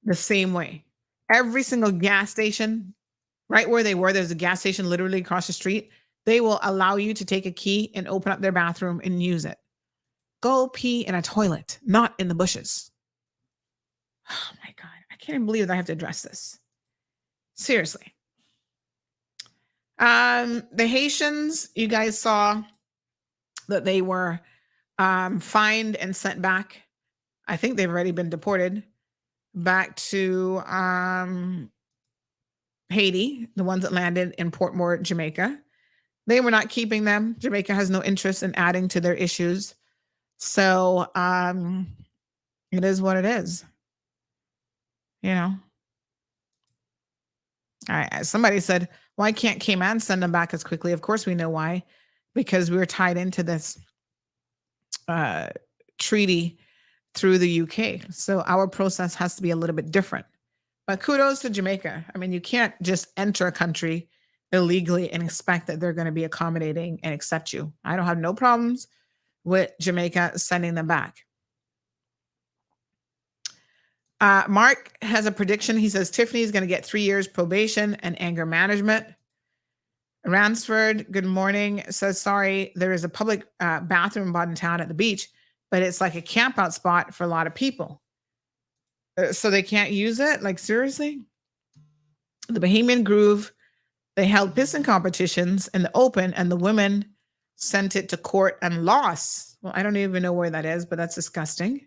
the same way. Every single gas station, right where they were, there's a gas station literally across the street. They will allow you to take a key and open up their bathroom and use it. Go pee in a toilet, not in the bushes. Oh my God. I can't even believe that I have to address this. Seriously. The Haitians, you guys saw that they were fined and sent back. I think they've already been deported back to Haiti, the ones that landed in Portmore, Jamaica. They were not keeping them. Jamaica has no interest in adding to their issues. So it is what it is. Somebody said, Why can't Cayman send them back as quickly? Of course, we know why, because we were tied into this treaty through the UK. So our process has to be a little bit different. But kudos to Jamaica. I mean, you can't just enter a country illegally and expect that they're going to be accommodating and accept you. I don't have no problems with Jamaica sending them back. Mark has a prediction. He says Tiffany is going to get 3 years probation and anger management. Ransford, good morning, says, sorry, there is a public bathroom in town at the beach, but it's like a camp out spot for a lot of people. So they can't use it? Like, seriously? The Bohemian Groove, they held pissing competitions in the open, and the women sent it to court and lost. Well, I don't even know where that is, but that's disgusting.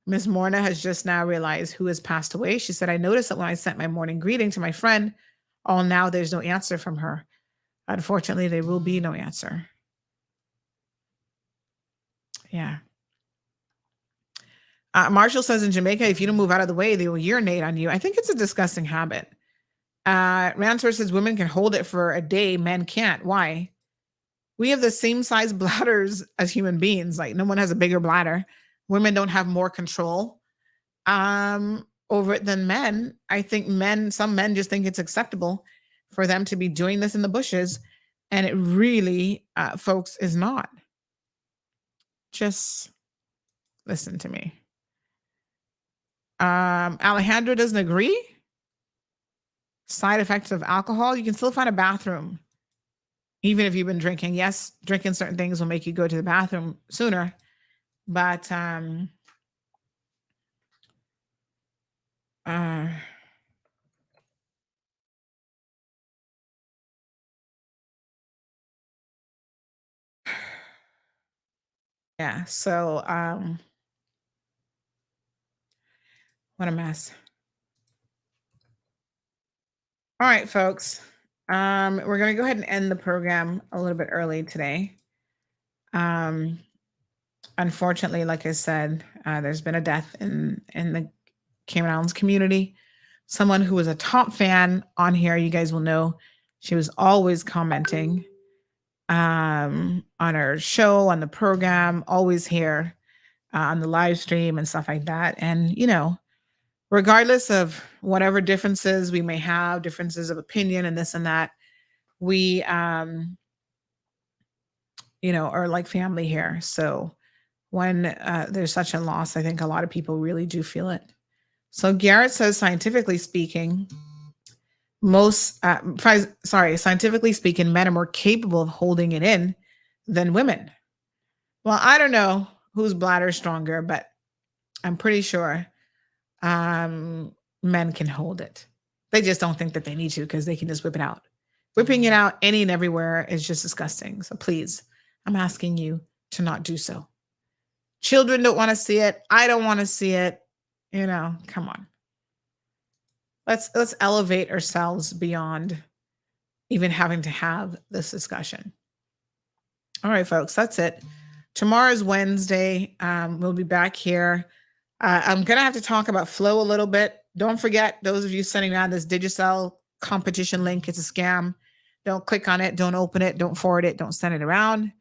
Miss Morna has just now realized who has passed away. She said, I noticed that when I sent my morning greeting to my friend, now there's no answer from her. Unfortunately, there will be no answer. Yeah. Marshall says in Jamaica, if you don't move out of the way, they will urinate on you. I think it's a disgusting habit. Ransford says women can hold it for a day, men can't. Why? We have the same size bladders as human beings. Like, no one has a bigger bladder. Women don't have more control over it than men. I think some men just think it's acceptable for them to be doing this in the bushes. And it really, folks, is not. Just listen to me. Alejandro doesn't agree. Side effects of alcohol. You can still find a bathroom even if you've been drinking. Yes, drinking certain things will make you go to the bathroom sooner, but yeah, so what a mess. All right, folks. We're going to go ahead and end the program a little bit early today. Unfortunately, like I said, there's been a death in the Cayman Islands community. Someone who was a top fan on here, you guys will know, she was always commenting on our show, on the program, always here on the live stream and stuff like that. And, you know, regardless of whatever differences we may have, differences of opinion and this and that, we, are like family here. So when there's such a loss, I think a lot of people really do feel it. So Garrett says, scientifically speaking, scientifically speaking, men are more capable of holding it in than women. Well, I don't know whose bladder is stronger, but I'm pretty sure men can hold it. They just don't think that they need to because they can just whip it out. Whipping it out any and everywhere is just disgusting. So please, I'm asking you to not do so. Children don't want to see it. I don't want to see it. Come on. Let's elevate ourselves beyond even having to have this discussion. All right, folks, that's it. Tomorrow's Wednesday. We'll be back here. I'm going to have to talk about flow a little bit. Don't forget, those of you sending out this Digicel competition link, it's a scam. Don't click on it. Don't open it. Don't forward it. Don't send it around.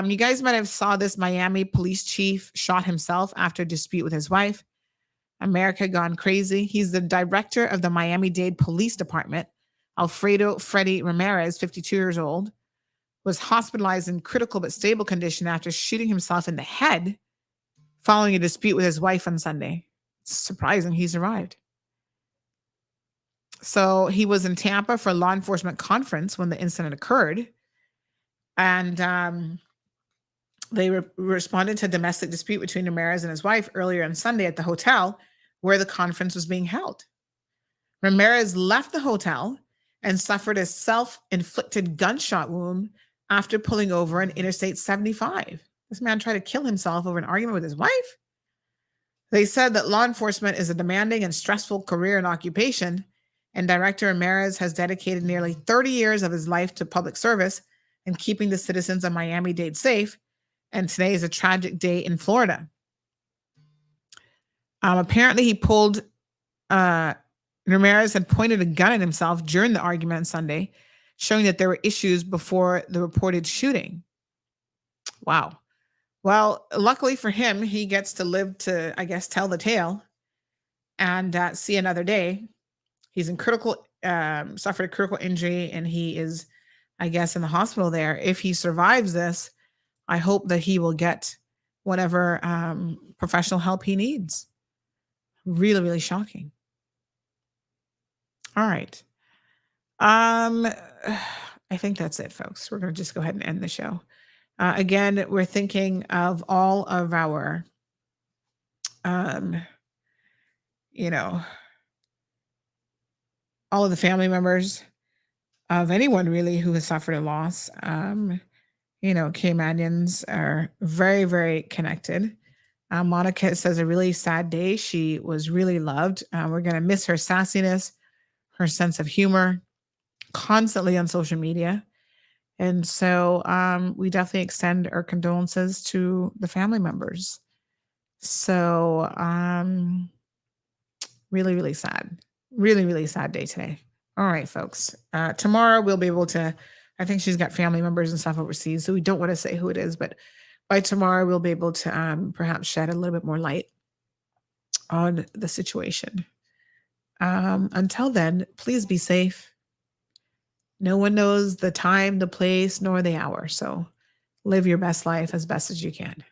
You guys might have saw this Miami police chief shot himself after a dispute with his wife. America gone crazy. He's the director of the Miami-Dade Police Department. Alfredo Freddy Ramirez, 52 years old, was hospitalized in critical but stable condition after shooting himself in the head following a dispute with his wife on Sunday. It's surprising he survived. So he was in Tampa for a law enforcement conference when the incident occurred. And they responded to a domestic dispute between Ramirez and his wife earlier on Sunday at the hotel where the conference was being held. Ramirez left the hotel and suffered a self-inflicted gunshot wound after pulling over on Interstate 75. This man tried to kill himself over an argument with his wife. They said that law enforcement is a demanding and stressful career and occupation, and Director Ramirez has dedicated nearly 30 years of his life to public service and keeping the citizens of Miami-Dade safe. And today is a tragic day in Florida. Apparently, he pulled Ramirez had pointed a gun at himself during the argument on Sunday, showing that there were issues before the reported shooting. Wow. Well, luckily for him, he gets to live to, I guess, tell the tale and see another day. He's in suffered a critical injury, and he is, I guess, in the hospital there. If he survives this, I hope that he will get whatever professional help he needs. Really, really shocking. All right. I think that's it, folks. We're going to just go ahead and end the show. Again, we're thinking of all of our, all of the family members of anyone really who has suffered a loss. Caymanians are very, very connected. Monica says a really sad day. She was really loved. We're going to miss her sassiness, her sense of humor, constantly on social media. And so we definitely extend our condolences to the family members. So really, really sad. Really, really sad day today. All right, folks. Tomorrow we'll be able to, I think she's got family members and stuff overseas, so we don't want to say who it is, but by tomorrow we'll be able to perhaps shed a little bit more light on the situation. Until then, please be safe. No one knows the time, the place, nor the hour. So live your best life as best as you can.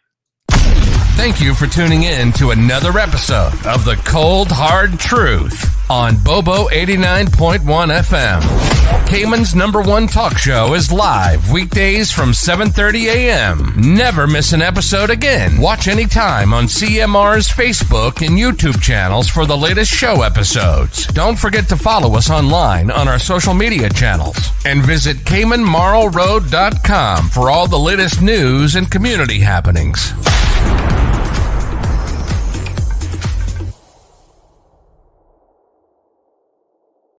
Thank you for tuning in to another episode of The Cold Hard Truth on Bobo 89.1 FM. Cayman's #1 talk show is live weekdays from 7:30 a.m. Never miss an episode again. Watch anytime on CMR's Facebook and YouTube channels for the latest show episodes. Don't forget to follow us online on our social media channels. And visit CaymanMarlRoad.com for all the latest news and community happenings.